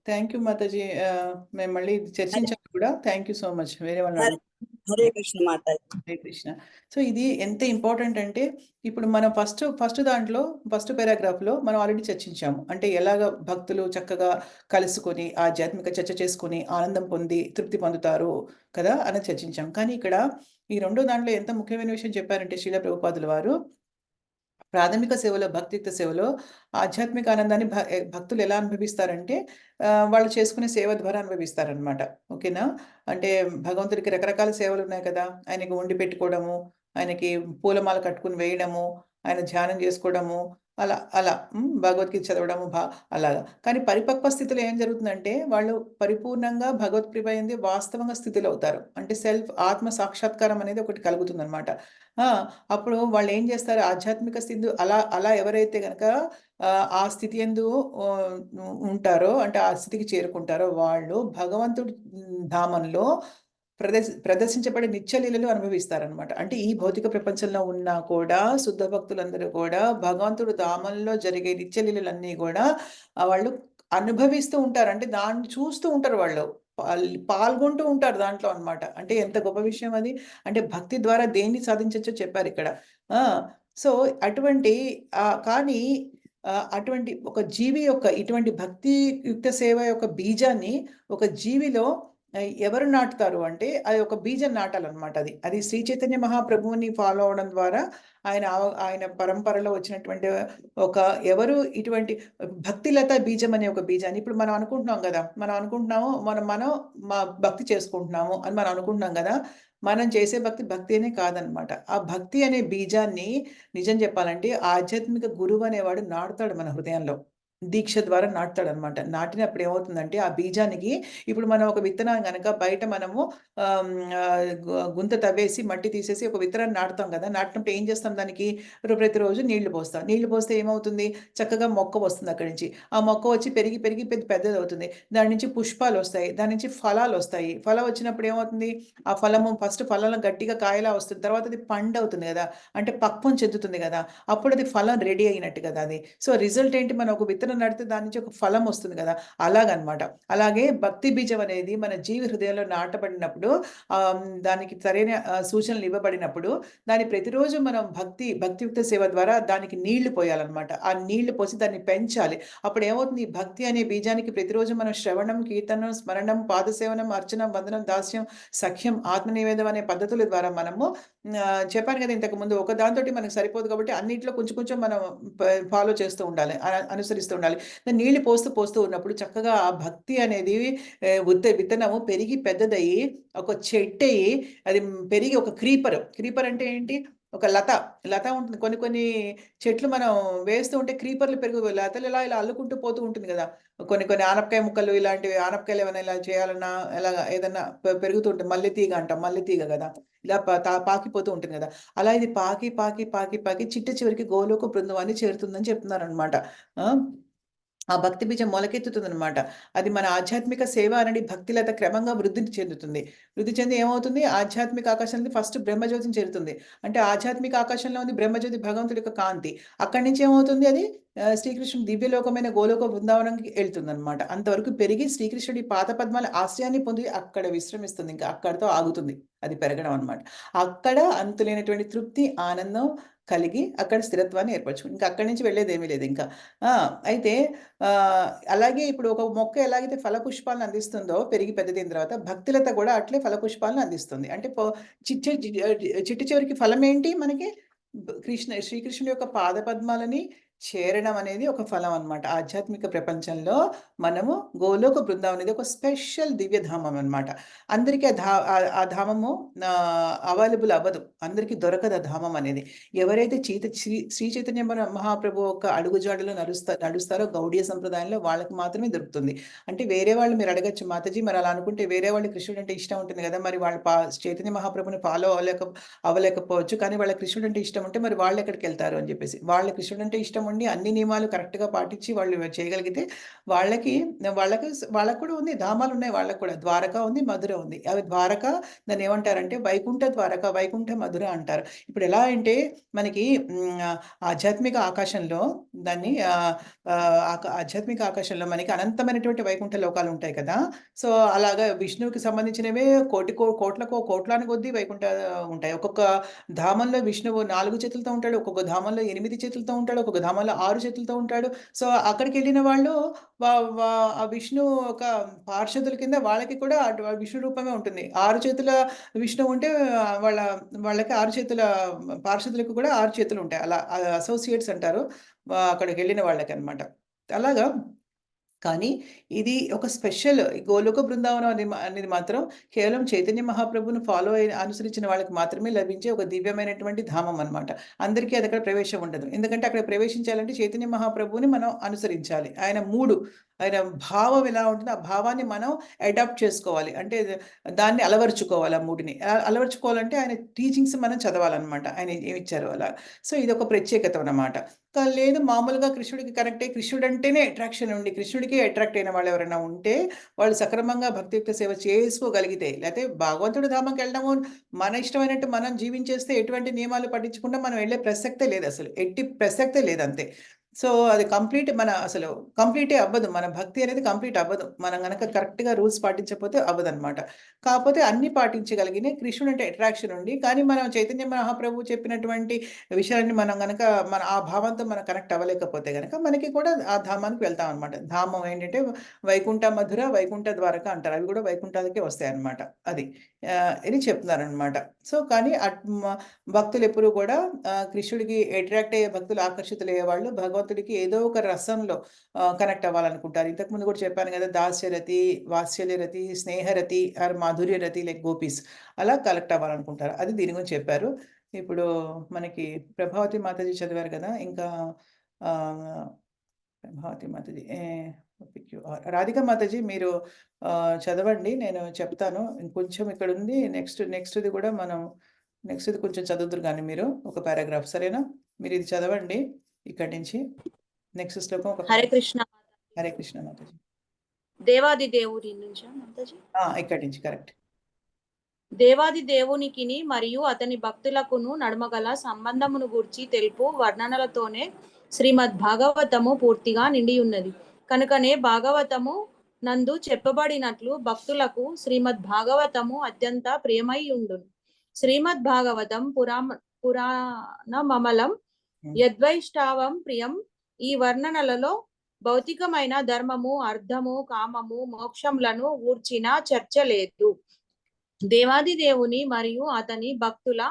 Thank you Mataji. మేము మళ్ళీ చర్చించాలి కూడా. Thank you so much. వేరే వాళ్ళు హరే కృష్ణ మాతాజీ. హరే కృష్ణ. సో ఇది ఎంత ఇంపార్టెంట్ అంటే ఇప్పుడు మనం ఫస్ట్ దాంట్లో ఫస్ట్ పారాగ్రాఫ్ లో మనం ఆల్రెడీ చర్చించాము. అంటే ఎలాగ భక్తులు చక్కగా కలుసుకొని ఆధ్యాత్మిక చర్చ చేసుకుని ఆనందం పొంది తృప్తి పొందుతారు కదా అని చర్చించాం. కానీ ఇక్కడ ఈ రెండో దాంట్లో ఎంత ముఖ్యమైన విషయం చెప్పారంటే శ్రీల ప్రభుపాదుల వారు ప్రాథమిక సేవలో భక్తియుక్త సేవలో ఆధ్యాత్మిక ఆనందాన్ని భక్తులు ఎలా అనుభవిస్తారంటే వాళ్ళు చేసుకునే సేవ ద్వారా అనుభవిస్తారనమాట. ఓకేనా? అంటే భగవంతుడికి రకరకాల సేవలు ఉన్నాయి కదా. ఆయనకి వండి పెట్టుకోవడము, ఆయనకి పూలమాల కట్టుకుని వేయడము, ఆయన ధ్యానం చేసుకోవడము, అలా అలా భగవద్గీత చదవడము అలాగా. కానీ పరిపక్వ స్థితిలో ఏం జరుగుతుందంటే వాళ్ళు పరిపూర్ణంగా భగవత్ప్రియ వాస్తవంగా స్థితిలో అవుతారు. అంటే ఆత్మ సాక్షాత్కారం అనేది ఒకటి కలుగుతుంది అనమాట. అప్పుడు వాళ్ళు ఏం చేస్తారు, ఆధ్యాత్మిక స్థితి అలా ఎవరైతే గనక ఆ స్థితి యందు ఉంటారో, అంటే ఆ స్థితికి చేరుకుంటారో వాళ్ళు భగవంతుడి ధామంలో ప్రదర్శించబడే నిత్యలీలలు అనుభవిస్తారనమాట. అంటే ఈ భౌతిక ప్రపంచంలో ఉన్నా కూడా శుద్ధ భక్తులందరూ కూడా భగవంతుడు ధామంలో జరిగే నిత్యలీలలన్నీ కూడా వాళ్ళు అనుభవిస్తూ ఉంటారు. అంటే దాన్ని చూస్తూ ఉంటారు, వాళ్ళు పాల్గొంటూ ఉంటారు దాంట్లో అన్నమాట. అంటే ఎంత గొప్ప విషయం అది. అంటే భక్తి ద్వారా దేన్ని సాధించవచ్చో చెప్పారు ఇక్కడ. సో అటువంటి కానీ అటువంటి ఒక జీవి యొక్క ఇటువంటి భక్తియుక్త సేవ యొక్క బీజాన్ని ఒక జీవిలో ఎవరు నాటుతారు అంటే అది ఒక బీజం నాటాలన్నమాట. అది శ్రీ చైతన్య మహాప్రభువుని ఫాలో అవడం ద్వారా ఆయన పరంపరలో వచ్చినటువంటి ఎవరు ఇటువంటి భక్తిలత బీజం అనే ఒక బీజాన్ని ఇప్పుడు మనం అనుకుంటున్నాం కదా. మనం మా భక్తి చేసుకుంటున్నాము అని మనం అనుకుంటున్నాం కదా. మనం చేసే భక్తి అనే కాదనమాట. ఆ భక్తి అనే బీజాన్ని నిజం చెప్పాలంటే ఆధ్యాత్మిక గురువు అనేవాడు నాటుతాడు మన హృదయంలో. దీక్ష ద్వారా నాటుతాడనమాట. నాటినప్పుడు ఏమవుతుందంటే ఆ బీజానికి ఇప్పుడు మనం ఒక విత్తనాన్ని కనుక బయట మనము గుంత తవ్వేసి మట్టి తీసేసి ఒక విత్తనాన్ని నాటుతాం కదా. నాటినప్పుడు ఏం చేస్తాం, దానికి ప్రతిరోజు నీళ్లు పోస్తాం. నీళ్లు పోస్తే ఏమవుతుంది, చక్కగా మొక్క వస్తుంది. అక్కడి నుంచి ఆ మొక్క వచ్చి పెరిగి పెద్దది అవుతుంది. దాని నుంచి పుష్పాలు వస్తాయి, దాని నుంచి ఫలాలు వస్తాయి. ఫలం వచ్చినప్పుడు ఏమవుతుంది, ఆ ఫలము ఫస్ట్ ఫలం గట్టిగా కాయలా వస్తుంది, తర్వాత అది పండు అవుతుంది కదా, అంటే పక్వం చెందుతుంది కదా. అప్పుడు అది ఫలం రెడీ అయినట్టు కదా అది. సో రిజల్ట్ ఏంటి, మనం ఒక విత్తనం నడితే దాని నుంచి ఒక ఫలం వస్తుంది కదా, అలాగనమాట. అలాగే భక్తి బీజం అనేది మన జీవి హృదయంలో నాటబడినప్పుడు దానికి సరైన సూచనలు ఇవ్వబడినప్పుడు దాన్ని ప్రతిరోజు మనం భక్తియుక్త సేవ ద్వారా దానికి నీళ్లు పోయాలన్నమాట. ఆ నీళ్లు పోసి దాన్ని పెంచాలి. అప్పుడు ఏమవుతుంది, భక్తి అనే బీజానికి ప్రతిరోజు మనం శ్రవణం, కీర్తనం, స్మరణం, పాదసేవనం, అర్చనం, వందనం, దాస్యం, సఖ్యం, ఆత్మనివేదం అనే పద్ధతుల ద్వారా మనము చెప్పాను కదా ఇంతకు ముందు, ఒక దాంతో మనకు సరిపోదు కాబట్టి అన్నింటిలో కొంచెం మనం ఫాలో చేస్తూ ఉండాలి, అనుసరిస్తూ ఉండాలి. ఉండాలి. నీళ్లు పోస్తూ ఉన్నప్పుడు చక్కగా ఆ భక్తి అనేది విత్తనము పెరిగి పెద్దదయ్యి ఒక చెట్టయ్యి అది పెరిగి ఒక క్రీపర్ అంటే ఏంటి? ఒక లత ఉంటుంది. కొన్ని చెట్లు మనం వేస్తూ ఉంటే క్రీపర్లు లతలు ఇలా అల్లుకుంటూ పోతూ ఉంటుంది గదా! కొన్ని ఆనపకాయ ముక్కలు ఇలాంటివి ఆనపకాయలు ఏమైనా ఇలా చేయాలన్నా అలాగా ఏదన్నా పెరుగుతూ ఉంటుంది. మల్లె తీగ అంటాం. మల్లె తీగ గదా! ఇలా పాకిపోతూ ఉంటుంది గదా! అలా ఇది పాకి చిట్ట చివరికి గోలోక బృందావనాన్ని చేరుతుందని చెప్తున్నారనమాట. ఆ! ఆ భక్తి బీజం మొలకెత్తుతుందనమాట. అది మన ఆధ్యాత్మిక సేవ అనేది భక్తిలత క్రమంగా వృద్ధి చెందుతుంది. వృద్ధి చెంది ఏమవుతుంది? ఆధ్యాత్మిక ఆకాశానికి ఫస్ట్ బ్రహ్మజ్యోతిని చేరుతుంది. అంటే ఆధ్యాత్మిక ఆకాశంలో ఉంది బ్రహ్మజ్యోతి భగవంతుడి యొక్క కాంతి. అక్కడి నుంచి ఏమవుతుంది అది శ్రీకృష్ణుడి దివ్యలోకమైన గోలోక బృందావనంకి ఎళ్తుందనమాట. అంతవరకు పెరిగి శ్రీకృష్ణుడి పాదపద్మాల ఆశ్రయాన్ని పొంది అక్కడ విశ్రమిస్తుంది. ఇంకా అక్కడితో ఆగుతుంది. అది పెరగడం అనమాట. అక్కడ అంతులేనటువంటి తృప్తి, ఆనందం కలిగి అక్కడ స్థిరత్వాన్ని ఏర్పరచుకుంది. ఇంకా అక్కడి నుంచి వెళ్ళేదేమీ లేదింకా. ఆ! అయితే అలాగే ఇప్పుడు ఒక మొక్క ఎలాగైతే ఫలపుష్పాలను అందిస్తుందో పెరిగి పెద్దదైన తర్వాత, భక్తిలత కూడా అట్లే ఫలపుష్పాలను అందిస్తుంది. అంటే చిట్ట చివరికి ఫలమేంటి మనకి? శ్రీకృష్ణుడి యొక్క పాదపద్మాలని చేరడం అనేది ఒక ఫలం అన్నమాట. ఆధ్యాత్మిక ప్రపంచంలో మనము గోలోక బృందావనం అనేది ఒక స్పెషల్ దివ్యధామం అన్నమాట. అందరికీ ఆ ధామము అవైలబుల్ అవ్వదు. అందరికీ దొరకదు ఆ ధామం అనేది. ఎవరైతే శ్రీ చైతన్య మహాప్రభు యొక్క అడుగుజాడలో నడుస్తారో గౌడీయ సంప్రదాయంలో వాళ్ళకి మాత్రమే దొరుకుతుంది. అంటే వేరే వాళ్ళు మీరు అడగొచ్చు, మాతాజీ మరి అలా అనుకుంటే వేరే వాళ్ళు కృష్ణుడు అంటే ఇష్టం ఉంటుంది కదా! మరి వాళ్ళు చైతన్య మహాప్రభుని ఫాలో అవ్వలేకపోవచ్చు. కానీ వాళ్ళకి కృష్ణుడు అంటే ఇష్టం ఉంటే మరి వాళ్ళెక్కడికెళ్తారు అని చెప్పేసి. వాళ్ళకి కృష్ణుడు అంటే ఇష్టం ఉండి అన్ని నియమాలు కరెక్ట్‌గా పాటించి వాళ్ళు చేయగలిగితే వాళ్ళకి వాళ్ళకి కూడా ఉంది. ధామాలున్నాయి వాళ్ళకి కూడా. ద్వారక ఉంది, మధుర ఉంది. అవి ద్వారక దాన్నేమంటారంటే వైకుంఠ ద్వారక, వైకుంఠ మధుర అంటారు. ఇప్పుడు ఎలా అంటే మనకి ఆధ్యాత్మిక ఆకాశంలో దాన్ని ఆధ్యాత్మిక ఆకాశంలో మనకి అనంతమైనటువంటి వైకుంఠ లోకాలుంటాయి కదా! సో, అలాగా విష్ణువుకి సంబంధించినవే కోట్లాను కొద్దీ వైకుంఠ ఉంటాయి. ఒక్కొక్క ధామంలో విష్ణువు 4 చేతులతో ఉంటాడు. ఒక్కొక్క ధామంలో 8 చేతులతో ఉంటాడు. ఒక్కొక్క ధామంలో 6 చేతులతో ఉంటాడు. సో, అక్కడికెళ్ళిన వాళ్ళు వ వ ఆ విష్ణు ఒక పార్షదుల కింద వాళ్ళకి కూడా విష్ణు రూపమే ఉంటుంది. 6 చేతుల విష్ణువు ఉంటే వాళ్ళకి 6 చేతుల పార్షదులకు కూడా 6 చేతులుంటాయి. అలా అసోసియేట్స్ అంటారు. అక్కడికెళ్ళిన వాళ్ళకనమాట. అలాగా కానీ ఇది ఒక స్పెషల్ గోలోక బృందావనం అనేది మాత్రం కేవలం చైతన్య మహాప్రభువుని అనుసరించిన వాళ్ళకి మాత్రమే లభించే ఒక దివ్యమైనటువంటి ధామం అన్నమాట. అందరికీ అది అక్కడ ప్రవేశం ఉండదు. ఎందుకంటే అక్కడ ప్రవేశించాలంటే చైతన్య మహాప్రభువుని మనం అనుసరించాలి. ఆయన భావం ఎలా ఉంటుందో ఆ భావాన్ని మనం అడాప్ట్ చేసుకోవాలి. అంటే దాన్ని అలవరుచుకోవాలి ఆ మూడిని. అలవరుచుకోవాలంటే ఆయన టీచింగ్స్ మనం చదవాలన్నమాట. ఆయన ఏమిచ్చారో అలా. సో, ఇదొక ప్రత్యేకత అన్నమాట. లేదు మామూలుగా కృష్ణుడికి కనెక్ట్ అయ్యి కృష్ణుడంటేనే అట్రాక్షన్ ఉండి కృష్ణుడికి అట్రాక్ట్ అయిన వాళ్ళు ఎవరైనా ఉంటే వాళ్ళు సక్రమంగా భక్తియుక్త సేవ చేసుకోగలిగితే లేకపోతే భగవంతుడి ధామంకి వెళ్ళడము మన ఇష్టమైనట్టు మనం జీవించేస్తే ఎటువంటి నియమాలు పట్టించకుండా మనం వెళ్ళే ప్రసక్తే లేదు అసలు. ఎట్టి ప్రసక్తే లేదంతే. సో, అది కంప్లీటే అవ్వదు. మన భక్తి అనేది కంప్లీట్ అవ్వదు. మనం గనక కరెక్ట్‌గా రూల్స్ పాటించకపోతే అవ్వదనమాట. కాకపోతే అన్నీ పాటించగలిగిన కృష్ణుడు అంటే అట్రాక్షన్ ఉండి కానీ మనం చైతన్య మహాప్రభువు చెప్పినటువంటి విషయాన్ని మనం గనక ఆ భావంతో మనం కనెక్ట్ అవ్వలేకపోతే గనక మనకి కూడా ఆ ధామానికి వెళ్తామనమాట. ధామం ఏంటంటే వైకుంఠ మధుర, వైకుంఠ ద్వారక అంటారు. అవి కూడా వైకుంఠాలకే వస్తాయన్నమాట. అది. ఇది చెప్తున్నారనమాట. సో, కానీ భక్తులెప్పుడూ కూడా కృష్ణుడికి అట్రాక్ట్ అయ్యే భక్తులు ఆకర్షితులయ్యే వాళ్ళు భగవంతుడికి ఏదో ఒక రసంలో కనెక్ట్ అవ్వాలనుకుంటారు. ఇంతకుముందు కూడా చెప్పాను కదా! దాస్యరతి, వాత్సల్యరతి, స్నేహరతి ఆర్ మాధుర్యరతి లైక్ గోపీస్ అలా కనెక్ట్ అవ్వాలనుకుంటారు. అది దీని గురించి చెప్పారు. ఇప్పుడు మనకి ప్రభావతి మాతాజీ చదివారు కదా! ఇంకా ప్రభావతి మాతాజీ రాధిక మాతాజీ మీరు చదవండి. నేను చెప్తాను. ఇంకొంచెం ఇక్కడుంది. నెక్స్ట్‌ది కూడా నెక్స్ట్‌ది కొంచెం చదువుదురు గాని మీరు ఒక పారాగ్రాఫ్ సరేనా? మీరు ఇది చదవండి ఇక్కడి నుంచి. నెక్స్ట్ శ్లోకం హరే కృష్ణ. హరే కృష్ణ మాతాజీ. దేవాది దేవుడి నుంచా మాతాజీ? ఇక్కడి నుంచి కరెక్ట్. దేవాది దేవునికిని మరియు అతని భక్తులకును నడుమగల సంబంధమును గూర్చి తెలుపు వర్ణనలతోనే శ్రీమద్ భాగవతము పూర్తిగా నిండి ఉన్నది. కనుకనే భాగవతము నందు చెప్పబడినట్లు భక్తులకు శ్రీమద్ భాగవతము అత్యంత ప్రియమై ఉండును. శ్రీమద్ భాగవతం పురాణమమలం యద్వైష్టావం ప్రియం. ఈ వర్ణనలలో భౌతికమైన ధర్మము, అర్థము, కామము, మోక్షములను గూర్చిన చర్చ లేదు. దేవాది దేవుని మరియు అతని భక్తుల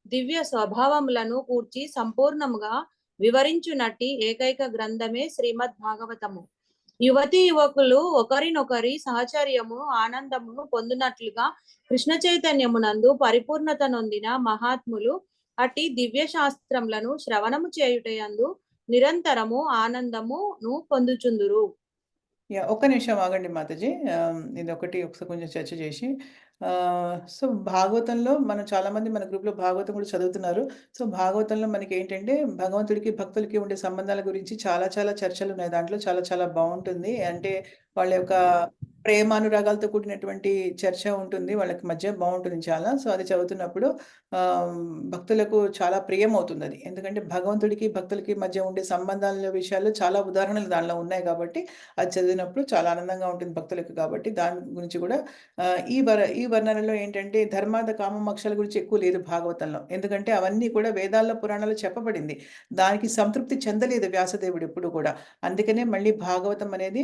దివ్య స్వభావములను కూర్చి సంపూర్ణంగా వివరించునట్టి ఏకైక గ్రంథమే శ్రీమద్ భాగవతము. యువతి యువకులు ఒకరినొకరి సహచర్యము ఆనందమును పొందినట్లుగా కృష్ణ చైతన్యమునందు పరిపూర్ణత నొందిన మహాత్ములు అట్టి దివ్య శాస్త్రములను శ్రవణము చేయుటయందు నిరంతరము ఆనందమును పొందుచుందురు. ఒక్క నిమిషం ఆగండి మాతాజీ. ఇదొకటి ఒకసారి కొంచెం చర్చ చేసి సో, భాగవతంలో మనం చాలామంది మన గ్రూప్‌లో భాగవతం కూడా చదువుతున్నారు. సో, భాగవతంలో మనకేంటంటే భగవంతుడికి, భక్తులకి ఉండే సంబంధాల గురించి చాలా చాలా చర్చలున్నాయి. దాంట్లో చాలా చాలా బావుంటుంది. అంటే వాళ్ళ యొక్క ప్రేమానురాగాలతో కూడినటువంటి చర్చ ఉంటుంది. వాళ్ళకి మధ్య బావుంటుంది చాలా. సో, అది చదువుతున్నప్పుడు భక్తులకు చాలా ప్రియమవుతుందది. ఎందుకంటే భగవంతుడికి, భక్తులకి మధ్య ఉండే సంబంధాల విషయాల్లో చాలా ఉదాహరణలు దానిలో ఉన్నాయి కాబట్టి, అది చదివినప్పుడు చాలా ఆనందంగా ఉంటుంది భక్తులకు కాబట్టి, దాని గురించి కూడా ఈ వర్ణనలో ఏంటంటే ధర్మార్థ కామ మోక్షాల గురించి ఎక్కువ లేదు భాగవతంలో. ఎందుకంటే అవన్నీ కూడా వేదాల్లో, పురాణాల్లో చెప్పబడింది. దానికి సంతృప్తి చెందలేదు వ్యాసదేవుడు ఎప్పుడు కూడా. అందుకనే మళ్ళీ భాగవతం అనేది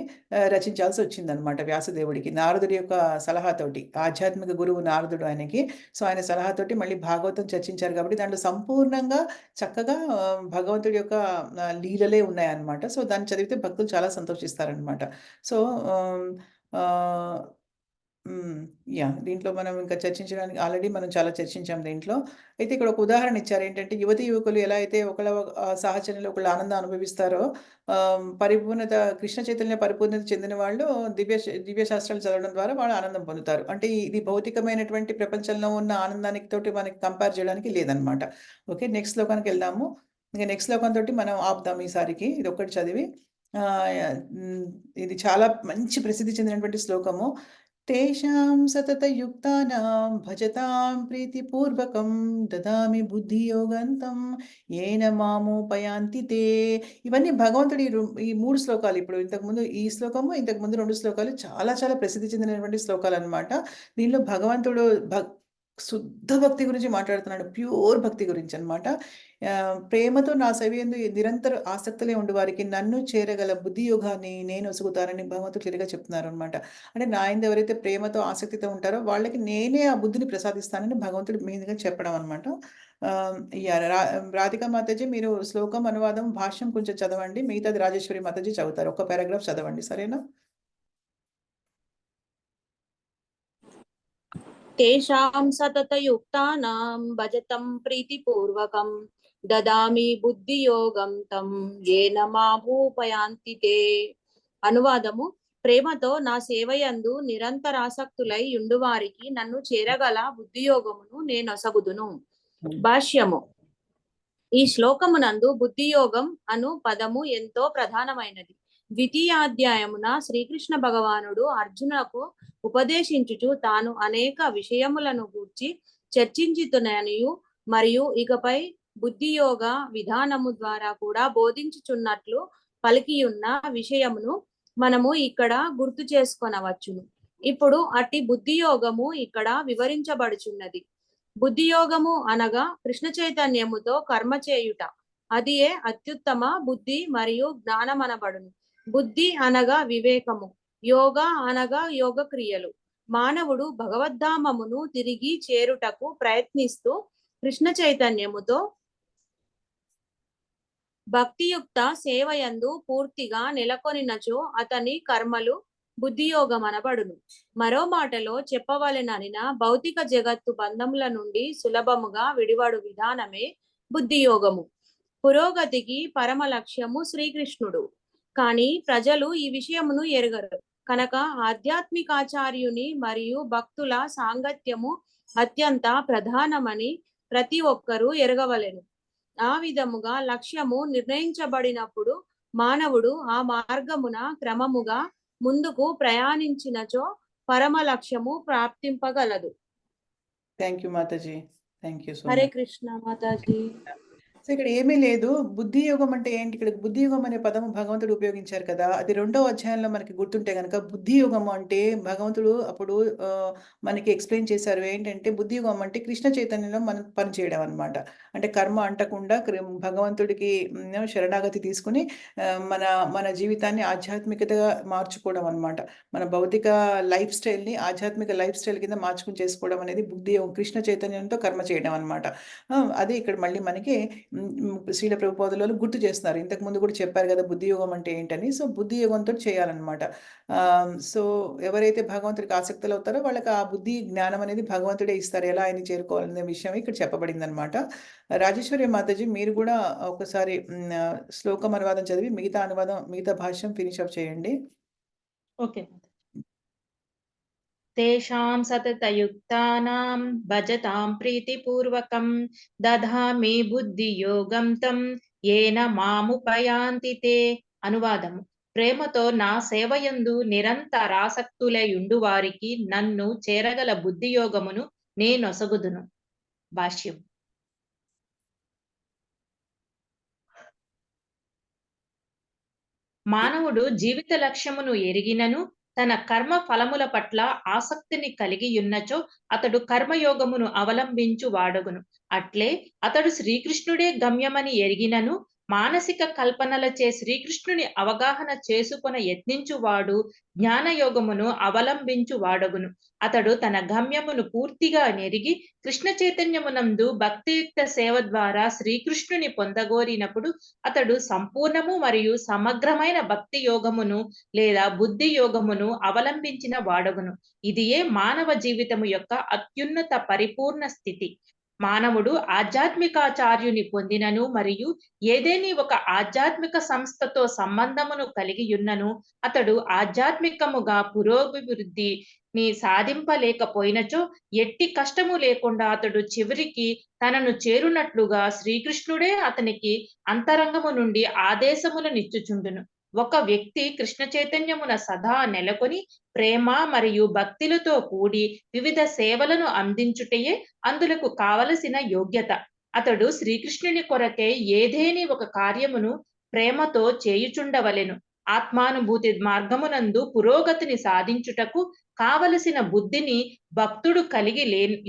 రచించాల్సి వచ్చిందనమాట వ్యాసదేవుడికి. నారదుడి యొక్క సలహాతోటి. ఆధ్యాత్మిక గురువు నారదుడు ఆయనకి. సో, ఆయన సలహాతోటి మళ్ళీ భాగవతం చర్చించారు కాబట్టి దాంట్లో సంపూర్ణంగా చక్కగా భగవంతుడి యొక్క లీలలే ఉన్నాయన్నమాట. సో, దాన్ని చదివితే భక్తులు చాలా సంతోషిస్తారనమాట. సో, ఆహ్, దీంట్లో మనం ఇంకా చర్చించడానికి ఆల్రెడీ మనం చాలా చర్చించాం దీంట్లో. అయితే ఇక్కడ ఒక ఉదాహరణ ఇచ్చారు. ఏంటంటే యువతీ యువకులు ఎలా అయితే ఒకళ్ళ సాహచర్యంలో ఒకళ్ళు ఆనందం అనుభవిస్తారో పరిపూర్ణత కృష్ణ చైతన్య పరిపూర్ణత చెందిన వాళ్ళు దివ్య శాస్త్రాలు చదవడం ద్వారా వాళ్ళు ఆనందం పొందుతారు. అంటే ఇది భౌతికమైనటువంటి ప్రపంచంలో ఉన్న ఆనందానికి తోటి మనకి కంపేర్ చేయడానికి లేదనమాట. ఓకే. నెక్స్ట్ శ్లోకానికెళ్దాము. ఇంక నెక్స్ట్ శ్లోకంతోటి మనం ఆపుదాం ఈసారికి. ఇదొక్కటి చదివి ఇది చాలా మంచి ప్రసిద్ధి చెందినటువంటి శ్లోకము. తేషాం సతతయుక్తానాం భజతాం ప్రీతిపూర్వకం దదామి బుద్ధియోగంతం ఏన మామోపయాంతి తే. ఇవన్నీ భగవంతుడి ఈ 3 శ్లోకాలు. ఇప్పుడు ఇంతకుముందు ఈ శ్లోకము, ఇంతకుముందు 2 శ్లోకాలు చాలా చాలా ప్రసిద్ధి చెందినటువంటి శ్లోకాలనమాట. దీనిలో భగవంతుడు శుద్ధ భక్తి గురించి మాట్లాడుతున్నాడు. ప్యూర్ భక్తి గురించి అన్నమాట. ప్రేమతో నా సేవయందు నిరంతర ఆసక్తులే ఉండు వారికి నన్ను చేరగల బుద్ధి యోగాన్ని నేను ఒసుగుతానని భగవంతుడు క్లియర్‌గా చెప్తున్నారనమాట. అంటే నా యందు ఎవరైతే ప్రేమతో, ఆసక్తితో ఉంటారో వాళ్ళకి నేనే ఆ బుద్ధిని ప్రసాదిస్తానని భగవంతుడు మీదుగా చెప్పడం అనమాట. యాహ్! రాధికా మాతాజీ మీరు శ్లోకం, అనువాదం, భాష్యం కొంచెం చదవండి. మిగతాది రాజేశ్వరి మాతాజీ చదువుతారు. ఒక్క పారాగ్రాఫ్ చదవండి. సరేనా? తేషాం సతతయుక్తానాం భజతం ప్రీతిపూర్వకం దదామి బుద్ధియోగం తం ఏన మాభూపయాంతి తే. అనువాదము: ప్రేమతో నా సేవయందు నిరంతరాసక్తులై యుండువారికి నన్ను చేరగల బుద్ధియోగమును నేనొసగుదును. భాష్యము: ఈ శ్లోకమునందు బుద్ధియోగం అను పదము ఎంతో ప్రధానమైనది. ద్వితీయాధ్యాయమున శ్రీకృష్ణ భగవానుడు అర్జునకు ఉపదేశించుచు తాను అనేక విషయములను గూర్చి చర్చించుతుననియు మరియు ఇకపై బుద్ధియోగ విధానము ద్వారా కూడా బోధించుచున్నట్లు పలికియున్న విషయమును మనము ఇక్కడ గుర్తు చేసుకొనవచ్చును. ఇప్పుడు అట్టి బుద్ధియోగము ఇక్కడ వివరించబడుచున్నది. బుద్ధియోగము అనగా కృష్ణ చైతన్యముతో కర్మ చేయుట. అదియే అత్యుత్తమ బుద్ధి మరియు జ్ఞానమనబడును. బుద్ధి అనగా వివేకము, యోగ అనగా యోగ క్రియలు. మానవుడు భగవద్ధామమును తిరిగి చేరుటకు ప్రయత్నిస్తూ కృష్ణ చైతన్యముతో భక్తియుక్త సేవయందు పూర్తిగా నెలకొనినచో అతని కర్మలు బుద్ధియోగమనబడును. మరో మాటలో చెప్పవలెననిన భౌతిక జగత్తు బంధముల నుండి సులభముగా విడివడు విధానమే బుద్ధియోగము. పురోగతికి పరమ లక్ష్యము శ్రీకృష్ణుడు. కానీ ప్రజలు ఈ విషయమును ఎరుగరు కనుక ఆధ్యాత్మికాచార్యుని మరియు భక్తుల సాంగత్యము అత్యంత ప్రధానమని ప్రతి ఒక్కరూ ఎరగవలెను. ఆ విధముగా లక్ష్యము నిర్ణయించబడినప్పుడు మానవుడు ఆ మార్గమున క్రమముగా ముందుకు ప్రయాణించినచో పరమ లక్ష్యము ప్రాప్తింపగలదు. Thank you mataji. Thank you so Hare much. Krishna mataji. So, ఇక్కడ ఏమీ లేదు. బుద్ధి యోగం అంటే ఏంటి? ఇక్కడ బుద్ధి యోగం అనే పదము భగవంతుడు ఉపయోగించారు కదా! అది 2వ అధ్యాయంలో మనకి గుర్తుంటే గనక బుద్ధి యోగం అంటే భగవంతుడు అప్పుడు మనకి ఎక్స్‌ప్లెయిన్ చేశారు. ఏంటంటే బుద్ధి యోగం అంటే కృష్ణ చైతన్యంలో మనం పనిచేయడం అన్నమాట. అంటే కర్మ అంటకుండా భగవంతుడికి శరణాగతి తీసుకొని మన మన జీవితాన్ని ఆధ్యాత్మికతగా మార్చుకోవడం అన్నమాట. మన భౌతిక లైఫ్ స్టైల్‌ని ఆధ్యాత్మిక లైఫ్ స్టైల్ కింద మార్చుకొని చేసుకోవడం అనేది బుద్ధి యోగం. కృష్ణ చైతన్యంతో కర్మ చేయడం అన్నమాట. అది ఇక్కడ మళ్ళీ మనకి శ్రీల ప్రభుపాదుల వారు గుర్తు చేస్తున్నారు. ఇంతకుముందు కూడా చెప్పారు కదా బుద్ధి యోగం అంటే ఏంటని. సో, బుద్ధి యోగంతో చేయాలన్నమాట. సో, ఎవరైతే భగవంతుడికి ఆసక్తులు అవుతారో వాళ్ళకి ఆ బుద్ధి, జ్ఞానం అనేది భగవంతుడే ఇస్తారు. ఎలా ఆయన్ని చేరుకోవాలనే విషయం ఇక్కడ చెప్పబడిందనమాట. రాజేశ్వరి మాతాజీ మీరు కూడా ఒకసారి శ్లోకం అనువాదం చదివి మిగతా భాష్యం ఫినిష్ అప్ చేయండి. ఓకే. తేషాం సతతయుక్తానాం భజతాం ప్రీతిపూర్వకం దధామి బుద్ధియోగం తం ఏన మాముపయాంతి తే. అనువాదము: ప్రేమతో నా సేవయందు నిరంతరాసక్తులయుండు వారికి నన్ను చేరగల బుద్ధియోగమును నేనొసగుదును. భాష్యం: మానవుడు జీవిత లక్ష్యమును ఎరిగినను తన కర్మ ఫలముల పట్ల ఆసక్తిని కలిగియున్నచో అతడు కర్మయోగమును అవలంబించు వాడగును. అట్లే అతడు శ్రీకృష్ణుడే గమ్యమని ఎరిగినను మానసిక కల్పనలచే శ్రీకృష్ణుని అవగాహన చేసుకొన యత్నించువాడు జ్ఞానయోగమును అవలంబించు వాడగును. అతడు తన గమ్యమును పూర్తిగా నెరిగి కృష్ణ చైతన్యమునందు భక్తియుక్త సేవ ద్వారా శ్రీకృష్ణుని పొందగోరినప్పుడు అతడు సంపూర్ణము మరియు సమగ్రమైన భక్తి యోగమును లేదా బుద్ధి యోగమును అవలంబించిన వాడగును. ఇదియే మానవ జీవితము యొక్క అత్యున్నత పరిపూర్ణ స్థితి. మానవుడు ఆధ్యాత్మికాచార్యుని పొందినను మరియు ఏదేని ఒక ఆధ్యాత్మిక సంస్థతో సంబంధమును కలిగియున్నను అతడు ఆధ్యాత్మికముగా పురోభివృద్ధిని సాధింపలేకపోయినచో ఎట్టి కష్టము లేకుండా అతడు చివరికి తనను చేరునట్లుగా శ్రీకృష్ణుడే అతనికి అంతరంగము నుండి ఆదేశములనిచ్చుచుండును. ఒక వ్యక్తి కృష్ణ చైతన్యమున సదా నెలకొని ప్రేమ మరియు భక్తులతో కూడి వివిధ సేవలను అందించుటయే అందులకు కావలసిన యోగ్యత. అతడు శ్రీకృష్ణుని కొరకే ఏదేని ఒక కార్యమును ప్రేమతో చేయుచుండవలెను. ఆత్మానుభూతి మార్గమునందు పురోగతిని సాధించుటకు కావలసిన బుద్ధిని భక్తుడు కలిగి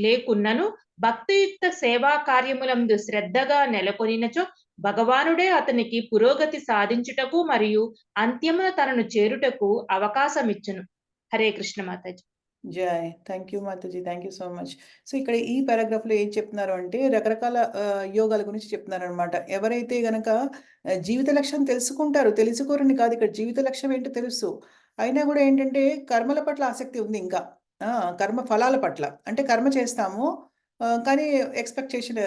లేకున్నను భక్తియుక్త సేవా కార్యములందు శ్రద్ధగా నెలకొనినచో భగవానుడే అతనికి పురోగతి సాధించుటకు మరియు అంత్యమున తనను చేరుటకు అవకాశమిచ్చును. హరే కృష్ణ మాతాజీ. జై. Thank you mataji. Thank you so much. So, ఇక్కడ ఈ పారాగ్రాఫ్‌లో ఏం చెప్తున్నారు అంటే రకరకాల యోగాల గురించి చెప్తున్నారనమాట. ఎవరైతే గనక జీవిత లక్ష్యం తెలుసుకుంటారో, తెలుసుకోరని కాదు, ఇక్కడ జీవిత లక్ష్యం ఏంటో తెలుసు. అయినా కూడా ఏంటంటే కర్మల పట్ల ఆసక్తి ఉంది ఇంకా. కర్మ ఫలాల పట్ల. అంటే కర్మ చేస్తాము. కానీ ఎక్స్‌పెక్టేషన్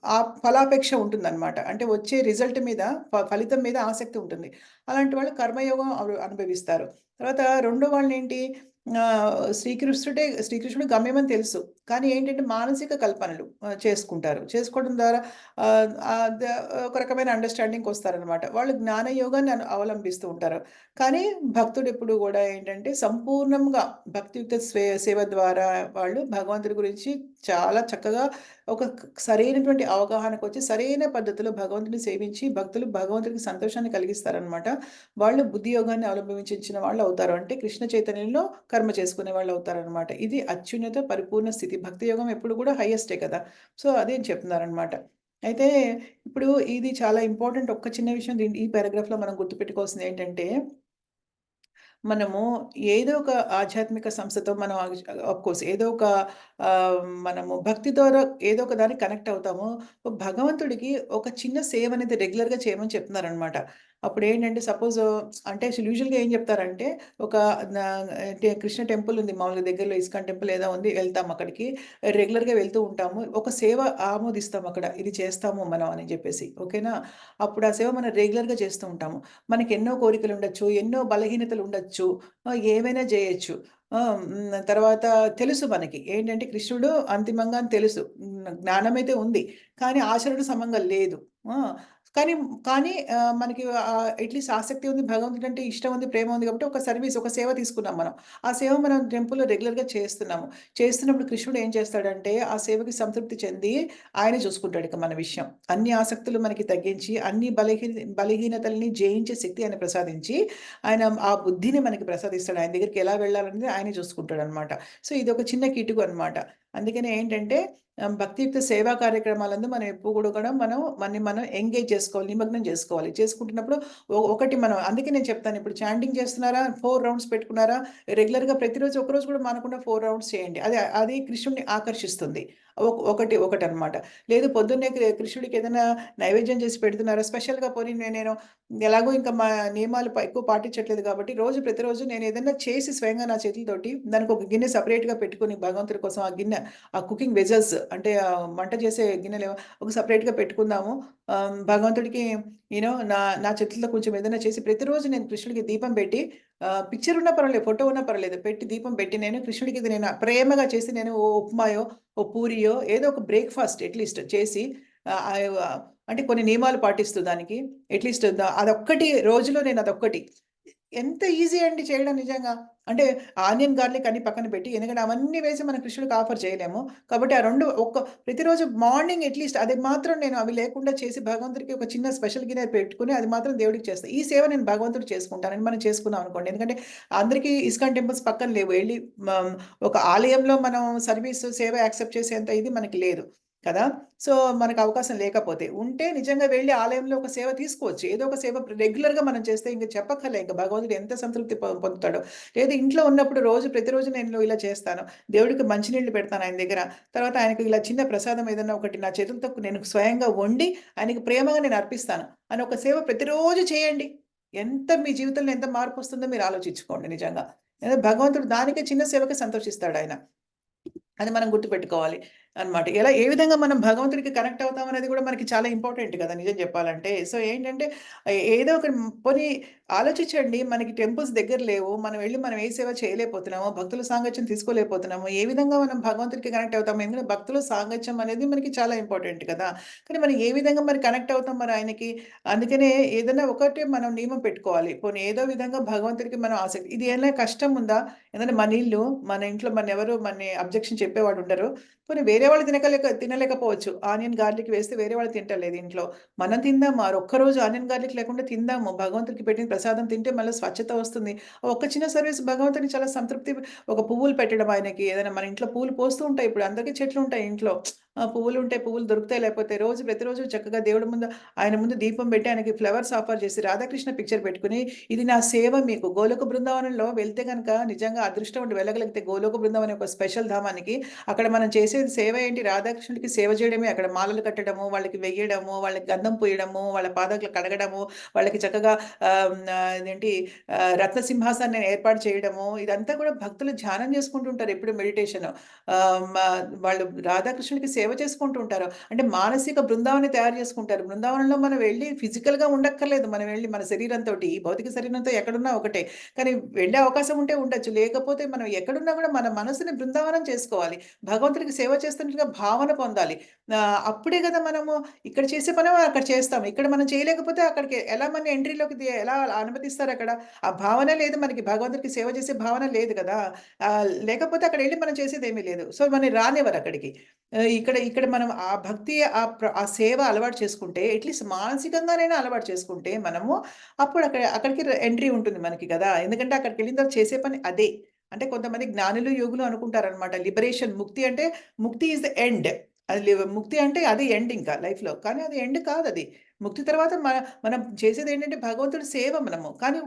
ఆ ఫలాపేక్ష ఉంటుందనమాట. అంటే వచ్చే రిజల్ట్ మీద, ఫలితం మీద ఆసక్తి ఉంటుంది. అలాంటి వాళ్ళు కర్మయోగం అనుభవిస్తారు. తర్వాత రెండో వాళ్ళేంటి, శ్రీకృష్ణుడు గమ్యమని తెలుసు. కానీ ఏంటంటే మానసిక కల్పనలు చేసుకుంటారు. చేసుకోవడం ద్వారా ఒక రకమైన అండర్‌స్టాండింగ్‌కి వస్తారనమాట. వాళ్ళు జ్ఞానయోగాన్ని అవలంబిస్తూ ఉంటారు. కానీ భక్తుడు ఎప్పుడు కూడా ఏంటంటే సంపూర్ణంగా భక్తియుక్త సేవ ద్వారా వాళ్ళు భగవంతుడి గురించి చాలా చక్కగా ఒక సరైనటువంటి అవగాహనకొచ్చి సరైన పద్ధతిలో భగవంతుడిని సేవించి భక్తులు భగవంతుడికి సంతోషాన్ని కలిగిస్తారనమాట. వాళ్ళు బుద్ధి యోగాన్ని అవలంబించిన వాళ్ళు అవుతారు. అంటే కృష్ణ చైతన్యంలో కర్మ చేసుకునే వాళ్ళు అవుతారనమాట. ఇది అత్యున్నత పరిపూర్ణ స్థితి. భక్తి యోగం ఎప్పుడు కూడా హైయెస్టే కదా! సో, అదే చెప్తున్నారనమాట. అయితే ఇప్పుడు ఇది చాలా ఇంపార్టెంట్. ఒక్క చిన్న విషయం ఈ పారాగ్రాఫ్‌లో మనం గుర్తుపెట్టుకోవాల్సింది ఏంటంటే, మనము ఏదో ఒక ఆధ్యాత్మిక సంస్థతో మనం ఆఫ్‌కోర్స్ ఏదో ఒక మనము భక్తి ద్వారా ఏదో ఒక దానికి కనెక్ట్ అవుతాము. భగవంతుడికి ఒక చిన్న సేవ అనేది రెగ్యులర్‌గా చేయమని చెప్తున్నారనమాట. అప్పుడేంటంటే సపోజ్ అంటే యూజువల్‌గా ఏం చెప్తారంటే ఒక నా కృష్ణ టెంపుల్ ఉంది మామూలుగా దగ్గరలో, ఇస్కాన్ టెంపుల్ ఏదో ఉంది, వెళ్తాం అక్కడికి. రెగ్యులర్‌గా వెళ్తూ ఉంటాము. ఒక సేవ ఆమోదిస్తాం అక్కడ. ఇది చేస్తాము మనం అని చెప్పేసి. ఓకేనా? అప్పుడు ఆ సేవ మనం రెగ్యులర్‌గా చేస్తూ ఉంటాము. మనకి ఎన్నో కోరికలు ఉండొచ్చు, ఎన్నో బలహీనతలు ఉండొచ్చు, ఏమైనా చేయొచ్చు. తర్వాత తెలుసు మనకి ఏంటంటే కృష్ణుడు అంతిమంగా అని తెలుసు. జ్ఞానమైతే ఉంది. కానీ ఆచరణ సమంగా లేదు. ఆ! కానీ కానీ మనకి అట్‌లీస్ట్ ఆసక్తి ఉంది, భగవంతుడంటే ఇష్టం ఉంది, ప్రేమ ఉంది కాబట్టి ఒక సర్వీస్, ఒక సేవ తీసుకున్నాం మనం. ఆ సేవ మనం టెంపుల్‌లో రెగ్యులర్‌గా చేస్తున్నాము. చేస్తున్నప్పుడు కృష్ణుడు ఏం చేస్తాడంటే ఆ సేవకి సంతృప్తి చెంది ఆయనే చూసుకుంటాడు ఇక మన విషయం. అన్ని ఆసక్తులు మనకి తగ్గించి, అన్ని బలహీనతల్ని జయించే శక్తి ఆయన ప్రసాదించి, ఆయన ఆ బుద్ధిని మనకి ప్రసాదిస్తాడు. ఆయన దగ్గరికి ఎలా వెళ్ళాలనేది ఆయనే చూసుకుంటాడనమాట. సో, ఇదొక చిన్న కిటుకు అనమాట. అందుకనే ఏంటంటే భక్తియుక్త సేవా కార్యక్రమాలందు మనం ఎప్పుడు కూడా మనం ఎంగేజ్ చేసుకోవాలి, నిమగ్నం చేసుకోవాలి. చేసుకుంటున్నప్పుడు ఒకటి మనం అందుకే నేను చెప్తాను, ఇప్పుడు చాంటింగ్ చేస్తున్నారా, 4 రౌండ్స్ పెట్టుకున్నారా, రెగ్యులర్‌గా ప్రతిరోజు ఒకరోజు కూడా మానకుండా 4 రౌండ్స్ చేయండి. అది కృష్ణుడిని ఆకర్షిస్తుంది. ఒకటనమాట. లేదు పొద్దున్నే కృష్ణుడికి ఏదైనా నైవేద్యం చేసి పెడుతున్నారా, స్పెషల్‌గా పోనీ నేను ఎలాగో ఇంకా మా నియమాలు ఎక్కువ పాటించట్లేదు కాబట్టి ప్రతిరోజు నేను ఏదైనా చేసి స్వయంగా నా చేతులతోటి దానికి ఒక గిన్నె సెపరేట్‌గా పెట్టుకొని భగవంతుడి కోసం ఆ గిన్నె, ఆ కుకింగ్ వెజల్స్ అంటే వంట చేసే గిన్నెలు ఒక సెపరేట్‌గా పెట్టుకుందాము. భగవంతుడికి నా నా చేతులతో కొంచెం ఏదైనా చేసి ప్రతిరోజు నేను కృష్ణుడికి దీపం పెట్టి, పిక్చర్ ఉన్నా పర్వాలేదు, ఫోటో ఉన్నా పర్వాలేదు, పెట్టి దీపం పెట్టి నేను కృష్ణుడికి ఇది నేను ప్రేమగా చేసి నేను ఓ ఉప్మాయో, ఓ పూరియో ఏదో ఒక బ్రేక్‌ఫాస్ట్ అట్‌లీస్ట్ చేసి అంటే కొన్ని నియమాలు పాటిస్తూ దానికి అట్‌లీస్ట్ అదొక్కటి రోజులో నేను అదొక్కటి. ఎంత ఈజీ అండి చేయడం నిజంగా. అంటే ఆనియన్, గార్లిక్ అన్ని పక్కన పెట్టి, ఎందుకంటే అవన్నీ వేసి మనం కృష్ణుడికి ఆఫర్ చేయలేము. కాబట్టి ఆ 2 ప్రతిరోజు మార్నింగ్ అట్‌లీస్ట్ అది మాత్రం నేను అవి లేకుండా చేసి భగవంతుడికి ఒక చిన్న స్పెషల్ గిన్నె పెట్టుకొని అది మాత్రం దేవుడికి చేస్తా. ఈ సేవ నేను భగవంతుడికి చేసుకుంటానని మనం చేసుకున్నాం అనుకోండి. ఎందుకంటే అందరికీ ఇస్కాన్ టెంపుల్స్ పక్కన లేవు. ఎళ్లి ఒక ఆలయంలో మనం సర్వీస్ సేవ యాక్సెప్ట్ చేసేంత ఇది మనకి లేదు కదా! సో, మనకు అవకాశం లేకపోతే, ఉంటే నిజంగా వెళ్లి ఆలయంలో ఒక సేవ తీసుకోవచ్చు. ఏదో ఒక సేవ రెగ్యులర్‌గా మనం చేస్తే ఇంక చెప్పక్కర్లే, ఇంక భగవంతుడు ఎంత సంతృప్తి పొందుతాడో. లేదు ఇంట్లో ఉన్నప్పుడు ప్రతిరోజు నేను ఇలా చేస్తాను. దేవుడికి మంచినీళ్ళు పెడతాను ఆయన దగ్గర. తర్వాత ఆయనకి ఇలా చిన్న ప్రసాదం ఏదన్నా ఒకటి నా చేతులతో నేను స్వయంగా వండి ఆయనకి ప్రేమగా నేను అర్పిస్తాను అని ఒక సేవ ప్రతిరోజు చేయండి. మీ జీవితంలో ఎంత మార్పొస్తుందో మీరు ఆలోచించుకోండి నిజంగా. భగవంతుడు దానికే చిన్న సేవకే సంతోషిస్తాడాయన. అది మనం గుర్తుపెట్టుకోవాలి అన్నమాట. ఏ విధంగా మనం భగవంతుడికి కనెక్ట్ అవుతామనేది కూడా మనకి చాలా ఇంపార్టెంట్ కదా! నిజం చెప్పాలంటే. సో, ఏంటంటే ఏదో ఒక పోనీ ఆలోచించండి. మనకి టెంపుల్స్ దగ్గర లేవు. మనం ఏ సేవ చేయలేకపోతున్నాము. భక్తుల సాంగత్యం తీసుకోలేకపోతున్నాము. ఏ విధంగా మనం భగవంతుడికి కనెక్ట్ అవుతాము? ఎందుకంటే భక్తుల సాంగత్యం అనేది మనకి చాలా ఇంపార్టెంట్ కదా! కానీ మనం ఏ విధంగా కనెక్ట్ అవుతాం ఆయనకి? అందుకనే ఏదైనా ఒకటి మనం నియమం పెట్టుకోవాలి. పోనీ ఏదో విధంగా భగవంతుడికి మనం ఆసక్తి ఇది ఏమైనా కష్టం ఉందా? ఏదైనా మన ఇల్లు, మన ఇంట్లో ఎవరు అబ్జెక్షన్ చెప్పేవాడు ఉండరు. పోనీ వేరే వాళ్ళు తినలేకపోవచ్చు. ఆనియన్, గార్లిక్ వేస్తే వేరే వాళ్ళు తింటలేదు ఇంట్లో. మనం తిందాము. ఆ ఒక్కరోజు ఆనియన్, గార్లిక్ లేకుండా తిందాము. భగవంతుడికి పెట్టిన ప్రసాదం తింటే మళ్ళీ స్వచ్ఛత వస్తుంది. ఆ ఒక్క చిన్న సర్వీస్ భగవంతుడికి చాలా సంతృప్తి. ఒక పువ్వులు పెట్టడం ఆయనకి ఏదైనా మన ఇంట్లో పూలు పూస్తూ ఉంటాయి. ఇప్పుడు అందరికీ చెట్లుంటాయి ఇంట్లో. పువ్వులుంటాయి, పువ్వులు దొరుకుతాయి. లేకపోతే ప్రతిరోజు చక్కగా దేవుడి ముందు ఆయన ముందు దీపం పెట్టి ఆయనకి ఫ్లవర్స్ ఆఫర్ చేసి రాధాకృష్ణ పిక్చర్ పెట్టుకొని, ఇది నా సేవ మీకు. గోలోక బృందావనంలో వెళ్తే గనక నిజంగా అదృష్టం ఉండి వెళ్ళగలిగితే గోలోక బృందావనం ఒక స్పెషల్ ధామానికి అక్కడ మనం చేసేది సేవ ఏంటి? రాధాకృష్ణుడికి సేవ చేయడమే. అక్కడ మాలలు కట్టడము, వాళ్ళకి వెయ్యడము, వాళ్ళకి గంధం పూయడము, వాళ్ళ పాదాలు కడగడము, వాళ్ళకి చక్కగా అదేంటి రత్న సింహాసనాన్ని ఏర్పాటు చేయడము, ఇదంతా కూడా భక్తులు ధ్యానం చేసుకుంటుంటారు ఎప్పుడు మెడిటేషన్. వాళ్ళు రాధాకృష్ణుడికి సేవ చేసుకుంటూ ఉంటారు. అంటే మానసిక బృందావనాన్ని తయారు చేసుకుంటారు. బృందావనంలో మనం వెళ్లి ఫిజికల్‌గా ఉండక్కర్లేదు. మనం వెళ్లి మన శరీరంతోటి, ఈ భౌతిక శరీరంతో ఎక్కడున్నా ఒకటే. కానీ వెళ్ళే అవకాశం ఉంటే ఉండొచ్చు. లేకపోతే మనం ఎక్కడున్నా కూడా మన మనసుని బృందావనం చేసుకోవాలి. భగవంతుడికి సేవ చేస్తున్నట్టుగా భావన పొందాలి. అప్పుడే కదా మనము ఇక్కడ చేసే పని అక్కడ చేస్తాం. ఇక్కడ మనం చేయలేకపోతే అక్కడికి ఎలా మన ఎంట్రీలోకి ఎలా అనుమతిస్తారక్కడ? ఆ భావన లేదు మనకి. భగవంతుడికి సేవ చేసే భావన లేదు కదా! లేకపోతే అక్కడెళ్లి మనం చేసేదేమీ లేదు. సో, మనల్ని రానివ్వరక్కడికి. ఇక్కడ ఇక్కడ మనం ఆ భక్తి ఆ సేవ అలవాటు చేసుకుంటే అట్‌లీస్ట్ మానసికంగానైనా అలవాటు చేసుకుంటే మనము అప్పుడు అక్కడికి ఎంట్రీ ఉంటుంది మనకి కదా! ఎందుకంటే అక్కడికెళ్ళిన తర్వాత చేసే పని అదే. అంటే కొంతమంది జ్ఞానులు, యోగులు అనుకుంటారనమాట. లిబరేషన్ ముక్తి ఈస్ ద ఎండ్. ముక్తి అంటే అది ఎండ్ ఇంకా లైఫ్‌లో. కానీ అది ఎండ్ కాదది. ముక్తి తర్వాత మనం చేసేదేంటంటే భగవంతుడి సేవ మనము. కానీ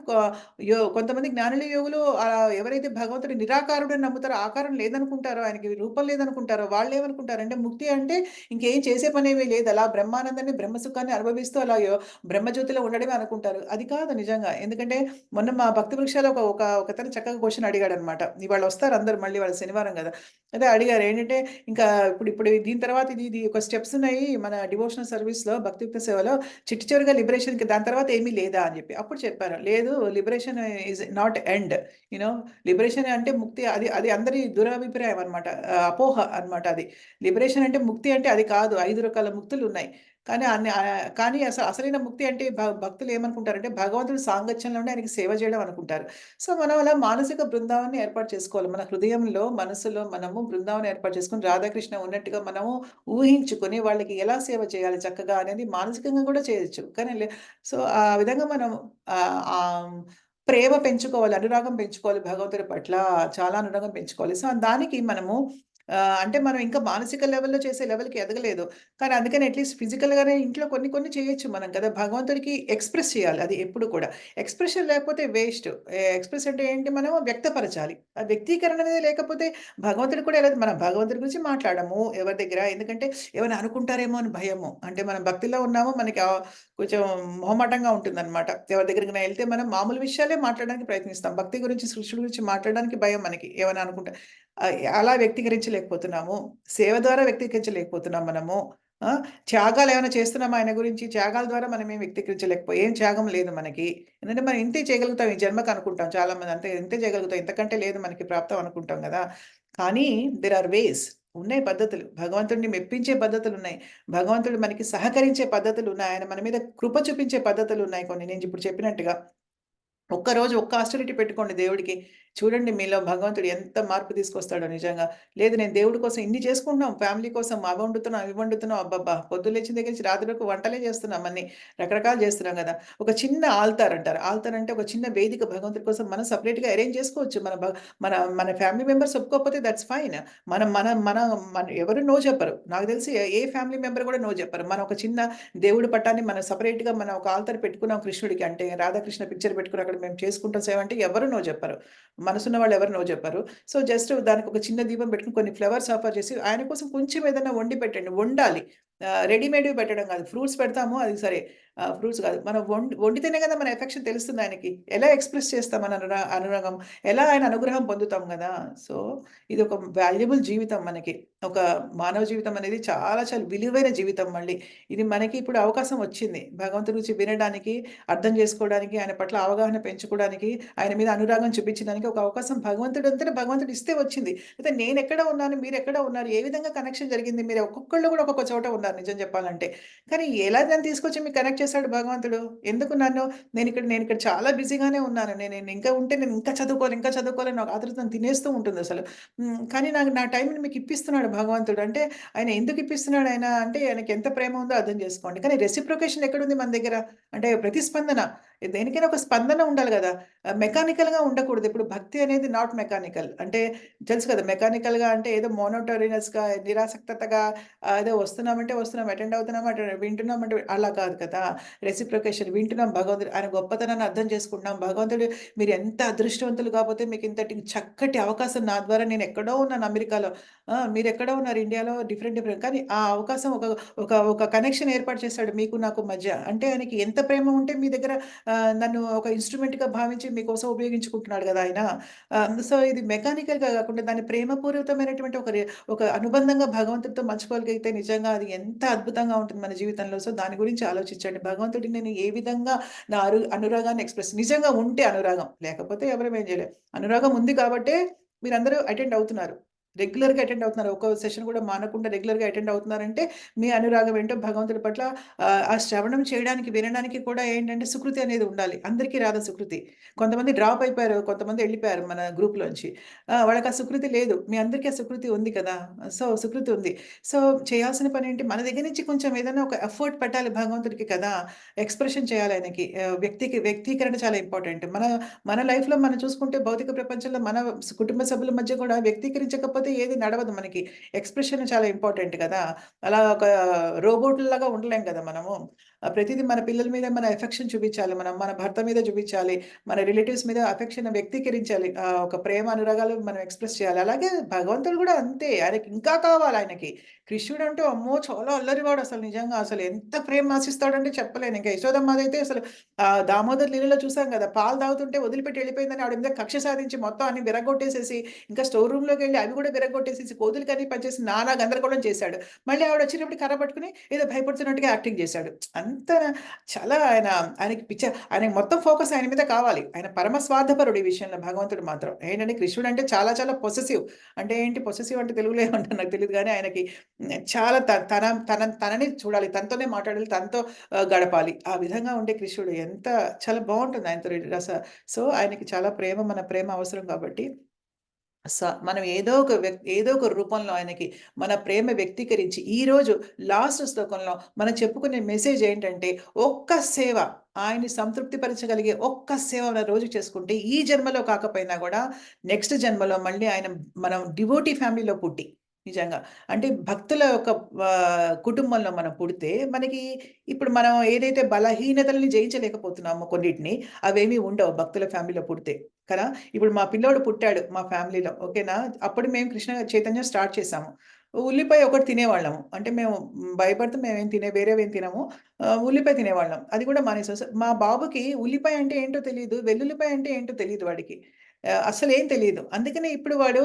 కొంతమంది జ్ఞానులు, యోగులు ఎవరైతే భగవంతుడు నిరాకారుడని నమ్ముతారో, ఆకారం లేదనుకుంటారో, ఆయనకి రూపం లేదనుకుంటారో వాళ్ళేమనుకుంటారంటే ముక్తి అంటే ఇంకేం చేసే పనేమీ లేదు. అలా బ్రహ్మానందాన్ని, బ్రహ్మసుఖాన్ని అనుభవిస్తూ అలా బ్రహ్మజ్యోతిలో ఉండడమే అనుకుంటారు. అది కాదు నిజంగా. ఎందుకంటే మొన్న మా భక్తి వృక్షాలో ఒకతను చక్కగా క్వెషన్ అడిగాడనమాట. ఇవాళ వస్తారు అందరూ మళ్ళీ వాళ్ళ శనివారం గదా! అదే అడిగారు. ఏంటంటే ఇంకా ఇప్పుడు దీని తర్వాత ఇది ఒక స్టెప్స్ ఉన్నాయి మన డివోషనల్ సర్వీస్‌లో భక్తియుక్త సేవలో చిట్ట చివరిగా లిబరేషన్‌కి దాని తర్వాత ఏమీ లేదా అని చెప్పి. అప్పుడు చెప్పారు. లేదు liberation is not end. You know liberation అంటే ముక్తి అది అది అందరి దురభిప్రాయం అన్నమాట. అపోహ అన్నమాట అది. లిబరేషన్ అంటే ముక్తి అంటే అది కాదు. 5 రకాల ముక్తులున్నాయి. కానీ అసలైన ముక్తి అంటే భక్తులు ఏమనుకుంటారంటే భగవంతుడి సాంగత్యంలోనే ఆయనకి సేవ చేయడం అనుకుంటారు. సో, మనం అలా మానసిక బృందావనాన్ని ఏర్పాటు చేసుకోవాలి. మన హృదయంలో, మనసులో మనము బృందావనం ఏర్పాటు చేసుకొని రాధాకృష్ణ ఉన్నట్టుగా మనము ఊహించుకొని వాళ్ళకి ఎలా సేవ చేయాలి చక్కగా అనేది మానసికంగా కూడా చేయొచ్చు. కానీ సో, ఆ విధంగా మనం ప్రేమ పెంచుకోవాలి, అనురాగం పెంచుకోవాలి భగవంతుడి పట్ల. చాలా అనురాగం పెంచుకోవాలి. సో, దానికి మనము అంటే మనం ఇంకా మానసిక లెవెల్‌లో చేసే లెవెల్‌కి ఎదగలేదు. కానీ అందుకని అట్‌లీస్ట్ ఫిజికల్‌గానే ఇంట్లో కొన్ని కొన్ని చేయొచ్చు మనం కదా! భగవంతుడికి ఎక్స్‌ప్రెస్ చేయాలి అది ఎప్పుడు కూడా. ఎక్స్‌ప్రెషన్ లేకపోతే వేస్ట్. ఎక్స్‌ప్రెస్ అంటే ఏంటి? మనం వ్యక్తపరచాలి. ఆ వ్యక్తీకరణ అనేది లేకపోతే భగవంతుడు కూడా ఎలా మనం భగవంతుడి గురించి మాట్లాడము ఎవరి దగ్గర. ఎందుకంటే ఏమైనా అనుకుంటారేమో అని భయము. అంటే మనం భక్తిలో ఉన్నాము. మనకి కొంచెం మొహమాటంగా ఉంటుందనమాట. ఎవరి దగ్గరికైనా ఎళ్తే మనం మామూలు విషయాలే మాట్లాడడానికి ప్రయత్నిస్తాం. భక్తి గురించి, సృష్టి గురించి మాట్లాడడానికి భయం మనకి. ఏమైనా అనుకుంటే అలా వ్యక్తీకరించలేకపోతున్నాము. సేవ ద్వారా వ్యక్తీకరించలేకపోతున్నాం మనము. ఆ! త్యాగాలేమైనా చేస్తున్నామా ఆయన గురించి? త్యాగాల ద్వారా మనమేం ఏం త్యాగం లేదు మనకి. ఎందుకంటే మనం ఇంతే చేయగలుగుతాం ఈ జన్మకి అనుకుంటాం చాలామంది. అంతే ఇంతే చేయగలుగుతాం. ఇంతకంటే లేదు మనకి ప్రాప్తం అనుకుంటాం గదా! కానీ దేర్ ఆర్ వేస్. ఉన్నాయి పద్ధతులు. భగవంతుడిని మెప్పించే పద్ధతులున్నాయి. భగవంతుడు మనకి సహకరించే పద్ధతులున్నాయి. ఆయన మన మీద కృప చూపించే పద్ధతులున్నాయి కొన్ని. నేను ఇప్పుడు చెప్పినట్టుగా. ఒక్కరోజు ఒక్క ఆస్టరిటీ పెట్టుకోండి దేవుడికి. చూడండి మీలో భగవంతుడు ఎంత మార్పు తీసుకొస్తాడో నిజంగా. లేదు నేను దేవుడి కోసం ఇన్ని చేసుకుంటున్నాం. ఫ్యామిలీ కోసం అవి వండుతున్నాం, ఇవి వండుతున్నాం. అబ్బబ్బా! పొద్దున్న లేచిన దగ్గర నుంచి రాత్రి వరకు వంటలే చేస్తున్నాం అన్నీ. రకరకాలు చేస్తున్నాం గదా! ఒక చిన్న ఆల్తార్ అంటారు. ఆల్తార్ అంటే ఒక చిన్న వేదిక భగవంతుడి కోసం మనం సెపరేట్‌గా అరేంజ్ చేసుకోవచ్చు. మన మన ఫ్యామిలీ మెంబర్స్ ఒప్పుకోకపోతే దట్స్ ఫైన్. మనం మన మన మన ఎవరు నో చెప్పరు. నాకు తెలిసి ఏ ఫ్యామిలీ మెంబర్ కూడా నో చెప్పరు. మనం ఒక చిన్న దేవుడి పటాన్ని మనం సెపరేట్‌గా మనం ఒక ఆల్తార్ పెట్టుకున్నాం కృష్ణుడికి అంటే రాధాకృష్ణ పిక్చర్ పెట్టుకొని అక్కడ మేము చేసుకుంటాం సేవ అంటే ఎవరు నో చెప్పరు. మనసున్న వాళ్ళు ఎవరు నో చెప్పరు. సో, జస్ట్ దానికి ఒక చిన్న దీపం పెట్టుకొని కొన్ని ఫ్లవర్స్ ఆఫర్ చేసి ఆయన కోసం కొంచెం ఏదైనా వండి పెట్టండి. వండాలి. రెడీమేడ్‌వి పెట్టడం కాదు. ఫ్రూట్స్ పెడతాము అది సరే. ఫ్రూట్స్ కాదు. మనం వండితేనే కదా మన ఎఫెక్షన్ తెలుస్తుంది ఆయనకి. ఎలా ఎక్స్‌ప్రెస్ చేస్తాం మన అనురాగం? ఎలా ఆయన అనుగ్రహం పొందుతాం గదా! సో, ఇది ఒక వాల్యుబుల్ జీవితం మనకి. ఒక మానవ జీవితం అనేది చాలా చాలా విలువైన జీవితం మళ్ళీ. ఇది మనకి ఇప్పుడు అవకాశం వచ్చింది. భగవంతుడి గురించి వినడానికి, అర్థం చేసుకోవడానికి, ఆయన పట్ల అవగాహన పెంచుకోవడానికి, ఆయన మీద అనురాగం చూపించడానికి ఒక అవకాశం భగవంతుడంతట భగవంతుడు ఇస్తే వచ్చింది. అయితే నేనెక్కడ ఉన్నాను, మీరెక్కడ ఉన్నారు, ఏ విధంగా కనెక్షన్ జరిగింది, మీరు ఒక్కొక్కళ్ళు కూడా ఒక్కొక్క చోట ఉన్నారు నిజం చెప్పాలంటే. కానీ ఎలా దాన్ని తీసుకొచ్చి మీకు కనెక్ట్ చేశాడు భగవంతుడు? ఎందుకు నన్ను నేనిక్కడ చాలా బిజీగానే ఉన్నాను. నేను ఇంకా ఉంటే నేను ఇంకా చదువుకోవాలి నాకు ఆతృత నన్ను తినేస్తూ ఉంటుందసలు. కానీ నాకు నా టైంని మీకు ఇప్పిస్తున్నాడు భగవంతుడు. అంటే ఆయన ఎందుకు ఇప్పిస్తున్నాడు ఆయన అంటే ఆయనకి ఎంత ప్రేమ ఉందో అర్థం చేసుకోండి. కానీ రెసిప్రొకేషన్ ఎక్కడుంది మన దగ్గర? అంటే ప్రతిస్పందన. దేనికైనా ఒక స్పందన ఉండాలి గదా! మెకానికల్‌గా ఉండకూడదు. ఇప్పుడు భక్తి అనేది నాట్ మెకానికల్. అంటే తెలుసు కదా! మెకానికల్‌గా అంటే ఏదో మోనోటోనియస్‌గా, నిరాసక్తతగా ఏదో వస్తున్నామంటే వస్తున్నాం, అటెండ్ అవుతున్నాం, వింటున్నామంటే అలా కాదు కదా! రెసిప్రొకేషన్ వింటున్నాం భగవంతుడు ఆయన గొప్పతనాన్ని అర్థం చేసుకుంటున్నాం. భగవంతుడు మీరు ఎంత అదృష్టవంతులు కాపోతే మీకు ఇంతటి చక్కటి అవకాశం నా ద్వారా నేను ఎక్కడో ఉన్నాను అమెరికాలో. మీరెక్కడో ఉన్నారు ఇండియాలో డిఫరెంట్ కానీ ఆ అవకాశం ఒక కనెక్షన్ ఏర్పాటు చేశాడు మీకు నాకు మధ్య. అంటే ఆయనకి ఎంత ప్రేమ ఉంటే మీ దగ్గర నన్ను ఒక ఇన్‌స్ట్రుమెంట్‌గా భావించి మీకోసం ఉపయోగించుకుంటున్నాడు గదా ఆయన. సో, ఇది మెకానికల్‌గా గాకుండా దాన్ని ప్రేమపూరితమైనటువంటి ఒక అనుబంధంగా భగవంతుడితో మలుచుకోగలిగితే నిజంగా అది ఎంత అద్భుతంగా ఉంటుంది మన జీవితంలో. సో, దాని గురించి ఆలోచించండి. భగవంతుడిని నేను ఏ విధంగా నా అనురాగాన్ని నిజంగా ఉంటే అనురాగం. లేకపోతే ఎవరం ఏం చేయలేం. అనురాగం ఉంది కాబట్టే మీరందరూ అటెండ్ అవుతున్నారు. రెగ్యులర్‌గా అటెండ్ అవుతున్నారు. ఒక్క సెషన్ కూడా మానకుండా రెగ్యులర్‌గా అటెండ్ అవుతున్నారంటే మీ అనురాగం ఏంటో భగవంతుడి పట్ల ఆ శ్రవణం చేయడానికి, వినడానికి కూడా ఏంటంటే సుకృతి అనేది ఉండాలి. అందరికీ రాదు సుకృతి. కొంతమంది డ్రాప్ అయిపోయారు. కొంతమంది ఎళ్ళిపోయారు మన గ్రూప్‌లోంచి. వాళ్ళకి ఆ సుకృతి లేదు. మీ అందరికీ ఆ సుకృతి ఉంది కదా! సో, సుకృతి ఉంది. సో, చేయాల్సిన పనేంటి మన దగ్గర నుంచి కొంచెం ఏదైనా ఒక ఎఫర్ట్ పెట్టాలి భగవంతుడికి కదా! ఎక్స్‌ప్రెషన్ చేయాలి ఆయనకి. వ్యక్తీకరణ చాలా ఇంపార్టెంట్. మన మన లైఫ్‌లో మనం చూసుకుంటే భౌతిక ప్రపంచంలో మన కుటుంబ సభ్యుల మధ్య కూడా వ్యక్తీకరించకపోతే ఏది నడవదు మనకి. ఎక్స్‌ప్రెషన్ చాలా ఇంపార్టెంట్ కదా! అలా ఒక రోబోట్‌లాగా ఉండలేం కదా మనము. ప్రతీదీ మన పిల్లల మీద మన ఎఫెక్షన్ చూపించాలి. మనం మన భర్త మీద చూపించాలి. మన రిలేటివ్స్ మీద ఎఫెక్షన్ వ్యక్తీకరించాలి. ఒక ప్రేమ అనురాగాలు మనం ఎక్స్‌ప్రెస్ చేయాలి. అలాగే భగవంతుడు కూడా అంతే. ఆయనకి ఇంకా కావాలి ఆయనకి. కృష్ణుడంటే అమ్మో! చాలా అల్లరివాడు అసలు నిజంగా. అసలు ఎంత ప్రేమ ఆశిస్తాడంటే చెప్పలేను. ఇంకా యశోదమ్మదైతే అసలు దామోదర్ లీలలో చూసాం గదా! పాలు తాగుతుంటే వదిలిపెట్టి ఎళ్ళిపోయిందని ఆవిడ మీద కక్ష సాధించి మొత్తం అన్ని విరగ్గొట్టేసేసి, ఇంకా స్టోర్ రూమ్‌లోకెళ్ళి అవి కూడా విరగ్గొట్టేసేసి, కోతులకన్నీ పంచేసి నానా గందరగోళం చేశాడు. మళ్ళీ ఆవిడొచ్చేటప్పటికి కర్ర పట్టుకొని ఏదో భయపడుతున్నట్టుగా యాక్టింగ్ చేశాడు. అంత చాలా ఆయనకి ఆయనకి మొత్తం ఫోకస్ ఆయన మీద కావాలి. ఆయన పరమ స్వార్థపరుడు ఈ విషయంలో భగవంతుడు మాత్రం. ఏంటంటే కృష్ణుడంటే చాలా చాలా పొసెసివ్. అంటే ఏంటి పొసెసివ్ అంటే తెలుగులో ఏమంటారో నాకు తెలీదు గానీ ఆయనకి చాలా తనని చూడాలి. తనతోనే మాట్లాడాలి. తనతో గడపాలి. ఆ విధంగా ఉండే కృష్ణుడు ఎంత చాలా బావుంటుంది ఆయనతో సో, ఆయనకి చాలా మన ప్రేమ అవసరం కాబట్టి మనం ఏదో ఒక రూపంలో ఆయనకి మన ప్రేమ వ్యక్తీకరించి ఈరోజు లాస్ట్ శ్లోకంలో మనం చెప్పుకునే మెసేజ్ ఏంటంటే ఒక్క సేవ ఆయన్ని సంతృప్తిపరచగలిగే ఒక్క సేవ మనం రోజు చేసుకుంటే ఈ జన్మలో కాకపోయినా గూడా నెక్స్ట్ జన్మలో మళ్ళీ మనం డివోటీ ఫ్యామిలీలో పుట్టి నిజంగా. అంటే భక్తుల యొక్క కుటుంబంలో మనం పుడితే మనకి ఇప్పుడు మనం ఏదైతే బలహీనతల్ని జయించలేకపోతున్నామో కొన్నిటిని, అవేమీ ఉండవు భక్తుల ఫ్యామిలీలో పుడితే. కదా! ఇప్పుడు మా పిల్లోడు పుట్టాడు మా ఫ్యామిలీలో. ఓకేనా! అప్పుడు మేము కృష్ణ చైతన్యం స్టార్ట్ చేశాము. ఉల్లిపాయ ఒకటి తినేవాళ్ళము. అంటే మేము బై బర్త్ మేమేం వేరేవేం తినము. ఉల్లిపాయ తినేవాళ్ళం. అది కూడా మానేసాం. మా బాబుకి ఉల్లిపాయ అంటే ఏంటో తెలీదు. వెల్లుల్లిపాయ అంటే ఏంటో తెలీదు వాడికి. అస్సలేం తెలీదు. అందుకనే ఇప్పుడు వాడు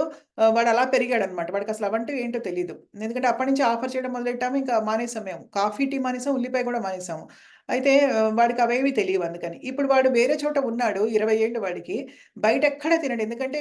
అలా పెరిగాడనమాట. వాడికసలు అవంటే ఏంటో తెలీదు. ఎందుకంటే అప్పటినుంచి ఆఫర్ చేయడం మొదలెట్టాము. ఇంకా మానేసాం మేము. కాఫీ, టీ మానేసాం. ఉల్లిపాయ కూడా మానేసాము. అయితే వాడికి అవేవి తెలియవు అందుకని. ఇప్పుడు వాడు వేరే చోట ఉన్నాడు. 20 ఏళ్ళు వాడికి. బయటెక్కడ తినడు. ఎందుకంటే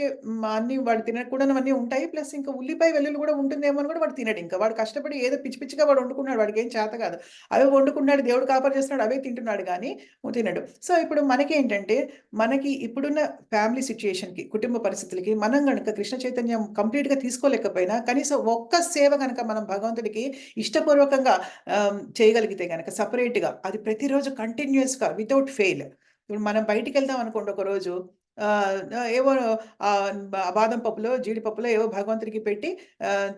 అన్నీ వాడు తినకూడనివన్నీ ఉంటాయి. ప్లస్ ఇంకా ఉల్లిపాయ, వెల్లుల్లి కూడా ఉంటుందేమో అని కూడా వాడు తినడింక. వాడు కష్టపడి ఏదో పిచ్చి పిచ్చిగా వాడు వండుకున్నాడు. వాడికేం చేత కాదు. అవి వండుకున్నాడు. దేవుడు కాపర్ చేస్తున్నాడు. అవే తింటున్నాడు గానీ తినడు. సో, ఇప్పుడు మనకేంటంటే మనకి ఇప్పుడున్న ఫ్యామిలీ సిట్యుయేషన్‌కి, కుటుంబ పరిస్థితులకి మనం గనక కృష్ణ చైతన్యం కంప్లీట్‌గా తీసుకోలేకపోయినా, కనీసం ఒక్క సేవ గనక మనం భగవంతుడికి ఇష్టపూర్వకంగా చేయగలిగితే గనక సెపరేట్‌గా అది ప్రతిరోజు కంటిన్యూయస్‌గా వితౌట్ ఫెయిల్. ఇప్పుడు మనం బయటికెళ్తాం అనుకోండి ఒకరోజు ఏవో బాదం పప్పులో, జీడిపప్పులో ఏవో భగవంతుడికి పెట్టి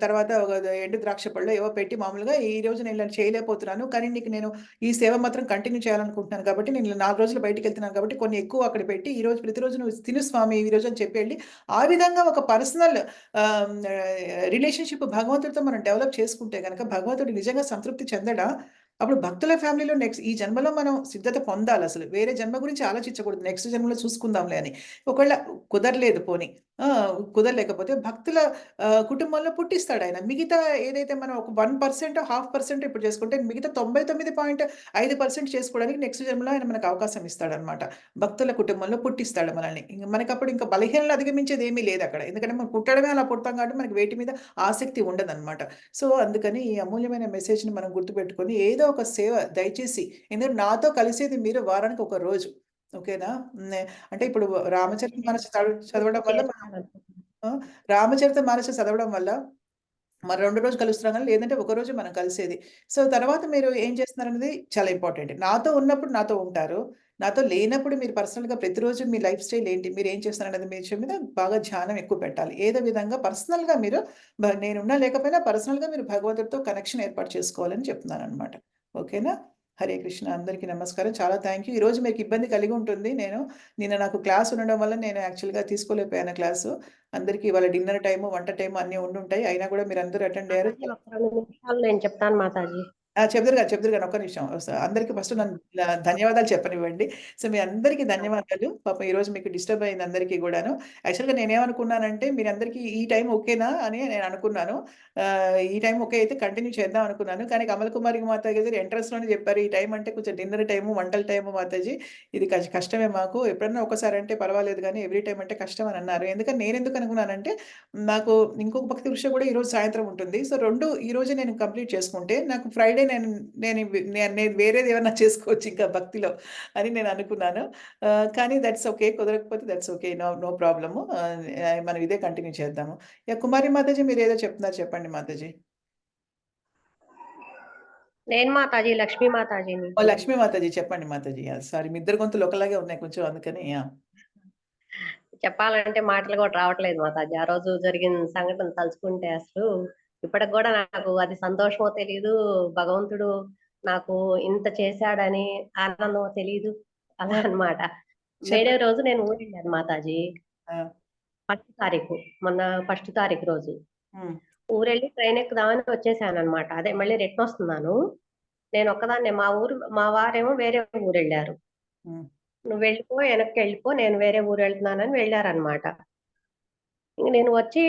తర్వాత ఒక ఎండు ద్రాక్ష పళ్ళో ఏవో పెట్టి మామూలుగా ఈరోజు నేను ఇలా చేయలేకపోతున్నాను. కానీ నీకు నేను ఈ సేవ మాత్రం కంటిన్యూ చేయాలనుకుంటున్నాను కాబట్టి నేను ఇలా 4 రోజులు బయటికెళ్తున్నాను కాబట్టి కొన్ని ఎక్కువ అక్కడ పెట్టి ఈరోజు ప్రతిరోజు నువ్వు తిను స్వామి ఈరోజు అని చెప్పెళ్ళి ఆ విధంగా ఒక పర్సనల్ రిలేషన్‌షిప్ భగవంతుడితో మనం డెవలప్ చేసుకుంటే గనక భగవంతుడు నిజంగా సంతృప్తి చెందడా? అప్పుడు భక్తుల ఫ్యామిలీలో ఈ జన్మలో మనం సిద్ధత పొందాలసలు. వేరే జన్మ గురించి ఆలోచించకూడదు. నెక్స్ట్ జన్మలో చూసుకుందాంలే అని. ఒకవేళ కుదరలేదు పోనీ. ఆ! కుదరలేకపోతే భక్తుల కుటుంబంలో పుట్టిస్తాడాయన. మిగతా ఏదైతే మనం ఒక 1% హాఫ్ పర్సెంట్ ఇప్పుడు చేసుకుంటే మిగతా 99.5% చేసుకోవడానికి నెక్స్ట్ జన్మలో ఆయన మనకు అవకాశం ఇస్తాడనమాట. భక్తుల కుటుంబంలో పుట్టిస్తాడు మనల్ని. ఇంక మనకప్పుడు ఇంకా బలహీనలు అధిగమించేది ఏమీ లేదక్కడ. ఎందుకంటే మనం పుట్టడమే అలా పుడతాం కాబట్టి మనకి వేటి మీద ఆసక్తి ఉండదనమాట. సో, అందుకని ఈ అమూల్యమైన మెసేజ్‌ని మనం గుర్తుపెట్టుకొని ఏదో ఒక సేవ దయచేసి ఎందుకంటే నాతో కలిసేది మీరు వారానికి ఒక రోజు. ఓకేనా? అంటే ఇప్పుడు రామచరితమానస చదవడం వల్ల మనం ఆ! రామచరితమానస చదవడం వల్ల మరి 2 రోజులు కలుస్తున్నాం గానీ, లేదంటే ఒకరోజే మనం కలిసేది. సో, తర్వాత మీరు ఏం చేస్తున్నారనేది చాలా ఇంపార్టెంట్. నాతో ఉన్నప్పుడు నాతో ఉంటారు. నాతో లేనప్పుడు మీరు పర్సనల్‌గా ప్రతిరోజు మీ లైఫ్ స్టైల్ ఏంటి? మీరేం చేస్తున్నారనేది విషయం మీద బాగా ధ్యానం ఎక్కువ పెట్టాలి. ఏదో విధంగా పర్సనల్‌గా మీరు నేనున్నా లేకపోయినా పర్సనల్‌గా మీరు భగవంతుడితో కనెక్షన్ ఏర్పాటు చేసుకోవాలని చెప్తున్నాననమాట. ఓకేనా? హరే కృష్ణ. అందరికీ నమస్కారం. చాలా థాంక్ యూ. ఈరోజు మీకు ఇబ్బంది కలిగి ఉంటుంది. నిన్న నాకు క్లాస్ ఉండడం వల్ల నేను యాక్చువల్‌గా తీసుకోలేకపోయాను క్లాసు. అందరికి ఇవాళ డిన్నర్ టైము, వంట టైము అన్నీ ఉండుంటాయి. అయినా కూడా మీరందరూ అటెండ్ అయ్యారు. మాతాజీ ఒక 2 నిమిషాలు నేను చెప్తాను మాతాజీ. చెప్దురు గాని ఒక్క నిమిషం. అందరికి ఫస్ట్ నన్ను ధన్యవాదాలు చెప్పనివ్వండి. సో, మీ అందరికీ ధన్యవాదాలు. పాపం ఈరోజు మీకు డిస్టర్బ్ అయింది అందరికీ గూడాను. యాక్చువల్‌గా నేనేమనుకున్నానంటే మీరందరికీ ఈ టైం ఓకేనా అని నేను అనుకున్నాను. ఈ టైం ఓకే అయితే కంటిన్యూ చేద్దాం అనుకున్నాను. కానీ కమల్ కుమారి మాతాజీ గారు ఎంట్రన్స్‌లోనే చెప్పారు. ఈ టైం అంటే కొంచెం డిన్నర్ టైము, వంటల టైము మాతాజీ. ఇది కష్టమే మాకు. ఎప్పుడన్నా ఒక్కసారి అంటే పర్వాలేదు గానీ ఎవ్రీ టైమ్ అంటే కష్టం అని అన్నారు. ఎందుకని నేనెందుకు అనుకున్నానంటే నాకు ఇంకొక భక్తి వృక్ష కూడా ఈరోజు సాయంత్రం ఉంటుంది. సో, 2 ఈరోజే నేను కంప్లీట్ చేసుకుంటే నాకు ఫ్రైడే నేను నేను ఇవి నేను వేరేది ఏమన్నా చేసుకోవచ్చు ఇంకా భక్తిలో అని నేను అనుకున్నాను. కానీ దట్స్ ఓకే. కుదరకపోతే దట్స్ ఓకే. No problem. మనం ఇదే కంటిన్యూ చేద్దాము. కుమారి మాతాజీ మీరేదో చెప్తున్నారు చెప్పండి మాతాజీ. నేను మాతాజీ, లక్ష్మీ మాతాజీని. ఓహ్! లక్ష్మీ మాతాజీ చెప్పండి మాతాజీ. సారీ మీ ఇద్దరి గొంతులు ఒకలాగే ఉన్నాయి కొంచెం అందుకని చెప్పాలంటే మాటలు కూడా రావట్లేదు మాతాజీ. ఆ రోజు జరిగిన సంఘటన తలుచుకుంటే అసలు ఇప్పటికి గూడా నాకు అది సంతోషమో తెలీదు. భగవంతుడు నాకు ఇంత చేశాడని ఆనందమో తెలీదు. అలా అన్నమాట. వేరే చెప్పండి. రోజు నేను ఊరెళ్ళాను మాతాజీ. ఆ! ఫస్ట్ తారీఖు. మొన్న ఫస్ట్ తారీఖు రోజు. హ్మ్. ఊరెళ్ళి ట్రైన్ ఎక్కుదామని వచ్చేసానన్నమాట. అదే మళ్ళీ రిటర్నొస్తున్నాను. నేనొక్కదాన్నే మా వారేమో వేరే ఊరెళ్లారు. హ్మ్. "నువ్వెళ్ళిపో, వెనక్కెళ్ళిపో. నేను వేరే ఊరెళ్తున్నానని" వెళ్ళారన్నమాట. ఇంక నేను వచ్చి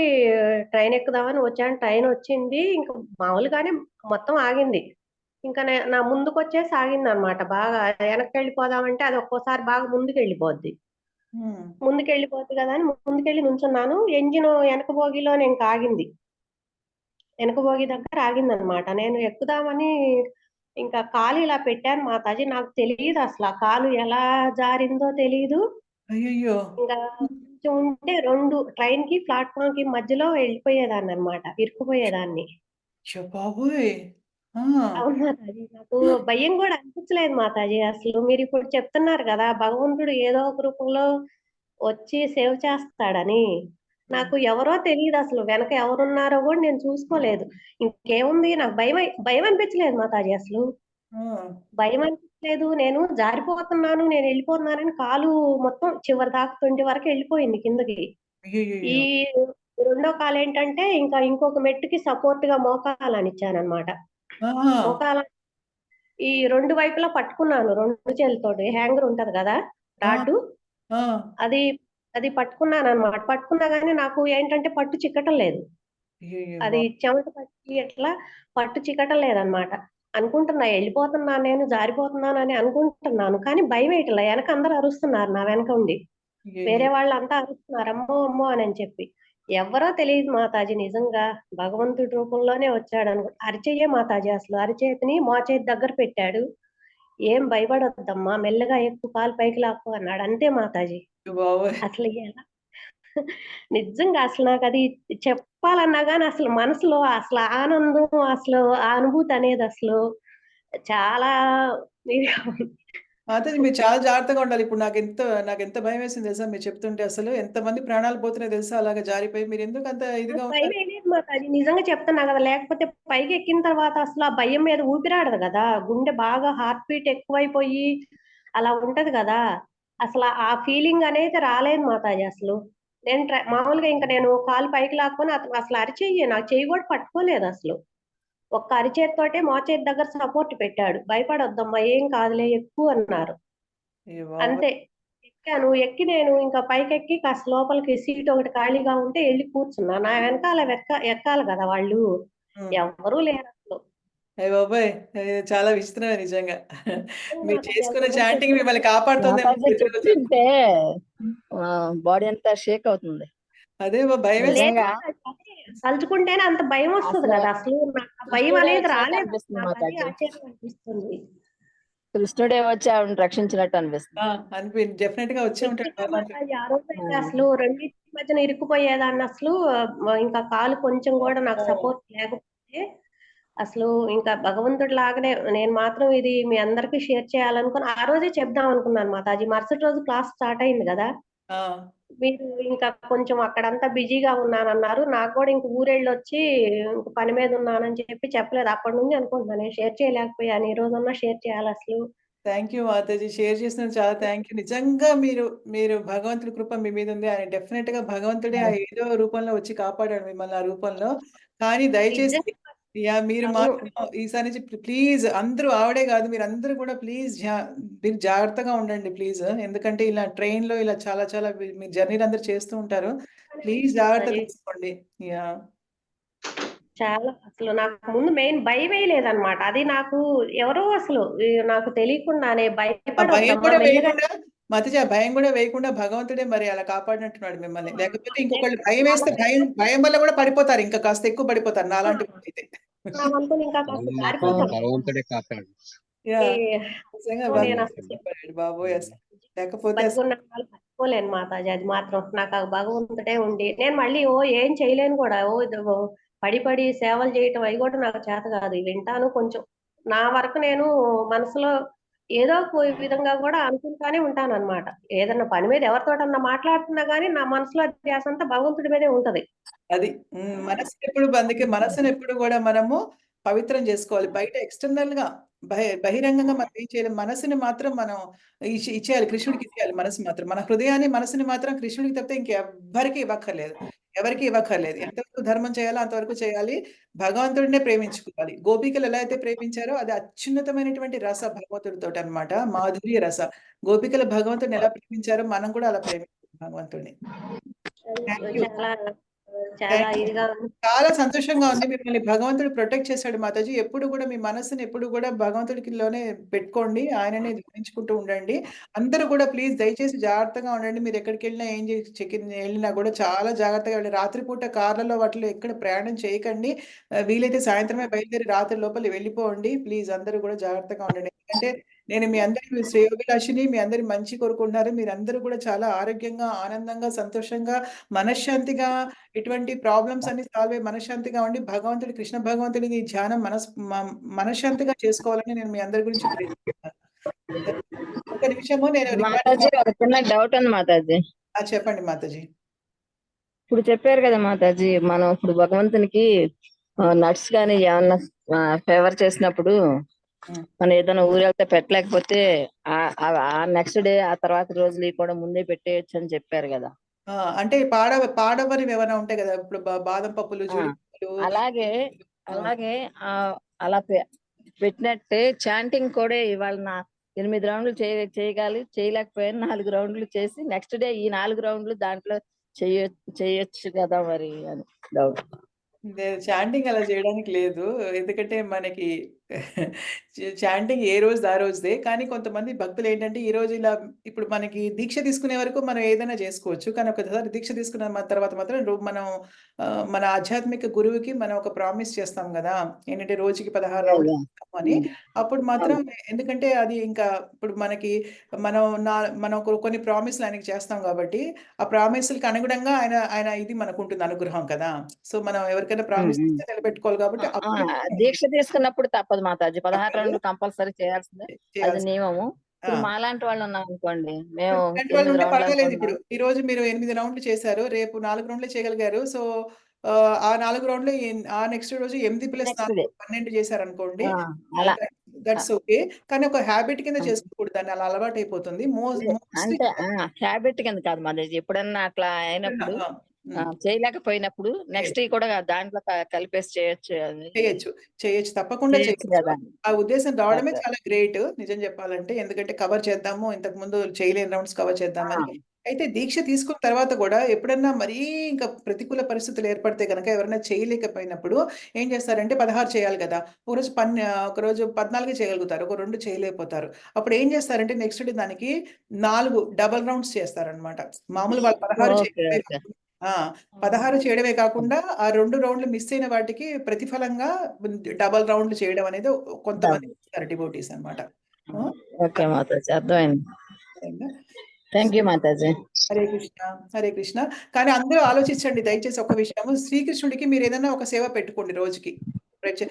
ట్రైన్ ఎక్కుదామని వచ్చాను. ట్రైనొచ్చింది. ఇంక మామూలుగానే మొత్తం ఆగింది. ఇంకా నా ముందుకొచ్చేసి ఆగిందన్నమాట. బాగా వెనక్కెళ్ళిపోదామంటే అది ఒక్కోసారి బాగా ముందుకెళ్ళిపోద్ది. హ్మ్. ముందుకెళ్ళిపోద్ది గదా! అని ముందుకెళ్ళి నుంచున్నాను. ఎంజిను వెనక బోగీలోనే ఇంక ఆగింది. వెనక బోగి దగ్గర ఆగిందన్నమాట. నేను ఎక్కుదామని ఇంకా కాలు ఇలా పెట్టాను మాతాజీ. నాకు తెలీదసల. ఆ కాలు ఎలా జారిందో తెలీదు. అయ్యయ్యో! ఇంకా కొంచెం ఉంటే 2 ట్రైన్‌కి, ప్లాట్‌ఫార్మ్‌కి మధ్యలో వెళ్ళిపోయేదాన్ననమాట. ఇరుక్కుపోయేదాన్ని. అయ్య బాబోయ్! ఆ! అవును మాతాజీ. నాకు భయం గూడా అనిపించలేదు మాతాజీ అసలు. మీరిప్పుడు చెప్తున్నారు గదా! భగవంతుడు ఏదో ఒక రూపంలో వచ్చి సేవ్ చేస్తాడని. నాకు ఎవరో తెలీదు అసలు. వెనక ఎవరున్నారో గూడా నేను చూసుకోలేదు. ఇంకేముంది నాకు భయం అనిపించలేదు మాతాజీ అసలు. ఆ! భయం అనిపించలేదు. నేను జారిపోతున్నాను, నేనెళ్ళిపోతున్నానని కాలు మొత్తం చివరి దాకా 20 వరకు ఎళ్ళిపోయింది కిందకి. ఈ అయ్యయ్యయ్యో! రెండో కాలేంటంటే ఇంకొక మెట్టుకి సపోర్ట్‌గా మోకాలనిచ్చాననమాట. ఆహా! మోకాల ఈ 2 వైపులా పట్టుకున్నాను 2 చేతులతోటి. హ్యాంగర్ ఉంటది గదా! ఆ! రాడ్డు. ఆ! అది అది పట్టుకున్నాననమాట. పట్టుకున్నా గానీ నాకు ఏంటంటే పట్టు చిక్కటం లేదు. అయ్యయ్యో! అది చెమట పట్టి అట్లా పట్టు చిక్కటం లేదనమాట. అనుకుంటున్నా ఎళ్ళిపోతున్నాను నేను, జారిపోతున్నానని అనుకుంటున్నాను. కానీ భయమేయట్లా. ఎనక అందరూ అరుస్తున్నారు నా వెనక ఉండి. వేరే అయ్యయ్యో! వాళ్ళంతా అరుస్తున్నారు. అమ్మో! అమ్మో! అనని చెప్పి. ఎవ్వరో తెలీదు మాతాజీ నిజంగా. భగవంతుడి రూపంలోనే అరిచెయ్యే మాతాజీ అసలు. అరిచేతిని మోచేతి దగ్గర పెట్టాడు. "ఏం భయపడొద్దమ్మా, మెల్లగా ఎక్కు, కాలు పైకి లాక్కు" అన్నాడు. అంతే మాతాజీ. బాబోయ్! అసలు ఎలా నిజంగా అసలు నాకది చెప్పాలన్నా గాని అసలు మనసులో అసలు ఆనందం, అసలు ఆ అనుభూతి అనేది అసలు చాలా ఇదిగా ఉంది. మాతాజీ మీరు చాలా జాగ్రత్తగా ఉండాలి. ఇప్పుడు నాకెంత భయమేసింది తెలుసా మీరు చెప్తుంటే అసలు. ఎంతమంది ప్రాణాలు పోతున్నాయో తెలుసా అలాగా జారిపోయి. మీరెందుకు అంత ఇదిగా నాకు ఉన్నారు? భయమేయలేదు మాతాజీ. నిజంగా చెప్తున్నా గదా! లేకపోతే పైకెక్కిన తర్వాత అసలు ఆ భయం మీద ఊపిరాడదు గదా! గుండె బాగా హార్ట్ బీట్ ఎక్కువైపోయి అలా ఉంటది గదా! అసల ఆ ఫీలింగ్ అనేది రాలేదు మాతాజీ అసలు. నేను మామూలుగా నేను కాలు పైకి లాక్కొని అతను అసలు అరిచెయ్యి నాకు చెయ్యి గూడా పట్టుకోలేదసలు. ఒక్క అరిచేత్తోటే మోచేతి దగ్గర సపోర్ట్ పెట్టాడు. "భయపడొద్దమ్మా, ఏం కాదులే ఎక్కు" అన్నారు. అయ్య బాబోయ్! అంతే. ఎక్కాను. ఎక్కి నేను ఇంకా పైకెక్కి కాస్త లోపలికి సీట్ ఒకటి ఖాళీగా ఉంటే ఎళ్లి కూర్చున్నా. నా వెనకాల ఎక్కాలి గదా వాళ్ళు. హ్మ్. ఎవ్వరూ లేరసలు. అయ్య బాబోయ్! చాలా విచిత్రమే నిజంగా. మీరు మాతాజీ చేసుకున్న అసలు చాటింగ్ మిమ్మల్ని కాపాడుతోందేమో మాతాజీ ప్రతిరోజు. చెప్తుంటే బాడీ అంతా షేక్ అవుతుంది. అదే లేదు భయమేస్తుంది. నిజంగా మాతాజీ అదే తలుచుకుంటేనే అంత భయమొస్తది అసలు గదా! అసలు నాకు ఆ భయం కృష్ణుడే అనేది వచ్చినట్టు రాలేదసలు. అనిపిస్తుంది నాకదే మాతాజీ. ఆశ్చర్యం అనిపిస్తుంది. కృష్ణుడే వచ్చి ఆవిడని రక్షించినట్టు అనిపిస్తుంది. ఆ! డెఫినెట్‌గా వచ్చే ఉంటాడు నిజంగా భగవంతుడు. మాతాజీ ఆ రోజైతే ఉమ్. అసలు రెండిటి మధ్యన ఇరుక్కుపోయేదాన్ని అసలు. ఇంకా కాలు కొంచెం గూడా నాకు అమ్మో! సపోర్ట్ లేకపోతే అసలు ఇంకా భగవంతుడి లాగానే నేను మాత్రం ఇది మీ అందరికీ షేర్ చేయాలనుకుని ఆ రోజే చెప్దాం అనుకున్నాను మాతాజీ. మరుసటి రోజు క్లాస్ స్టార్ట్ అయింది గదా! ఆ! మీరు ఇంకా కొంచెం అక్కడంతా బిజీగా ఉన్నానన్నారు. నాకు గూడా ఇంక ఊరెళ్ళొచ్చి ఇంక పని మీద ఉన్నానని చెప్పి చెప్పలేదు. అప్పటి నుంచి అనుకుంటున్నా నేను షేర్ చేయలేకపోయాను. ఈ రోజన్నా షేర్ చేయాలసలు. Thank you mataji. షేర్ చేసినందుకు చాలా థాంక్ యూ. నిజంగా మీరు భగవంతుడి కృప మీ మీద ఉంది. ఆయన డెఫినిట్‌గా భగవంతుడే ఆ ఏదో రూపంలో వచ్చి కాపాడాడు మిమ్మల్ని ఆ రూపంలో. కానీ దయచేసి నిజంగా మీరు అవును. మాత్రం ఈసారి నుంచి ప్లీజ్ అందరూ ఆవిడే కాదు మీరందరూ కూడా ప్లీజ్ మీరు జాగ్రత్తగా ఉండండి ప్లీజ్. ఎందుకంటే ఇలా ట్రైన్‌లో ఇలా చాలా చాలా మీ జర్నీలు అందరూ చేస్తూ ఉంటారు. ప్లీజ్ జాగ్రత్త మాతాజీ. తీసుకోండి. యాహ్! చాలా అసలు నాకు ముందు మెయిన్ భయమేయలేదనమాట. అది నాకు ఎవరో అసలు నాకు తెలియకుండానే ఆ భయం భయపడొద్దమ్మా కూడా మెల్లిగా వేయకుండా మాతాజీ ఆ భయం కూడా వేయకుండా భగవంతుడే మరి అలా కాపాడినట్టున్నాడు మిమ్మల్ని. లేకపోతే ఇంకొకళ్ళు లేకపోతే భయమేస్తే చాలా భయం వల్ల కూడా పడిపోతారు. ఇంకా కాస్త ఎక్కువ పడిపోతారు నాలాంటి వాళ్ళైతే. నావంతులు ఇంకా కాస్త అవును మాత, జారిపోతాను. భగవంతుడే కాపాడు. ఈ యాహ్! నిజంగా నేను భగవంతుడే అసలు కాపాడాడు బాబోయ్! అసలు. లేకపోతే అసలు బతికున్న వాళ్ళు మర్చిపోలేను మాతాజీ అది మాత్రం. నాకు ఆ భగవంతుడే ఉండి నేను మళ్ళీ ఏం చేయలేను కూడా. పడి పడి సేవలు చేయటం అయి కూడా నాకు చేత కాదు. వింటాను కొంచెం. నా వరకు నేను మనసులో ఏదో ఒక విధంగా కూడా అనుకుంటానే ఉంటానన్నమాట. ఏదన్నా పని మీద ఎవరితోటన్నా మాట్లాడుతున్నా గానీ నా మనసులో ధ్యాసంతా భగవంతుడి మీదే ఉంటది. అది. అందుకే మనసునెప్పుడు గూడా మనము పవిత్రం జేసుకోవాలి. బయట ఎక్స్‌టర్నల్‌గా బహిరంగంగా మనం ఏం చేయలేం. మనసుని మాత్రం మనం ఇచ్చేయాలి. కృష్ణుడికి ఇచ్చేయాలి మనసు మాత్రం. మన హృదయాన్ని, మనసుని మాత్రం కృష్ణుడికి తప్పితే ఇంకెవ్వరికీ ఇవ్వక్కర్లేదు. ఎవరికీ ఇవ్వక్కర్లేదు. ఎంతవరకు ధర్మం చేయాలో అంతవరకు చేయాలి. భగవంతుడినే ప్రేమించుకోవాలి. గోపికలు ఎలా అయితే ప్రేమించారో అది అత్యున్నతమైనటువంటి రస భగవంతుడితోటనమాట. మాధుర్య రస. గోపికలు భగవంతుడిని ఎలా ప్రేమించారో మనం కూడా అలా ప్రేమించాలి భగవంతుడిని. Thank you. చాలా చాలా థాంక్ యూ. ఇదిగా చాలా సంతోషంగా ఉంది. మిమ్మల్ని భగవంతుడు ప్రొటెక్ట్ చేశాడు మాతాజీ. ఎప్పుడు గూడా మీ మనస్సుని ఎప్పుడు గూడా భగవంతుడికిలోనే పెట్టుకోండి. ఆయననే ధ్యానించుకుంటూ ఉండండి. అందరూ కూడా ప్లీజ్ దయచేసి జాగ్రత్తగా ఉండండి. మీరెక్కడికెళ్ళినా ఏం ఎళ్ళినా గూడా చాలా జాగ్రత్తగా వెళ్ళండి. రాత్రిపూట కార్‌లలో వాటిలో ఎక్కడ ప్రయాణం చేయకండి. వీలైతే సాయంత్రమే బయలుదేరి రాత్రి లోపల వెళ్ళిపోండి. ప్లీజ్ అందరూ గూడా జాగ్రత్తగా ఉండండి. ఎందుకంటే నేను మీ అందరికి శ్రేయోభిలాషిని. మీ అందరి మంచి కోరుకుంటున్నారు. మీరందరూ కూడా చాలా ఆరోగ్యంగా, ఆనందంగా, సంతోషంగా, మనశ్శాంతిగా ఇటువంటి ప్రాబ్లమ్స్ అన్ని సాల్వ్ అయ్యి మనశ్శాంతిగా ఉండి కృష్ణ భగవంతుడిని ధ్యానం మనశ్శాంతిగా చేసుకోవాలని నేను మీ అందరి గురించి ప్రేరిస్తున్నాను. ఒక నిమిషము నేను రికార్డ్ మాతాజీ ఒక చిన్న డౌట్ ఉంది మాతాజీ. చెప్పండి మాతాజీ. ఇప్పుడు చెప్పారు కదా మాతాజీ, మనం ఇప్పుడు భగవంతునికి నట్స్ కానీ ఏమన్నా ఫేవర్ చేసినప్పుడు ఉమ్. మనం ఏదైనా ఊరెళ్తే పెట్టలేకపోతే ఆ నెక్స్ట్ డే ఆ తర్వాత రోజులు కూడా ముందే పెట్టేయచ్చు అని చెప్పారు కదా. అంటే పాడవనివి ఏమైనా ఉంటాయి కదా, ఇప్పుడు బాదం పప్పులు, ఆ, జీడిపప్పులు. అలాగే అలాగే అలా పెట్టినట్టే చాంటింగ్ కూడా ఇవాళ 8 రౌండ్లు చేయలేకపోయాను, 4 రౌండ్లు చేసి నెక్స్ట్ డే ఈ 4 రౌండ్లు దాంట్లో చేయొచ్చు కదా మరి అని డౌట్. చాంటింగ్ అలా చేయడానికి లేదు. ఎందుకంటే మనకి చాంటింగ్ ఏ రోజుది ఆ రోజుదే. కానీ కొంతమంది భక్తులేంటంటే ఈరోజు ఇలా ఇప్పుడు మనకి దీక్ష తీసుకునే వరకు మనం ఏదైనా చేసుకోవచ్చు. కానీ ఒకసారి దీక్ష తీసుకున్న తర్వాత మాత్రం మనం మన ఆధ్యాత్మిక గురువుకి మనం ఒక ప్రామిస్ చేస్తాం గదా! ఏంటంటే రోజుకి 16 రౌండ్లు చేస్తాము అని. అప్పుడు మాత్రం ఎందుకంటే అది ఇంకా ఇప్పుడు మనకి మనం కొన్ని ప్రామిస్‌లు ఆయనకి చేస్తాం గాబట్టి, ఆ ప్రామిస్‌లకి అనుగుణంగా ఆయన ఇది మనకుంటుంది అనుగ్రహం కదా! సో, మనం ఎవరికైనా ప్రామిస్ ఇస్తే నిలబెట్టుకోవాలి కాబట్టి అప్పుడు దీక్ష తీసుకున్నప్పుడు తప్పదు మాతాజీ, 16 తప్పదు. రౌండ్లు కంపల్సరీ చేయాల్సిందే, అది చేయాల్సిందే. నియమము. ఆ! ఇప్పుడు మాలాంటి వాళ్ళు ఉన్నాం అనుకోండి, మేము ఇలాంటి వాళ్ళు 8 ఉంటే రౌండ్లు పర్వాలేదిప్పుడు. అనుకుంటున్నాం. ఈరోజు మీరు 8 రౌండ్లు చేశారు. రేపు 4 రౌండ్లే చేయగలిగారు. సో, ఆ 4 రౌండ్లు ఆ నెక్స్ట్ రోజు 8+4 నెక్స్ట్ డే 12 చేశారనుకోండి. అలా దట్స్ ఓకే. కానీ ఒక హాబిట్ కింద ఆ, చేసుకోకూడదు. దాన్ని అలా అలవాటయిపోతుంది. మోస్ట్‌లీ అంటే హ్యాబిట్ కింద కాదు మాతాజీ, ఎప్పుడన్నా అట్లా అయినప్పుడు ఆ! హ్మ్. చేయలేకపోయినప్పుడు నెక్స్ట్ కూడా దాంట్లో కలిపేసి చేయొచ్చు అని. చేయొచ్చు. చేయొచ్చు. తప్పకుండా చేయొచ్చు చేయొచ్చు. కదా. ఆ ఉద్దేశం రావడమే ఓకే. చాలా గ్రేట్ నిజం చెప్పాలంటే. ఎందుకంటే కవర్ చేద్దాము, ఇంతకుముందు చేయలేని రౌండ్స్ కవర్ చేద్దామని. అయితే దీక్ష తీసుకున్న తర్వాత కూడా ఎప్పుడన్నా మరీ ఇంకా ప్రతికూల పరిస్థితులు ఏర్పడితే గనక ఎవరైనా చేయలేకపోయినప్పుడు ఏం చేస్తారంటే 16 చేయాలి కదా! ఒకరోజు 14 చేయగలుగుతారు. ఒక 2 చేయలేకపోతారు. అప్పుడు ఏం చేస్తారంటే నెక్స్ట్ డే దానికి 4 డబుల్ రౌండ్స్ చేస్తారనమాట. మామూలు వాళ్ళు 16 ఓకే. చేయడమే ఓకే. ఆ! 16 చేయడమే కాకుండా ఆ 2 రౌండ్‌లు మిస్ అయిన వాటికి ప్రతిఫలంగా డబుల్ రౌండ్‌లు చేయడం అనేది కొంతమంది చేస్తారు డివోటీస్ అన్నమాట. ఆ! ఓకే మాతాజీ, అర్థమైంది. అర్థమైందా? Thank you mataji. హరే కృష్ణ. హరే కృష్ణ. కానీ అందరూ ఆలోచించండి దయచేసి ఒక విషయము. శ్రీకృష్ణుడికి మీరేదైనా ఒక సేవ పెట్టుకోండి రోజుకి. ప్రత్యే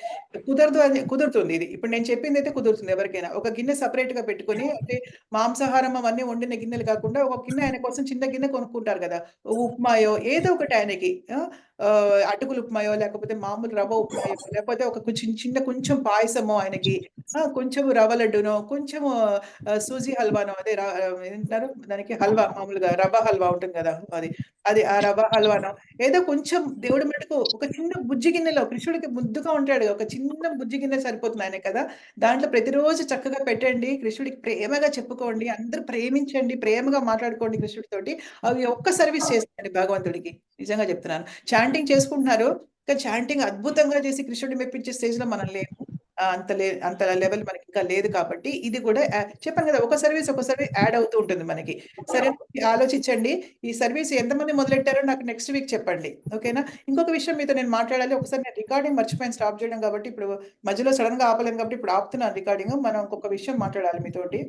కుదురుతుంది ఇది. ఇప్పుడు నేను చెప్పిందైతే కుదురుతుంది ఎవరికైనా. ఒక గిన్నె సెపరేట్‌గా పెట్టుకొని అంటే మాంసాహారం అవన్నీ వండిన గిన్నెలు కాకుండా ఒక గిన్నె ఆయన కోసం చిన్న గిన్నె కొనుక్కుంటారు కదా! ఉప్మాయో ఏదో ఒకటి ఆయనకి అటుకులు ఉప్మాయో లేకపోతే మామూలు రవ్వ ఉప్మాయో లేకపోతే ఒక చిన్న కొంచెం పాయసమో ఆయనకి కొంచెం రవ్వ లడ్డూనో కొంచెము సూజీ హల్వానో అదే ఏంటంటారు దానికి హల్వా మామూలుగా రవ్వ హల్వా ఉంటుంది కదా! అది ఆ రవ్వ హల్వానో ఏదో కొంచెం దేవుడి మటుకు ఒక చిన్న బుజ్జి గిన్నెలో కృష్ణుడికి ముద్దుగా ఉంటాడు. ఒక చిన్న బుజ్జి గిన్నె సరిపోతుంది ఆయనకి కదా! దాంట్లో ప్రతిరోజు చక్కగా పెట్టండి. కృష్ణుడికి ప్రేమగా చెప్పుకోండి. అందరూ ప్రేమించండి. ప్రేమగా మాట్లాడుకోండి కృష్ణుడితోటి. అవి ఒక్క సర్వీస్ చేసేయండి భగవంతుడికి. నిజంగా చెప్తున్నాను. చాంటింగ్ చేసుకుంటున్నారు. కానీ చాంటింగ్ అద్భుతంగా చేసి కృష్ణుడిని మెప్పించే స్టేజ్‌లో మనం లేము. అంత లెవెల్ మనకింకా లేదు కాబట్టి ఇది కూడా చెప్పాను కదా! ఒక సర్వీస్ యాడ్ అవుతూ ఉంటుంది మనకి. సరే ఆలోచించండి. ఈ సర్వీస్ ఎంతమంది మొదలెట్టారో నాకు నెక్స్ట్ వీక్ చెప్పండి. ఓకేనా? ఇంకొక విషయం మీతో నేను మాట్లాడాలి. ఒకసారి నేను రికార్డింగ్ మర్చిపోయాను స్టాప్ చేయడం కాబట్టి ఇప్పుడు మధ్యలో సడెన్‌గా ఆపలేను కాబట్టి ఇప్పుడు ఆపుతున్నాను రికార్డింగ్. మనం ఇంకొక విషయం మాట్లాడాలి మీతోటి.